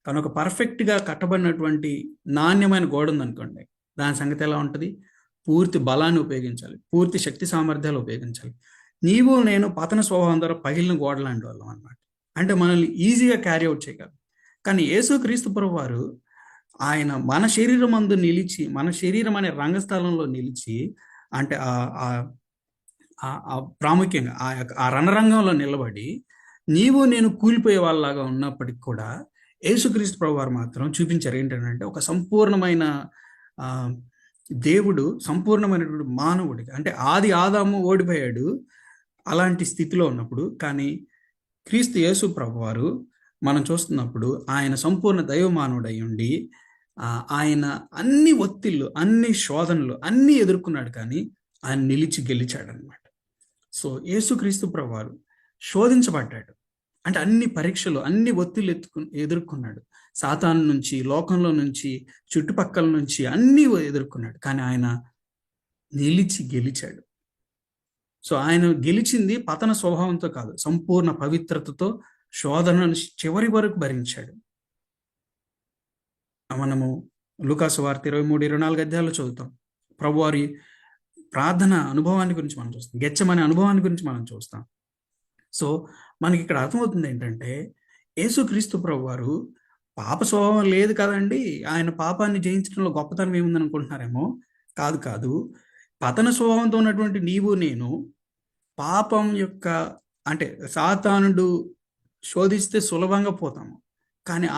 కానీ ఒక పర్ఫెక్ట్గా కట్టబడినటువంటి నాణ్యమైన గోడ ఉందనుకోండి, దాని సంగతి ఎలా ఉంటుంది? పూర్తి బలాన్ని ఉపయోగించాలి, పూర్తి శక్తి సామర్థ్యాలు ఉపయోగించాలి. నీవు నేను పతన స్వభావం ద్వారా పగిలిన గోడ లాంటి వాళ్ళం అనమాట. అంటే మనల్ని ఈజీగా క్యారీ అవుట్ చేయగలరు. కానీ యేసుక్రీస్తు ప్రభువు వారు ఆయన మన శరీరం అందు నిలిచి, మన శరీరం అనే రంగస్థలంలో నిలిచి, అంటే ప్రాముఖ్యంగా ఆ రణరంగంలో నిలబడి నీవు నేను కూలిపోయే వాళ్ళలాగా ఉన్నప్పటికి కూడా యేసుక్రీస్తు ప్రభు వారు మాత్రం చూపించారు ఏంటంటే, ఒక సంపూర్ణమైన దేవుడు సంపూర్ణమైనటువంటి మానవుడిగా, అంటే ఆది ఆదాము ఓడిపోయాడు అలాంటి స్థితిలో ఉన్నప్పుడు, కానీ క్రీస్తు యేసు ప్రభు వారు మనం చూస్తున్నప్పుడు ఆయన సంపూర్ణ దైవ మానవుడై ఉండి ఆయన అన్ని ఒత్తిళ్ళు, అన్ని శోధనలు అన్నీ ఎదుర్కొన్నాడు, కానీ ఆయన నిలిచి గెలిచాడు అనమాట. సో యేసుక్రీస్తు ప్రభు వారు శోధించబడ్డాడు, అంటే అన్ని పరీక్షలు, అన్ని ఒత్తిళ్ళు ఎదుర్కొన్నాడు. సాతాను నుంచి, లోకంలో నుంచి, చుట్టుపక్కల నుంచి అన్నీ ఎదుర్కొన్నాడు, కానీ ఆయన నిలిచి గెలిచాడు. సో ఆయన గెలిచింది పతన స్వభావంతో కాదు, సంపూర్ణ పవిత్రతతో శోధనను చివరి వరకు భరించాడు. మనము లూకాసు వార్త 23-24 చదువుతాం. ప్రభువారి ప్రార్థన అనుభవాన్ని గురించి మనం చూస్తాం, గెచ్చమనే అనుభవాన్ని గురించి మనం చూస్తాం. సో మనకి ఇక్కడ అర్థమవుతుంది ఏంటంటే, యేసుక్రీస్తు ప్రభు వారు పాప స్వభావం లేదు కదండి, ఆయన పాపాన్ని జయించడంలో గొప్పతనం ఏముందని అనుకుంటున్నారేమో. కాదు. పతన స్వభావంతో ఉన్నటువంటి నీవు నేను పాపం యొక్క, అంటే సాతానుడు శోధిస్తే సులభంగా పోతాము, కానీ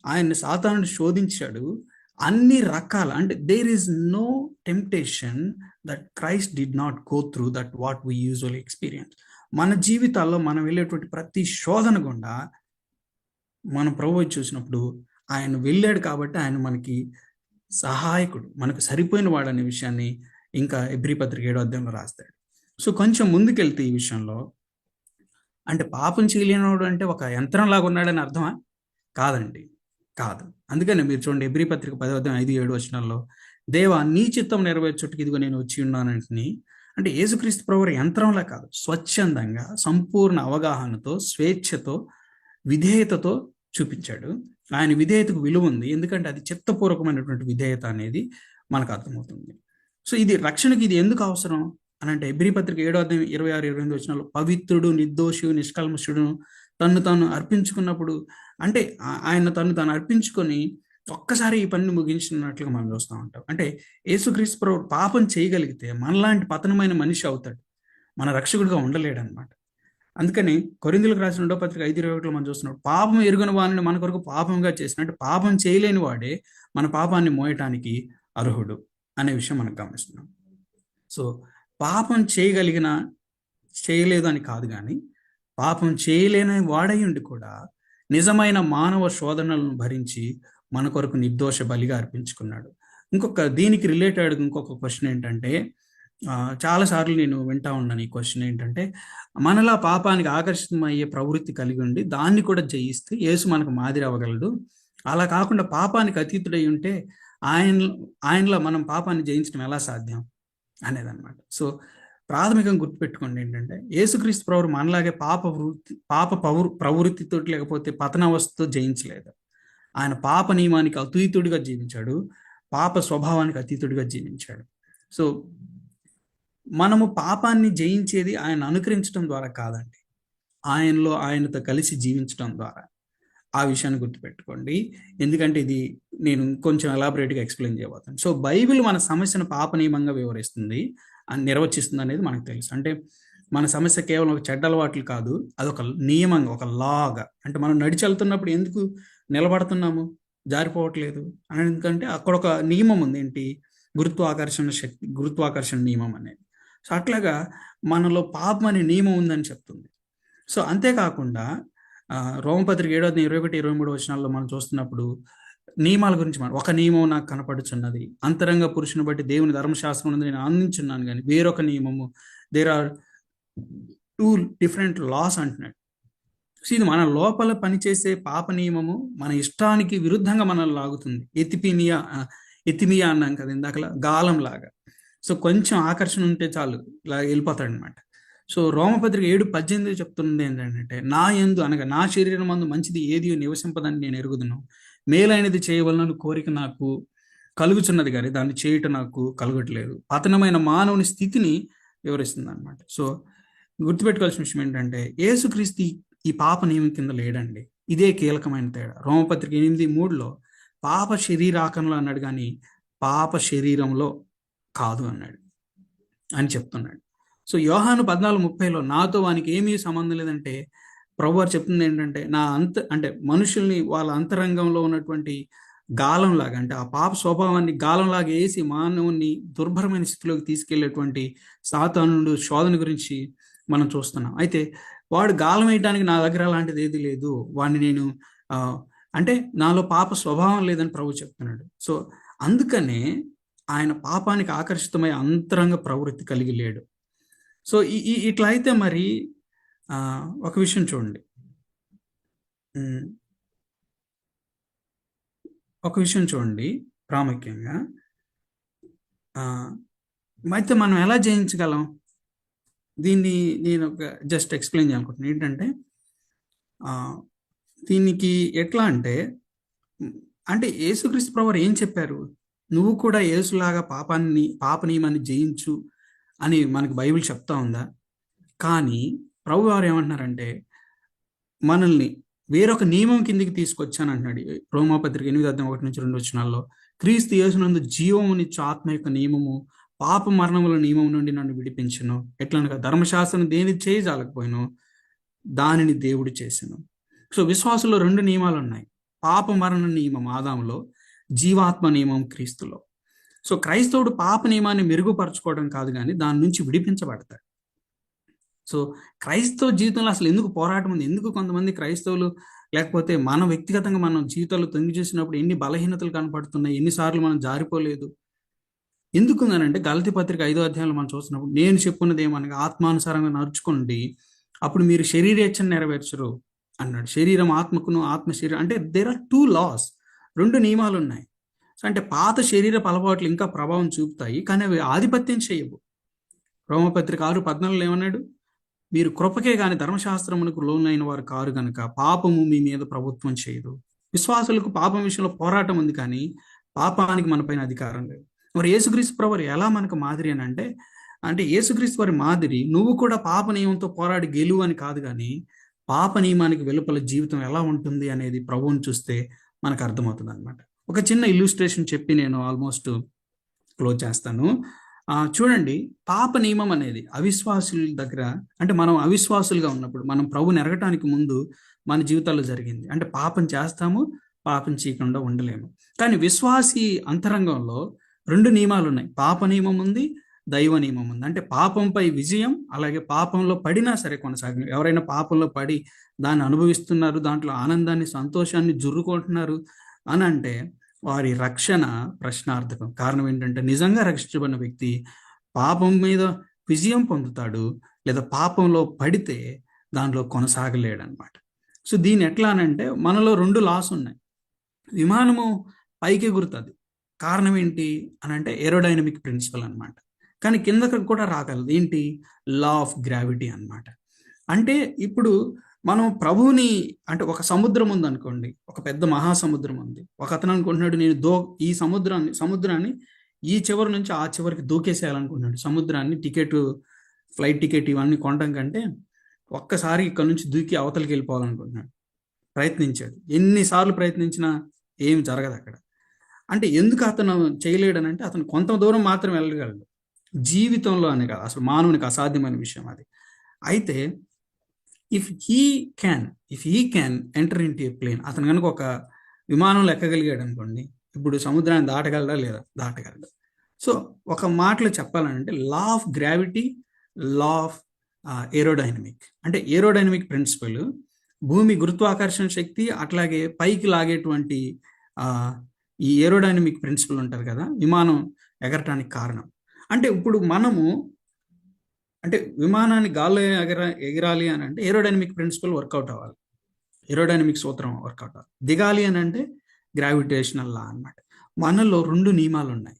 ఆయన్ని సాతానుడు శోధించాడు. అన్ని రకాల, అంటే there is no temptation that Christ did not go through that what we usually experience. మన జీవితాల్లో మనం వెళ్ళేటువంటి ప్రతి శోధన గుండా మనం ప్రభువు చూసినప్పుడు ఆయన వెళ్ళాడు కాబట్టి ఆయన మనకి సహాయకుడు, మనకు సరిపోయిన వాడు అనే విషయాన్ని ఇంకా హెబ్రీ పత్రిక 7వ అధ్యాయంలో రాస్తాడు. సో కొంచెం ముందుకెళ్తే ఈ విషయంలో, అంటే పాపం చేయలేనివాడు అంటే ఒక యంత్రం లాగా ఉన్నాడని అర్థమా? కాదండి, కాదు. అందుకనే మీరు చూడండి, హెబ్రీ పత్రిక 10వ అధ్యాయం 5-7 వచనాల్లో, దేవా నీ చిత్తం నెరవేర్చుటకు ఇదిగో నేను వచ్చి ఉన్నానంటుని. అంటే యేసుక్రీస్తు ప్రభువు యంత్రంలా కాదు, స్వచ్ఛందంగా సంపూర్ణ అవగాహనతో స్వేచ్ఛతో విధేయతతో చూపించాడు. ఆయన విధేయతకు విలువ ఉంది, ఎందుకంటే అది చిత్తపూర్వకమైనటువంటి విధేయత అనేది మనకు అర్థమవుతుంది. సో ఇది రక్షణకి ఇది ఎందుకు అవసరం అని అంటే, హెబ్రీ పత్రిక 7వ అధ్యాయం 26-28 వచనాల్లో, పవిత్రుడు నిర్దోషి నిష్కల్మషుడు తన్ను తాను అర్పించుకున్నప్పుడు, అంటే ఆయన తను తాను అర్పించుకొని ఒక్కసారి ఈ పనిని ముగించినట్లుగా మనం చూస్తూ ఉంటాం. అంటే యేసుక్రీస్తు ప్రభువు పాపం చేయగలిగితే మనలాంటి పతనమైన మనిషి అవుతాడు, మన రక్షకుడిగా ఉండలేడు అనమాట. అందుకని కొరింథీయులకు రాసిన 2వ పత్రిక 5:21లో మనం చూస్తున్నాం, పాపం ఎరుగని వాడిని మన కొరకు పాపంగా చేసిన, అంటే పాపం చేయలేని వాడే మన పాపాన్ని మోయటానికి అర్హుడు అనే విషయం మనం గమనిస్తున్నాం. సో పాపం చేయలేదు అని కాదు, కానీ పాపం చేయలేని వాడై ఉండి కూడా నిజమైన మానవ శోధనలను భరించి మన కొరకు నిర్దోష బలిగా అర్పించుకున్నాడు. దీనికి రిలేటెడ్ ఇంకొక క్వశ్చన్ ఏంటంటే, చాలాసార్లు నేను వింటా ఉన్నాను ఈ క్వశ్చన్ ఏంటంటే, మనలా పాపానికి ఆకర్షితమయ్యే ప్రవృత్తి కలిగి ఉండి దాన్ని కూడా జయిస్తే యేసు మనకు మాదిరి అవ్వగలడు, అలా కాకుండా పాపానికి అతీతుడై ఉంటే ఆయనలో మనం పాపాన్ని జయించడం ఎలా సాధ్యం అనేది అనమాట. సో ప్రాథమికంగా గుర్తుపెట్టుకోండి ఏంటంటే, యేసుక్రీస్తు ప్రభువు మనలాగే ప్రవృత్తితో లేకపోతే పతనావస్థతో జయించలేదు. ఆయన పాప నియమానికి అతీతుడిగా జీవించాడు, పాప స్వభావానికి అతీతుడిగా జీవించాడు. సో మనము పాపాన్ని జయించేది ఆయన అనుకరించడం ద్వారా కాదండి, ఆయనతో కలిసి జీవించడం ద్వారా. ఆ విషయాన్ని గుర్తుపెట్టుకోండి, ఎందుకంటే ఇది నేను కొంచెం ఎలాబరేట్గా ఎక్స్ప్లెయిన్ చేయబోతాను. సో బైబిల్ మన సమస్యను పాప నియమంగా వివరిస్తుంది అని నిర్వచిస్తుంది అనేది మనకు తెలుసు. అంటే మన సమస్య కేవలం ఒక చెడ్డ అలవాట్లు కాదు, అదొక నియమంగా, ఒక లాగా. అంటే మనం నడిచి వెళ్తున్నప్పుడు ఎందుకు నిలబడుతున్నాము, జారిపోవట్లేదు అని, ఎందుకంటే అక్కడ ఒక నియమం ఉంది, ఏంటి? గురుత్వాకర్షణ నియమం అనేది. సో అట్లాగా మనలో పాపం అనే నియమం ఉందని చెప్తుంది. సో అంతేకాకుండా రోమపత్రిక 7వ అధ్యాయం 21-23 వచనాల్లో మనం చూస్తున్నప్పుడు నియమాల గురించి ఒక నియమం నాకు కనపడుచున్నది, అంతరంగ పురుషుని బట్టి దేవుని ధర్మశాస్త్రం ఉంది నేను ఆనందించున్నాను, కానీ వేరొక నియమము, దేర్ ఆర్ 2 డిఫరెంట్ లాస్ అంటున్నాడు. సో ఇది మన లోపల పనిచేసే పాప నియమము మన ఇష్టానికి విరుద్ధంగా మనల్ని లాగుతుంది. ఎతిమియా అన్నాం కదా ఇందాకలా, గాలం లాగా. సో కొంచెం ఆకర్షణ ఉంటే చాలు ఇలా వెళ్ళిపోతాడు అనమాట. సో రోమపత్రిక 7:18 చెప్తుంది ఏంటంటే, నా యందు అనగా నా శరీరం మందు మంచిది ఏది నివసింపదని నేను ఎరుగుదును, మేలైనది చేయవలన కోరిక నాకు కలుగుచున్నది కానీ దాన్ని చేయటం నాకు కలగట్లేదు. పతనమైన మానవుని స్థితిని వివరిస్తుంది అనమాట. సో గుర్తుపెట్టుకోవాల్సిన విషయం ఏంటంటే, యేసుక్రీస్తు ఈ పాప నియమం కింద లేడండి. ఇదే కీలకమైన తేడా. రోమపత్రిక 8:3లో పాప శరీరాకంలో అన్నాడు, కానీ పాప శరీరంలో కాదు అన్నాడు అని చెప్తున్నాడు. సో యోహాను 14:30లో నాతో వానికి ఏమీ సంబంధం లేదంటే, ప్రభువారు చెప్తుంది ఏంటంటే, అంటే మనుషుల్ని వాళ్ళ అంతరంగంలో ఉన్నటువంటి గాలంలాగా, అంటే ఆ పాప స్వభావాన్ని గాలంలాగా వేసి మానవుని దుర్భరమైన స్థితిలోకి తీసుకెళ్లేటువంటి సాతానుడు శోధన గురించి మనం చూస్తున్నాం. అయితే వాడు గాలం వేయడానికి నా దగ్గర అలాంటిది ఏది లేదు, వాడిని నేను అంటే నాలో పాప స్వభావం లేదని ప్రభు చెప్తున్నాడు. సో అందుకనే ఆయన పాపానికి ఆకర్షితమై అంతరంగ ప్రవృత్తి కలిగి లేడు. సో ఇట్లా అయితే మరి ఒక విషయం చూడండి, ప్రాముఖ్యంగా అయితే మనం ఎలా జయించగలం దీన్ని నేను జస్ట్ ఎక్స్ప్లెయిన్ చేయాలనుకుంటున్నాను. ఏంటంటే దీనికి ఎట్లా అంటే యేసుక్రీస్తు ప్రభువు ఏం చెప్పారు, నువ్వు కూడా యేసులాగా పాప నియమాన్ని జయించు అని మనకు బైబిల్ చెప్తా ఉందా? కానీ ప్రభు వారు ఏమంటున్నారంటే, మనల్ని వేరొక నియమం కిందికి తీసుకొచ్చాను అంటున్నాడు. రోమాపత్రిక 8:1-2 వచనాల్లో, క్రీస్తు యేసునందు జీవమునిచ్చు ఆత్మ యొక్క నియమము పాప మరణముల నియమం నుండి నన్ను విడిపించను. ఎట్లనగా ధర్మశాస్త్రం దేని చేయజాలకపోయినో దానిని దేవుడు చేసెను, సో విశ్వాసంలో 2 నియమాలు ఉన్నాయి. పాప మరణ నియమం ఆదాములో, జీవాత్మ నియమం క్రీస్తులో. సో క్రైస్తవుడు పాప నియమాన్ని మెరుగుపరచుకోవడం కాదు, కానీ దాని నుంచి విడిపించబడతాడు. సో క్రైస్తవ జీవితంలో అసలు ఎందుకు పోరాటం ఉంది? ఎందుకు కొంతమంది క్రైస్తవులు, లేకపోతే మన వ్యక్తిగతంగా మనం జీవితాల్లో తొంగి చూసినప్పుడు ఎన్ని బలహీనతలు కనపడుతున్నాయి, ఎన్నిసార్లు మనం జారిపోలేదు? ఎందుకుందనంటే గలతీ పత్రిక 5వ అధ్యాయంలో మనం చూసినప్పుడు, నేను చెప్పున్నది ఏమనగా ఆత్మానుసారంగా నడుచుకోండి, అప్పుడు మీరు శరీరేచ్ఛను నెరవేర్చరు అన్నాడు. శరీరం ఆత్మకును, ఆత్మ శరీరం, అంటే దేర్ ఆర్ 2 లాస్, 2 నియమాలు ఉన్నాయి. సో అంటే పాత శరీర అలవాట్లు ఇంకా ప్రభావం చూపుతాయి, కానీ అవి ఆధిపత్యం చేయవు. రోమపత్రిక 6:14 ఏమన్నాడు? మీరు కృపకే గాని ధర్మశాస్త్రమునకు లోనైన వారు కారు గనుక పాపము మీ మీద ప్రభుత్వం చేయదు. విశ్వాసులకు పాపం విషయంలో పోరాటం ఉంది, కానీ పాపానికి మన పైన అధికారం లేదు. మరి యేసుక్రీస్తు ప్రభువు ఎలా మనకు మాదిరి అని అంటే యేసుక్రీస్తు వారి మాదిరి నువ్వు కూడా పాప నియమంతో పోరాడి గెలువు అని కాదు, కానీ పాప నియమానికి వెలుపల జీవితం ఎలా ఉంటుంది అనేది ప్రభువుని చూస్తే మనకు అర్థమవుతుంది అనమాట. ఒక చిన్న ఇల్లుస్ట్రేషన్ చెప్పి నేను ఆల్మోస్ట్ క్లోజ్ చేస్తాను. చూడండి, పాప నియమం అనేది అవిశ్వాసుల దగ్గర, అంటే మనం అవిశ్వాసులుగా ఉన్నప్పుడు, మనం ప్రభుని ఎరగటానికి ముందు మన జీవితాల్లో జరిగింది. అంటే పాపం చేస్తాము, పాపం చేయకుండా ఉండలేము. కానీ విశ్వాసి అంతరంగంలో 2 నియమాలు ఉన్నాయి. పాప నియమం ఉంది, దైవ నియమం ఉంది. అంటే పాపంపై విజయం, అలాగే పాపంలో పడినా సరే కొనసాగి, ఎవరైనా పాపంలో పడి దాన్ని అనుభవిస్తున్నారు, దాంట్లో ఆనందాన్ని, సంతోషాన్ని జుర్రుకుంటున్నారు అని అంటే వారి రక్షణ ప్రశ్నార్థకం. కారణం ఏంటంటే నిజంగా రక్షించబడిన వ్యక్తి పాపం మీద విజయం పొందుతాడు, లేదా పాపంలో పడితే దాంట్లో కొనసాగలేడు అనమాట. సో దీన్ని ఎట్లా అనంటే, మనలో 2 లాస్ ఉన్నాయి. విమానము పైకి ఎగురుతుంది, కారణం ఏంటి అని అంటే ఏరోడైనమిక్ ప్రిన్సిపల్ అనమాట. కానీ కిందకి కూడా రాగలదు, ఏంటి? లా ఆఫ్ గ్రావిటీ అనమాట. అంటే ఇప్పుడు మనం ప్రభువుని, అంటే ఒక సముద్రం ఉంది అనుకోండి, ఒక పెద్ద మహాసముద్రం ఉంది. ఒక అతను అనుకుంటున్నాడు, నేను ఈ సముద్రాన్ని ఈ చివరి నుంచి ఆ చివరికి దూకేసేయాలనుకుంటున్నాడు. సముద్రాన్ని ఫ్లైట్ టికెట్ ఇవన్నీ కొనడం కంటే ఒక్కసారి ఇక్కడ నుంచి దూకి అవతలికి వెళ్ళిపోవాలనుకుంటున్నాడు. ప్రయత్నించాడు, ఎన్నిసార్లు ప్రయత్నించినా ఏమి జరగదు అక్కడ. అంటే ఎందుకు అతను చేయలేడనంటే, అతను కొంత దూరం మాత్రం వెళ్ళగలడు. జీవితంలో అనే కాదు, అసలు మానవునికి అసాధ్యమైన విషయం అది. అయితే if he can enter into a plane, అతను కనుక ఒక విమానంలో ఎక్కగలిగాడు అనుకోండి, ఇప్పుడు సముద్రాన్ని దాటగలడా? లేదా? దాటగలడు. సో ఒక మాటలో చెప్పాలంటే, law of gravity, law of aerodynamic, అంటే ఏరోడైనమిక్ ప్రిన్సిపల్ భూమి గురుత్వాకర్షణ శక్తి, అట్లాగే పైకి లాగేటువంటి ఈ ఏరోడైనమిక్ ప్రిన్సిపల్ ఉంటుంది కదా, విమానం ఎగరటానికి కారణం. అంటే ఇప్పుడు మనము, అంటే విమానాన్ని గాల్లో ఎగరాలి అని అంటే ఏరోడైనమిక్ ప్రిన్సిపల్ వర్కౌట్ అవ్వాలి, ఏరోడైనమిక్ సూత్రం వర్కౌట్ అవ్వాలి. దిగాలి అని అంటే గ్రావిటేషనల్ లా అనమాట. మనలో 2 నియమాలు ఉన్నాయి,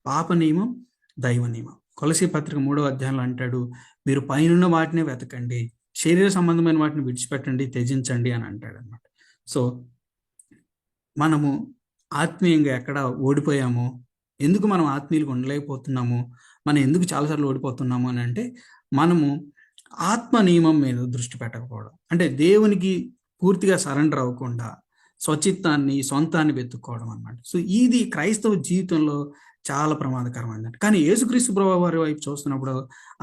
పాప నియమం, దైవ నియమం. కొలసీ పత్రిక 3వ అధ్యాయంలో అంటాడు, మీరు పైనున్న వాటినే వెతకండి, శరీర సంబంధమైన వాటిని విడిచిపెట్టండి, త్యజించండి అని అంటాడు అనమాట. సో మనము ఆత్మీయంగా ఎక్కడ ఓడిపోయామో, ఎందుకు మనం ఆత్మీయులుగా ఉండలేకపోతున్నాము, మనం ఎందుకు చాలాసార్లు ఓడిపోతున్నాము అని అంటే, మనము ఆత్మ నియమం మీద దృష్టి పెట్టకపోవడం, అంటే దేవునికి పూర్తిగా సరెండర్ అవ్వకుండా స్వచిత్తాన్ని, సొంతాన్ని వెతుక్కోవడం అనమాట. సో ఇది క్రైస్తవ జీవితంలో చాలా ప్రమాదకరమైనది. కానీ యేసుక్రీస్తు ప్రభువు వారి వైపు చూస్తున్నప్పుడు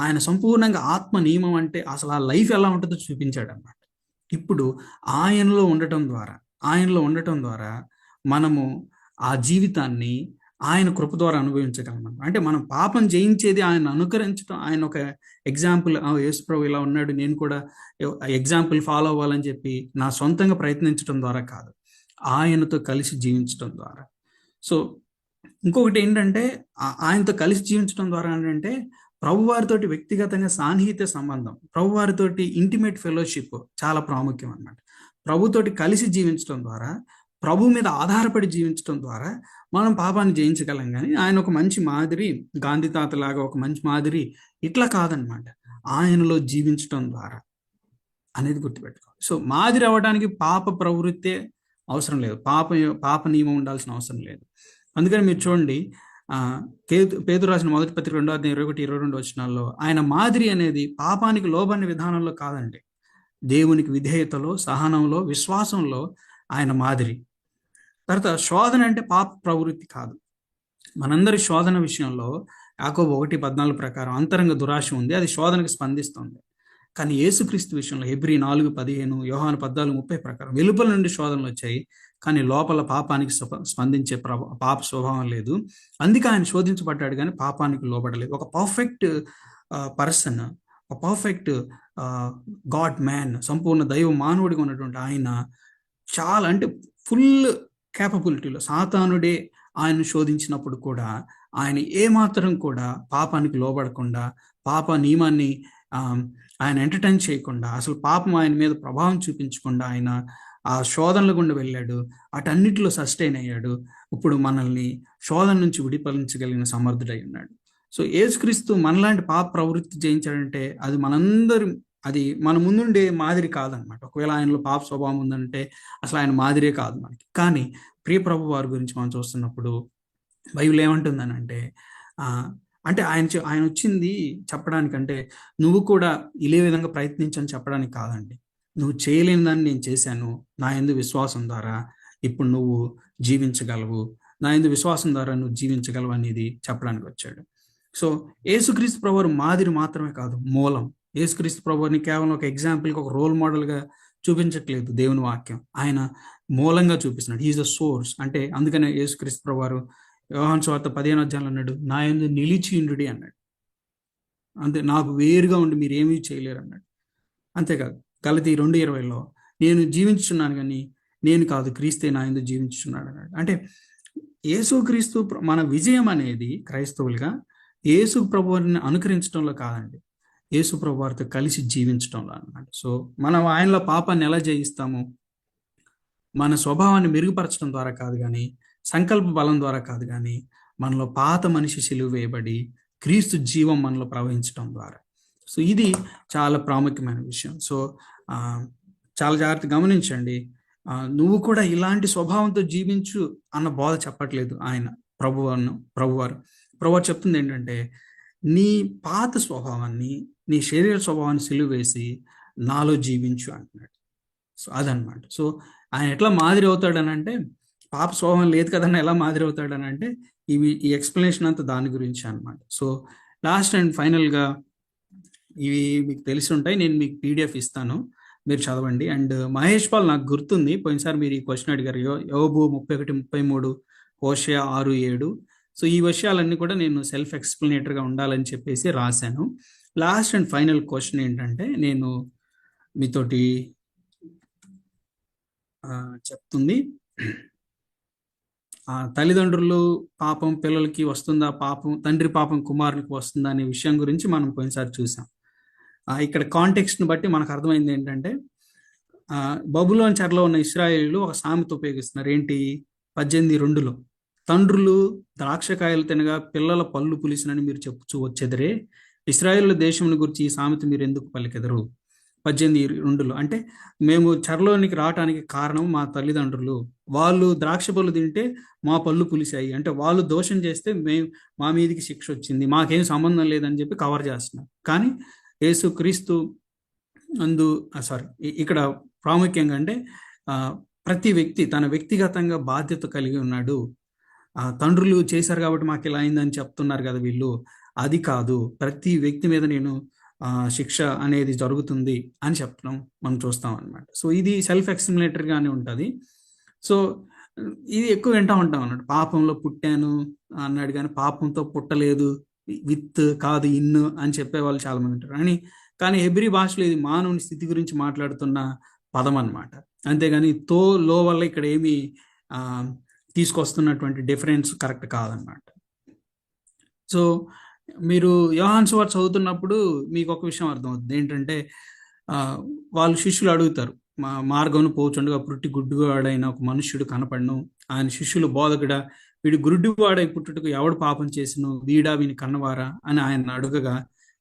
ఆయన సంపూర్ణంగా ఆత్మ నియమం అంటే అసలు ఆ లైఫ్ ఎలా ఉంటుందో చూపించాడు అనమాట. ఇప్పుడు ఆయనలో ఉండటం ద్వారా మనము ఆ జీవితాన్ని ఆయన కృప ద్వారా అనుభవించగలం. అంటే మనం పాపం జయించేది ఆయన అనుకరించడం. ఆయన ఒక ఎగ్జాంపుల్, యేసు ప్రభు ఇలా ఉన్నాడు, నేను కూడా ఎగ్జాంపుల్ ఫాలో అవ్వాలని చెప్పి నా సొంతంగా ప్రయత్నించడం ద్వారా కాదు, ఆయనతో కలిసి జీవించడం ద్వారా. సో ఇంకొకటి ఏంటంటే, ఆయనతో కలిసి జీవించడం ద్వారా ఏంటంటే ప్రభువారితోటి వ్యక్తిగతంగా సాన్నిహిత్య సంబంధం, ప్రభువారితోటి ఇంటిమేట్ ఫెలోషిప్ చాలా ప్రాముఖ్యం అన్నమాట. ప్రభుతోటి కలిసి జీవించడం ద్వారా, ప్రభు మీద ఆధారపడి జీవించడం ద్వారా మనం పాపాన్ని జయించగలం. కానీ ఆయన ఒక మంచి మాదిరి, గాంధీ తాత లాగా ఒక మంచి మాదిరి ఇట్లా కాదనమాట, ఆయనలో జీవించడం ద్వారా అనేది గుర్తుపెట్టుకోవాలి. సో మాదిరి అవ్వడానికి పాప ప్రవృత్తే అవసరం లేదు, పాప నియమం ఉండాల్సిన అవసరం లేదు. అందుకని మీరు చూడండి, పేతురు రాసిన మొదటి పత్రిక 2వ అధ్యాయం 21-22 వచనాల్లో ఆయన మాదిరి అనేది పాపానికి లోబడిన విధానంలో కాదండి, దేవునికి విధేయతలో, సహనంలో, విశ్వాసంలో ఆయన మాదిరి. తర్వాత శోధన అంటే పాప ప్రవృత్తి కాదు. మనందరి శోధన విషయంలో యాకోబు 1:14 ప్రకారం అంతరంగ దురాశ ఉంది, అది శోధనకు స్పందిస్తుంది. కానీ యేసుక్రీస్తు విషయంలో హెబ్రీ 4:15, యోహాను 14:30 ప్రకారం వెలుపల నుండి శోధనలు వచ్చాయి, కానీ లోపల పాపానికి స్పందించే పాప స్వభావం లేదు. అందుకే ఆయన శోధించబడ్డాడు, కానీ పాపానికి లోబడలేదు. ఒక పర్ఫెక్ట్ పర్సన్, ఒక పర్ఫెక్ట్ గాడ్ మ్యాన్, సంపూర్ణ దైవ మానవుడిగా ఉన్నటువంటి ఆయన చాలా అంటే ఫుల్ క్యాపబిలిటీలో సాతానుడే ఆయన్ను శోధించినప్పుడు కూడా ఆయన ఏమాత్రం కూడా పాపానికి లోబడకుండా, పాప నియమాన్ని ఆయన ఎంటర్టైన్ చేయకుండా, అసలు పాపం ఆయన మీద ప్రభావం చూపించకుండా ఆయన ఆ శోధనల గుండా వెళ్ళాడు. అటన్నిటిలో సస్టైన్ అయ్యాడు. ఇప్పుడు మనల్ని శోధన నుంచి విడిపించగలిగిన సమర్థుడై ఉన్నాడు. సో యేసుక్రీస్తు మనలాంటి పాప ప్రవృత్తి జయించాడంటే అది మన ముందుండే మాదిరి కాదనమాట. ఒకవేళ ఆయనలో పాప స్వభావం ఉందంటే అసలు ఆయన మాదిరే కాదు మనకి. కానీ ప్రియ ప్రభు వారి గురించి మనం చూస్తున్నప్పుడు బైబిల్ ఏమంటుందనంటే అంటే ఆయన వచ్చింది చెప్పడానికంటే నువ్వు కూడా ఇదే విధంగా ప్రయత్నించని చెప్పడానికి కాదండి. నువ్వు చేయలేని దాన్ని నేను చేశాను, నా యందు విశ్వాసం ద్వారా ఇప్పుడు నువ్వు జీవించగలవు, నా యందు విశ్వాసం ద్వారా నువ్వు జీవించగలవు అనేది చెప్పడానికి వచ్చాడు. సో యేసుక్రీస్తు ప్రభువారు మాదిరి మాత్రమే కాదు, మూలం. యేసుక్రీస్తు ప్రభువారిని కేవలం ఒక ఎగ్జాంపుల్కి, ఒక రోల్ మోడల్గా చూపించట్లేదు దేవుని వాక్యం, ఆయన మూలంగా చూపిస్తున్నాడు. He is the source. అంటే అందుకనే యేసుక్రీస్తు ప్రభువారు యోహాను సువార్త 15 అన్నాడు, నా యందు నిలిచియుండుడి అన్నాడు. అంతే, నాకు వేరుగా ఉండి మీరు ఏమీ చేయలేరు అన్నాడు. అంతేకాదు గలతీ 2:20 నేను జీవించుచున్నాను కానీ నేను కాదు, క్రీస్తే నా యందు జీవించుచున్నాడు అన్నాడు. అంటే యేసుక్రీస్తు మన విజయం అనేది క్రైస్తవులుగా యేసు ప్రభువారిని అనుకరించడంలో కాదండి, యేసు ప్రభువారితో కలిసి జీవించడంలో అన్నమాట. సో మనం ఆయనలో పాపాన్ని ఎలా జయిస్తాము? మన స్వభావాన్ని మెరుగుపరచడం ద్వారా కాదు, కానీ సంకల్ప బలం ద్వారా కాదు, కానీ మనలో పాత మనిషి సిలువ వేయబడి క్రీస్తు జీవం మనలో ప్రవహించడం ద్వారా. సో ఇది చాలా ప్రాముఖ్యమైన విషయం. సో చాలా జాగ్రత్తగా గమనించండి. నువ్వు కూడా ఇలాంటి స్వభావంతో జీవించు అన్న బోధ చెప్పట్లేదు ఆయన ప్రభువారు చెప్తుంది ఏంటంటే, నీ పాత స్వభావాన్ని, నీ శరీర స్వభావాన్ని సిలువ వేసి నాలో జీవించు అంటున్నాడు. సో అదనమాట. సో ఆయన ఎట్లా మాదిరి అవుతాడని అంటే, పాప స్వభావం లేదు కదన్నా ఎలా మాదిరి అవుతాడని అంటే, ఈ ఎక్స్ప్లెనేషన్ అంతా దాని గురించి అనమాట. సో లాస్ట్ అండ్ ఫైనల్గా ఇవి మీకు తెలిసి ఉంటాయి, నేను మీకు PDF ఇస్తాను, మీరు చదవండి. అండ్ మహేష్ పాల్ నాకు గుర్తుంది, పోయినసారి మీరు ఈ క్వశ్చన్ అడిగారు, యోబు 31:33, హోషేయ 6:7. సో ఈ విషయాలన్నీ కూడా నేను సెల్ఫ్ ఎక్స్ప్లెనేటర్గా ఉండాలని చెప్పేసి రాశాను. లాస్ట్ అండ్ ఫైనల్ క్వశ్చన్ ఏంటంటే, నేను మీతోటి చెప్తుంది, తల్లిదండ్రులు పాపం పిల్లలకి వస్తుందా, పాపం తండ్రి పాపం కుమారునికి వస్తుందా అనే విషయం గురించి మనం పోయినసారి చూసాం. ఇక్కడ కాంటెక్స్ట్ని బట్టి మనకు అర్థమైంది ఏంటంటే, బబులోని చెరలో ఉన్న ఇశ్రాయేలీయులు ఒక సామెత ఉపయోగిస్తున్నారు. ఏంటి? 18:2 తండ్రులు ద్రాక్షకాయలు తినగా పిల్లల పళ్ళు పులిసినని మీరు చెప్పుచూ వచ్చెదరే, ఇశ్రాయేలు దేశంను గురించి ఈ సామెత మీరు ఎందుకు పలికెదరు? 18:2 అంటే మేము చెరలోనికి రావటానికి కారణం మా తల్లిదండ్రులు, వాళ్ళు ద్రాక్ష పళ్ళు తింటే మా పళ్ళు పులిసాయి, అంటే వాళ్ళు దోషం చేస్తే మా మీదికి శిక్ష వచ్చింది, మాకేం సంబంధం లేదని చెప్పి కవర్ చేస్తున్నారు. కానీ యేసుక్రీస్తు ఇక్కడ ప్రాముఖ్యంగా అంటే ప్రతి వ్యక్తి తన వ్యక్తిగతంగా బాధ్యత కలిగి ఉన్నాడు. తండ్రులు చేశారు కాబట్టి మాకు ఇలా అయిందని చెప్తున్నారు కదా వీళ్ళు, అది కాదు, ప్రతి వ్యక్తి మీద నేను శిక్ష అనేది జరుగుతుంది అని చెప్పడం మనం చూస్తాం అనమాట. సో ఇది సెల్ఫ్ ఎక్స్ప్లెనేటరీగానే ఉంటుంది. సో ఇది ఎక్కువ వింటా ఉంటాం అన్నట్టు, పాపంలో పుట్టాను అన్నాడు కానీ పాపంతో పుట్టలేదు, విత్ కాదు ఇన్ను అని చెప్పే వాళ్ళు చాలా మంది ఉంటారు. కానీ హెబ్రీ భాషలో ఇది మానవుని స్థితి గురించి మాట్లాడుతున్న పదం అనమాట. అంతేగాని లో వల్ల ఇక్కడ ఏమి తీసుకొస్తున్నటువంటి డిఫరెన్స్ కరెక్ట్ కాదనమాట. సో మీరు యోహాను సువార్త చదువుతున్నప్పుడు మీకు ఒక విషయం అర్థమవుతుంది ఏంటంటే, వాళ్ళు శిష్యులు అడుగుతారు, మార్గమును పోచుండగా పుట్టి గుడ్డివాడైన ఒక మనుష్యుడు కనపడను, ఆయన శిష్యులు బోధకుడా వీడు గుడ్డివాడై పుట్టుటకు ఎవడు పాపం చేసిను, వీడా వీని కన్నవారా అని ఆయన అడుగగా,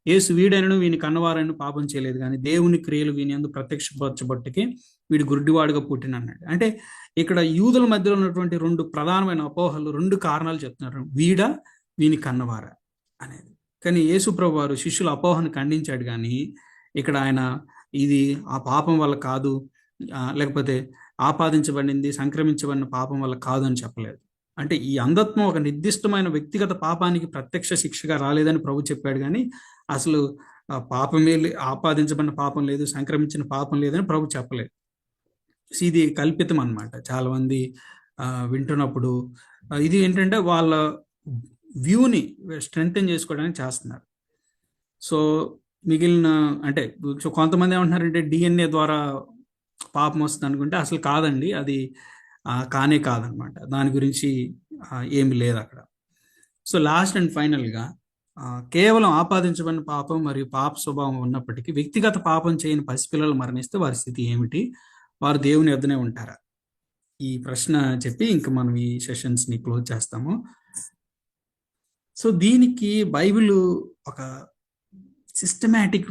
యేసు వీడైనను వీని కన్నవారైన పాపం చేయలేదు, కానీ దేవుని క్రియలు వీని యందు ప్రత్యక్షపరచబట్టుకే వీడు గుడ్డివాడుగా పుట్టిన అన్నాడు. అంటే ఇక్కడ యూదుల మధ్యలో ఉన్నటువంటి 2 ప్రధానమైన అపోహలు, 2 కారణాలు చెప్తున్నారు, వీడా వీని కన్నవారా అనేది. కానీ యేసు ప్రభు వారు శిష్యుల అపోహను ఖండించాడు, కానీ ఇక్కడ ఆయన ఇది ఆ పాపం వల్ల కాదు, లేకపోతే ఆపాదించబడింది సంక్రమించబడిన పాపం వల్ల కాదు అని చెప్పలేదు. అంటే ఈ అంధత్వం ఒక నిర్దిష్టమైన వ్యక్తిగత పాపానికి ప్రత్యక్ష శిక్షగా రాలేదని ప్రభు చెప్పాడు, కానీ అసలు ఆపాదించబడిన పాపం లేదు, సంక్రమించిన పాపం లేదని ప్రభు చెప్పలేదు. ఇది కల్పితం అన్నమాట. చాలా మంది వింటున్నప్పుడు ఇది ఏంటంటే వాళ్ళ వ్యూని స్ట్రెంగ్తెన్ చేసుకోవడానికి చేస్తున్నారు. సో మిగిలిన అంటే కొంతమంది ఏమంటున్నారంటే డిఎన్ఏ ద్వారా పాపం వస్తుంది అనుకుంటే అసలు కాదండి, అది కానే కాదనమాట. దాని గురించి ఏమి లేదు అక్కడ. సో లాస్ట్ అండ్ ఫైనల్గా కేవలం ఆపాదించబడిన పాపం మరియు పాప స్వభావం ఉన్నప్పటికీ వ్యక్తిగత పాపం చేయని పసిపిల్లలు మరణిస్తే వారి స్థితి ఏమిటి? వారు దేవుని యొద్దనే ఉంటారా? ఈ ప్రశ్న చెప్పి ఇంక మనం ఈ సెషన్స్ని క్లోజ్ చేస్తాము. సో దీనికి బైబిల్ ఒక సిస్టమేటిక్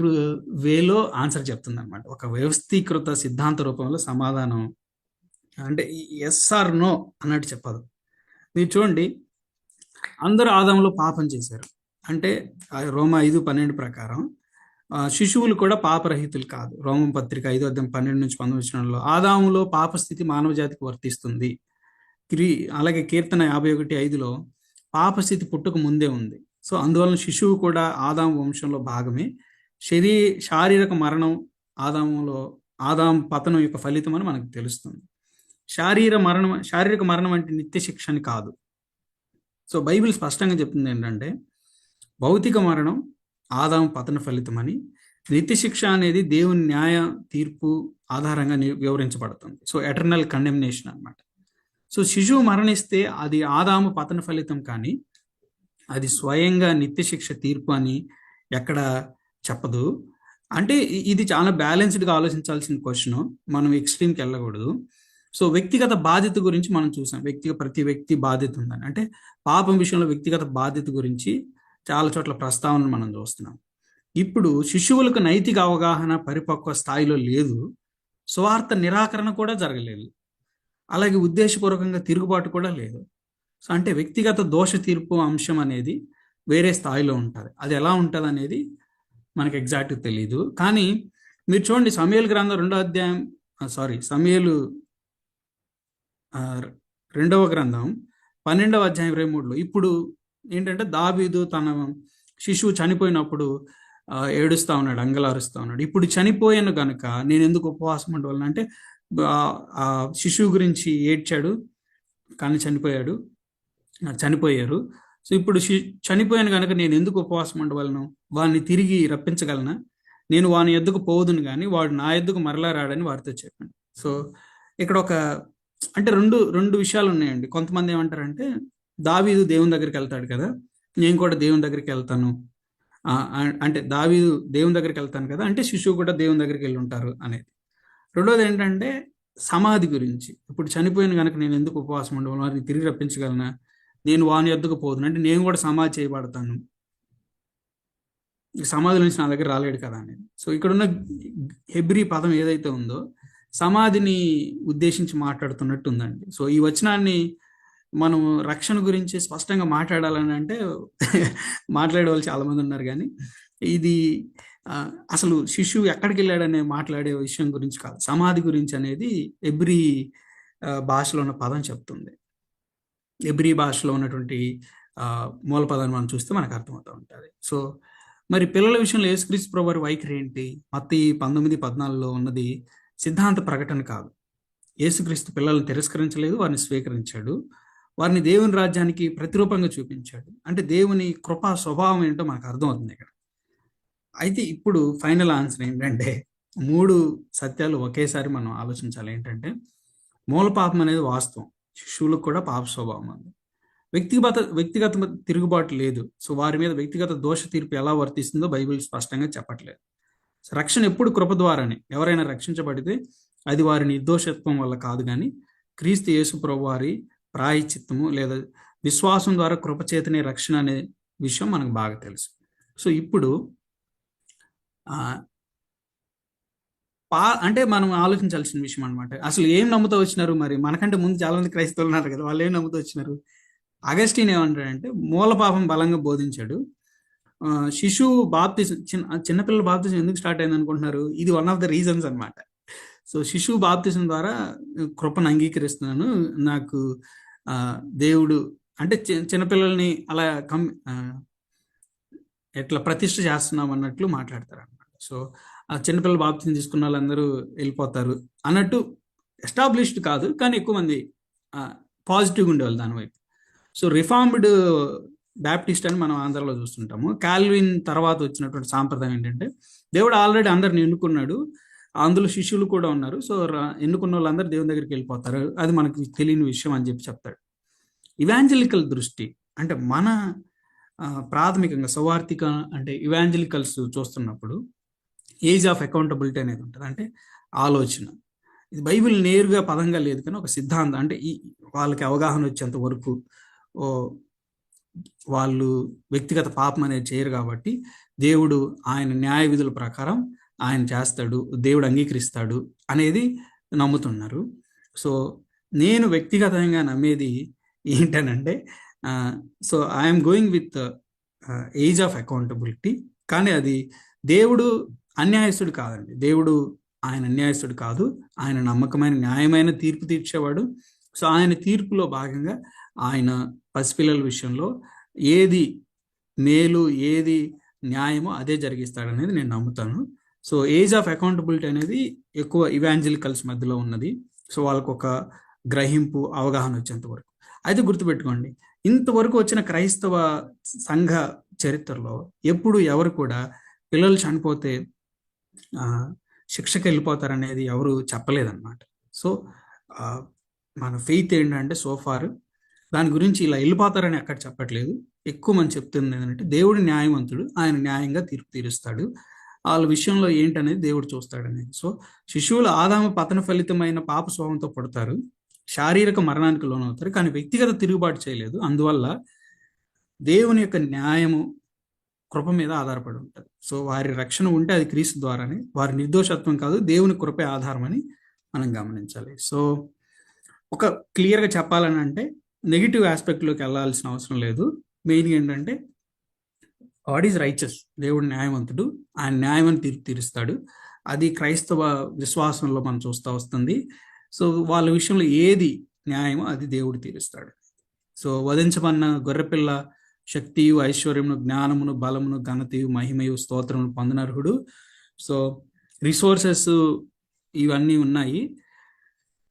వేలో ఆన్సర్ చెప్తుంది అనమాట. ఒక వ్యవస్థీకృత సిద్ధాంత రూపంలో సమాధానం, అంటే ఎస్ ఆర్ నో అన్నట్టు చెప్పదు. మీరు చూడండి, అందరూ ఆదాములో పాపం చేశారు అంటే రోమా 5:12 ప్రకారం శిశువులు కూడా పాపరహితులు కాదు. రోమం పత్రిక 5:12-19 ఆదాములో పాపస్థితి మానవ జాతికి వర్తిస్తుంది. అలాగే కీర్తన 51:5లో పాపస్థితి పుట్టుక ముందే ఉంది. సో అందువలన శిశువు కూడా ఆదాము వంశంలో భాగమే. శారీరక మరణం ఆదాము పతనం యొక్క ఫలితం అని మనకు తెలుస్తుంది. శారీరక మరణం అంటే నిత్య శిక్ష అని కాదు. సో బైబిల్ స్పష్టంగా చెప్తుంది ఏంటంటే భౌతిక మరణం ఆదాము పతన ఫలితం అని, నిత్య శిక్ష అనేది దేవుని న్యాయ తీర్పు ఆధారంగా వివరించబడుతుంది. సో ఎటర్నల్ కండెమ్నేషన్ అన్నమాట. సో శిశువు మరణిస్తే అది ఆదాము పతన ఫలితం, కానీ అది స్వయంగా నిత్య శిక్ష తీర్పు అని ఎక్కడ చెప్పదు. అంటే ఇది చాలా బ్యాలెన్స్డ్గా ఆలోచించాల్సిన క్వశ్చన్, మనం ఎక్స్ట్రీమ్కి వెళ్ళకూడదు. సో వ్యక్తిగత బాధ్యత గురించి మనం చూసాం. ప్రతి వ్యక్తి బాధ్యత ఉందని, అంటే పాపం విషయంలో వ్యక్తిగత బాధ్యత గురించి చాలా చోట్ల ప్రస్తావన మనం చూస్తున్నాం. ఇప్పుడు శిశువులకు నైతిక అవగాహన పరిపక్వ స్థాయిలో లేదు, స్వార్థ నిరాకరణ కూడా జరగలేదు, అలాగే ఉద్దేశపూర్వకంగా తిరుగుబాటు కూడా లేదు. సో అంటే వ్యక్తిగత దోష తీర్పు అంశం అనేది వేరే స్థాయిలో ఉంటుంది. అది ఎలా ఉంటుంది అనేది మనకు ఎగ్జాక్ట్గా తెలియదు. కానీ మీరు చూడండి, సమూయేలు గ్రంథం 2వ గ్రంథం 12వ అధ్యాయం 23లో ఇప్పుడు ఏంటంటే దావీదు తన శిశువు చనిపోయినప్పుడు ఏడుస్తూ ఉన్నాడు, అంగలారుస్తూ ఉన్నాడు. ఇప్పుడు చనిపోయాను కనుక నేను ఎందుకు ఉపవాసం ఉండవలను అంటే ఆ శిశువు గురించి ఏడ్చాడు, కానీ చనిపోయారు. సో ఇప్పుడు చనిపోయాను కనుక నేను ఎందుకు ఉపవాసం ఉండవలను? వాడిని తిరిగి రప్పించగలనా? నేను వాని ఎద్దుకు పోదును కానీ వాడు నా ఎద్దుకు మరలా రాడని వారితో చెప్పాను. సో ఇక్కడ అంటే రెండు విషయాలు ఉన్నాయండి. కొంతమంది ఏమంటారంటే దావీదు దేవుని దగ్గరికి వెళ్తాడు కదా, నేను కూడా దేవుని దగ్గరికి వెళ్తాను, అంటే దావీదు దేవుని దగ్గరికి వెళ్తాను కదా అంటే శిశువు కూడా దేవుని దగ్గరికి వెళ్ళి ఉంటారు అనేది. రెండోది ఏంటంటే సమాధి గురించి. ఇప్పుడు చనిపోయిన కనుక నేను ఎందుకు ఉపవాసం ఉండవలను? వారిని తిరిగి రప్పించగలనా? నేను వాని ఎద్దుకు పోదును అంటే నేను కూడా సమాధి చేయబడతాను, సమాధి నుంచి నా దగ్గర రాలేడు కదా అనేది. సో ఇక్కడున్న హెబ్రీ పదం ఏదైతే ఉందో సమాధిని ఉద్దేశించి మాట్లాడుతున్నట్టు ఉందండి. సో ఈ వచనాన్ని మనం రక్షణ గురించి స్పష్టంగా మాట్లాడాలని అంటే మాట్లాడే వాళ్ళు చాలా మంది ఉన్నారు, కానీ ఇది అసలు శిశువు ఎక్కడికి వెళ్ళాడనే మాట్లాడే విషయం గురించి కాదు, సమాధి గురించి అనేది హెబ్రీ భాషలో ఉన్న పదం చెప్తుంది. హెబ్రీ భాషలో ఉన్నటువంటి మూల పదాన్ని మనం చూస్తే మనకు అర్థమవుతూ ఉంటుంది. సో మరి పిల్లల విషయంలో యేసుక్రీస్తు ప్రభువారి వైఖరి ఏంటి? మత్తయి 19:14లో ఉన్నది సిద్ధాంత ప్రకటన కాదు. యేసుక్రీస్తు పిల్లలను తిరస్కరించలేదు, వారిని స్వీకరించాడు, వారిని దేవుని రాజ్యానికి ప్రతిరూపంగా చూపించాడు. అంటే దేవుని కృపా స్వభావం ఏంటో మనకు అర్థమవుతుంది ఇక్కడ. అయితే ఇప్పుడు ఫైనల్ ఆన్సర్ ఏంటంటే 3 సత్యాలు ఒకేసారి మనం ఆలోచించాలి. ఏంటంటే మూల పాపం అనేది వాస్తవం, శిశువులకు కూడా పాప స్వభావం ఉంది, వ్యక్తిగత తిరుగుబాటు లేదు. సో వారి మీద వ్యక్తిగత దోష తీర్పు ఎలా వర్తిస్తుందో బైబిల్ స్పష్టంగా చెప్పట్లేదు. రక్షణ ఎప్పుడు కృప ద్వారానే. ఎవరైనా రక్షించబడితే అది వారి నిర్దోషత్వం వల్ల కాదు, కానీ క్రీస్తు యేసు ప్రభు వారి ప్రాయశ్చిత్తము లేదా విశ్వాసం ద్వారా కృపచేతనే రక్షణ అనే విషయం మనకు బాగా తెలుసు. సో ఇప్పుడు అంటే మనం ఆలోచించాల్సిన విషయం అనమాట, అసలు ఏం నమ్ముతూ వచ్చినారు? మరి మనకంటే ముందు చాలా మంది క్రైస్తవులు ఉన్నారు కదా, వాళ్ళు ఏం నమ్ముతూ వచ్చినారు? అగస్టిన్ ఏమంటాడంటే మూల పాపం బలంగా బోధించాడు. శిశువు బాప్తిజం, చిన్నపిల్లల బాప్తిజం ఎందుకు స్టార్ట్ అయింది అనుకుంటున్నారు? ఇది వన్ ఆఫ్ ద రీజన్స్ అనమాట. సో శిశువు బాప్తిజం ద్వారా కృపను అంగీకరిస్తున్నాను, నాకు దేవుడు అంటే చిన్నపిల్లల్ని అలా ఎట్లా ప్రతిష్ఠ చేస్తున్నాం అన్నట్లు మాట్లాడతారు అనమాట. సో ఆ చిన్నపిల్లలు బాప్తిజం తీసుకున్న వాళ్ళందరూ వెళ్ళిపోతారు అన్నట్టు ఎస్టాబ్లిష్డ్ కాదు, కానీ ఎక్కువ మంది పాజిటివ్గా ఉండేవాళ్ళు దాని వైపు. సో రిఫార్మ్డ్ బ్యాప్టిస్ట్ అని మనం ఆంధ్రలో చూస్తుంటాము. కాల్విన్ తర్వాత వచ్చినటువంటి సాంప్రదాయం ఏంటంటే దేవుడు ఆల్రెడీ అందరిని ఎన్నుకున్నాడు, అందులో శిష్యులు కూడా ఉన్నారు. సో ఎన్నుకున్న వాళ్ళందరూ దేవుని దగ్గరికి వెళ్ళిపోతారు, అది మనకి తెలియని విషయం అని చెప్పి చెప్తాడు. ఇవాంజలికల్ దృష్టి అంటే మన ప్రాథమికంగా సౌవార్థిక అంటే ఇవాంజలికల్స్ చూస్తున్నప్పుడు ఏజ్ ఆఫ్ అకౌంటబిలిటీ అనేది ఉంటుంది. అంటే ఆలోచన, ఇది బైబిల్ నేరుగా పదంగా లేదు కానీ ఒక సిద్ధాంతం. అంటే ఈ వాళ్ళకి అవగాహన వచ్చేంత వరకు వాళ్ళు వ్యక్తిగత పాపం అనేది చేయరు కాబట్టి దేవుడు ఆయన న్యాయ విధుల ప్రకారం ఆయన చేస్తాడు, దేవుడు అంగీకరిస్తాడు అనేది నమ్ముతున్నారు. సో నేను వ్యక్తిగతంగా నమ్మేది ఏంటనంటే so I'm going with age of accountability. కానీ అది దేవుడు అన్యాయస్తుడు కాదండి, దేవుడు ఆయన అన్యాయస్తుడు కాదు, ఆయన నమ్మకమైన న్యాయమైన తీర్పు తీర్చేవాడు. సో ఆయన తీర్పులో భాగంగా ఆయన పసిపిల్లల విషయంలో ఏది మేలు ఏది న్యాయమో అదే జరిగిస్తాడనేది నేను నమ్ముతాను. సో ఏజ్ ఆఫ్ అకౌంటబిలిటీ అనేది ఎక్కువ ఇవాంజలికల్స్ మధ్యలో ఉన్నది. సో వాళ్ళకు ఒక గ్రహింపు అవగాహన వచ్చేంత వరకు. అయితే గుర్తుపెట్టుకోండి, ఇంతవరకు వచ్చిన క్రైస్తవ సంఘ చరిత్రలో ఎప్పుడు ఎవరు కూడా పిల్లలు చనిపోతే శిక్షకి వెళ్ళిపోతారనేది ఎవరు చెప్పలేదన్నమాట. సో మన ఫెయిత్ ఏంటంటే సోఫార్ దాని గురించి ఇలా వెళ్ళిపోతారని ఎక్కడ చెప్పట్లేదు. ఎక్కువ మంది చెప్తుంది ఏంటంటే దేవుడు న్యాయవంతుడు, ఆయన న్యాయంగా తీర్పు తీరుస్తాడు, వాళ్ళ విషయంలో ఏంటనేది దేవుడు చూస్తాడనేది. సో శిశువులు ఆదాము పతన ఫలితమైన పాప స్వభావంతో పుడతారు, శారీరక మరణానికి లోనవుతారు, కానీ వ్యక్తిగత తిరుగుబాటు చేయలేదు. అందువల్ల దేవుని యొక్క న్యాయము కృప మీద ఆధారపడి ఉంటుంది. సో వారి రక్షణ ఉంటే అది క్రీస్తు ద్వారానే, వారి నిర్దోషత్వం కాదు, దేవుని కృపే ఆధారమని మనం గమనించాలి. సో ఒక క్లియర్గా చెప్పాలని అంటే నెగిటివ్ ఆస్పెక్ట్లోకి వెళ్ళాల్సిన అవసరం లేదు. మెయిన్గా ఏంటంటే గాడ్ ఈజ్ రైచస్, దేవుడు న్యాయవంతుడు, ఆయన న్యాయమని తీర్పు తీరుస్తాడు. అది క్రైస్తవ విశ్వాసంలో మనం చూస్తూ వస్తుంది. సో వాళ్ళ విషయంలో ఏది న్యాయమో అది దేవుడు తీరుస్తాడు. సో వధించబడిన గొర్రెపిల్ల శక్తియు ఐశ్వర్యమును జ్ఞానమును బలమును ఘనతయు మహిమయు స్తోత్రమును పొందనర్హుడు. సో రిసోర్సెస్ ఇవన్నీ ఉన్నాయి.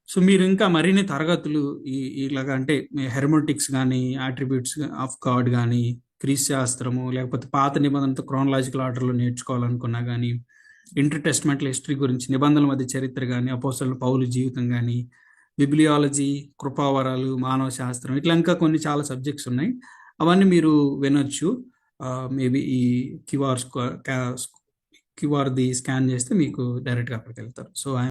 సో మీరు ఇంకా మరిన్ని తరగతులు ఇలాగా అంటే హెర్మోటిక్స్ కానీ ఆట్రిబ్యూట్స్ ఆఫ్ గాడ్ కానీ క్రీస్తు శాస్త్రము లేకపోతే పాత నిబంధనతో క్రోనలాజికల్ ఆర్డర్లో నేర్చుకోవాలనుకున్నా కానీ, ఇంటర్ టెస్ట్మెంట్ల హిస్టరీ గురించి, నిబంధనల మధ్య చరిత్ర కానీ, అపోస్తలుల పౌలు జీవితం కానీ, బిబ్లియాలజీ, కృపావరాలు, మానవ శాస్త్రం, ఇట్లా ఇంకా కొన్ని చాలా సబ్జెక్ట్స్ ఉన్నాయి. అవన్నీ మీరు వినొచ్చు. మేబీ ఈ క్యూఆర్ది స్కాన్ చేస్తే మీకు డైరెక్ట్గా అక్కడికి వెళ్తారు. సో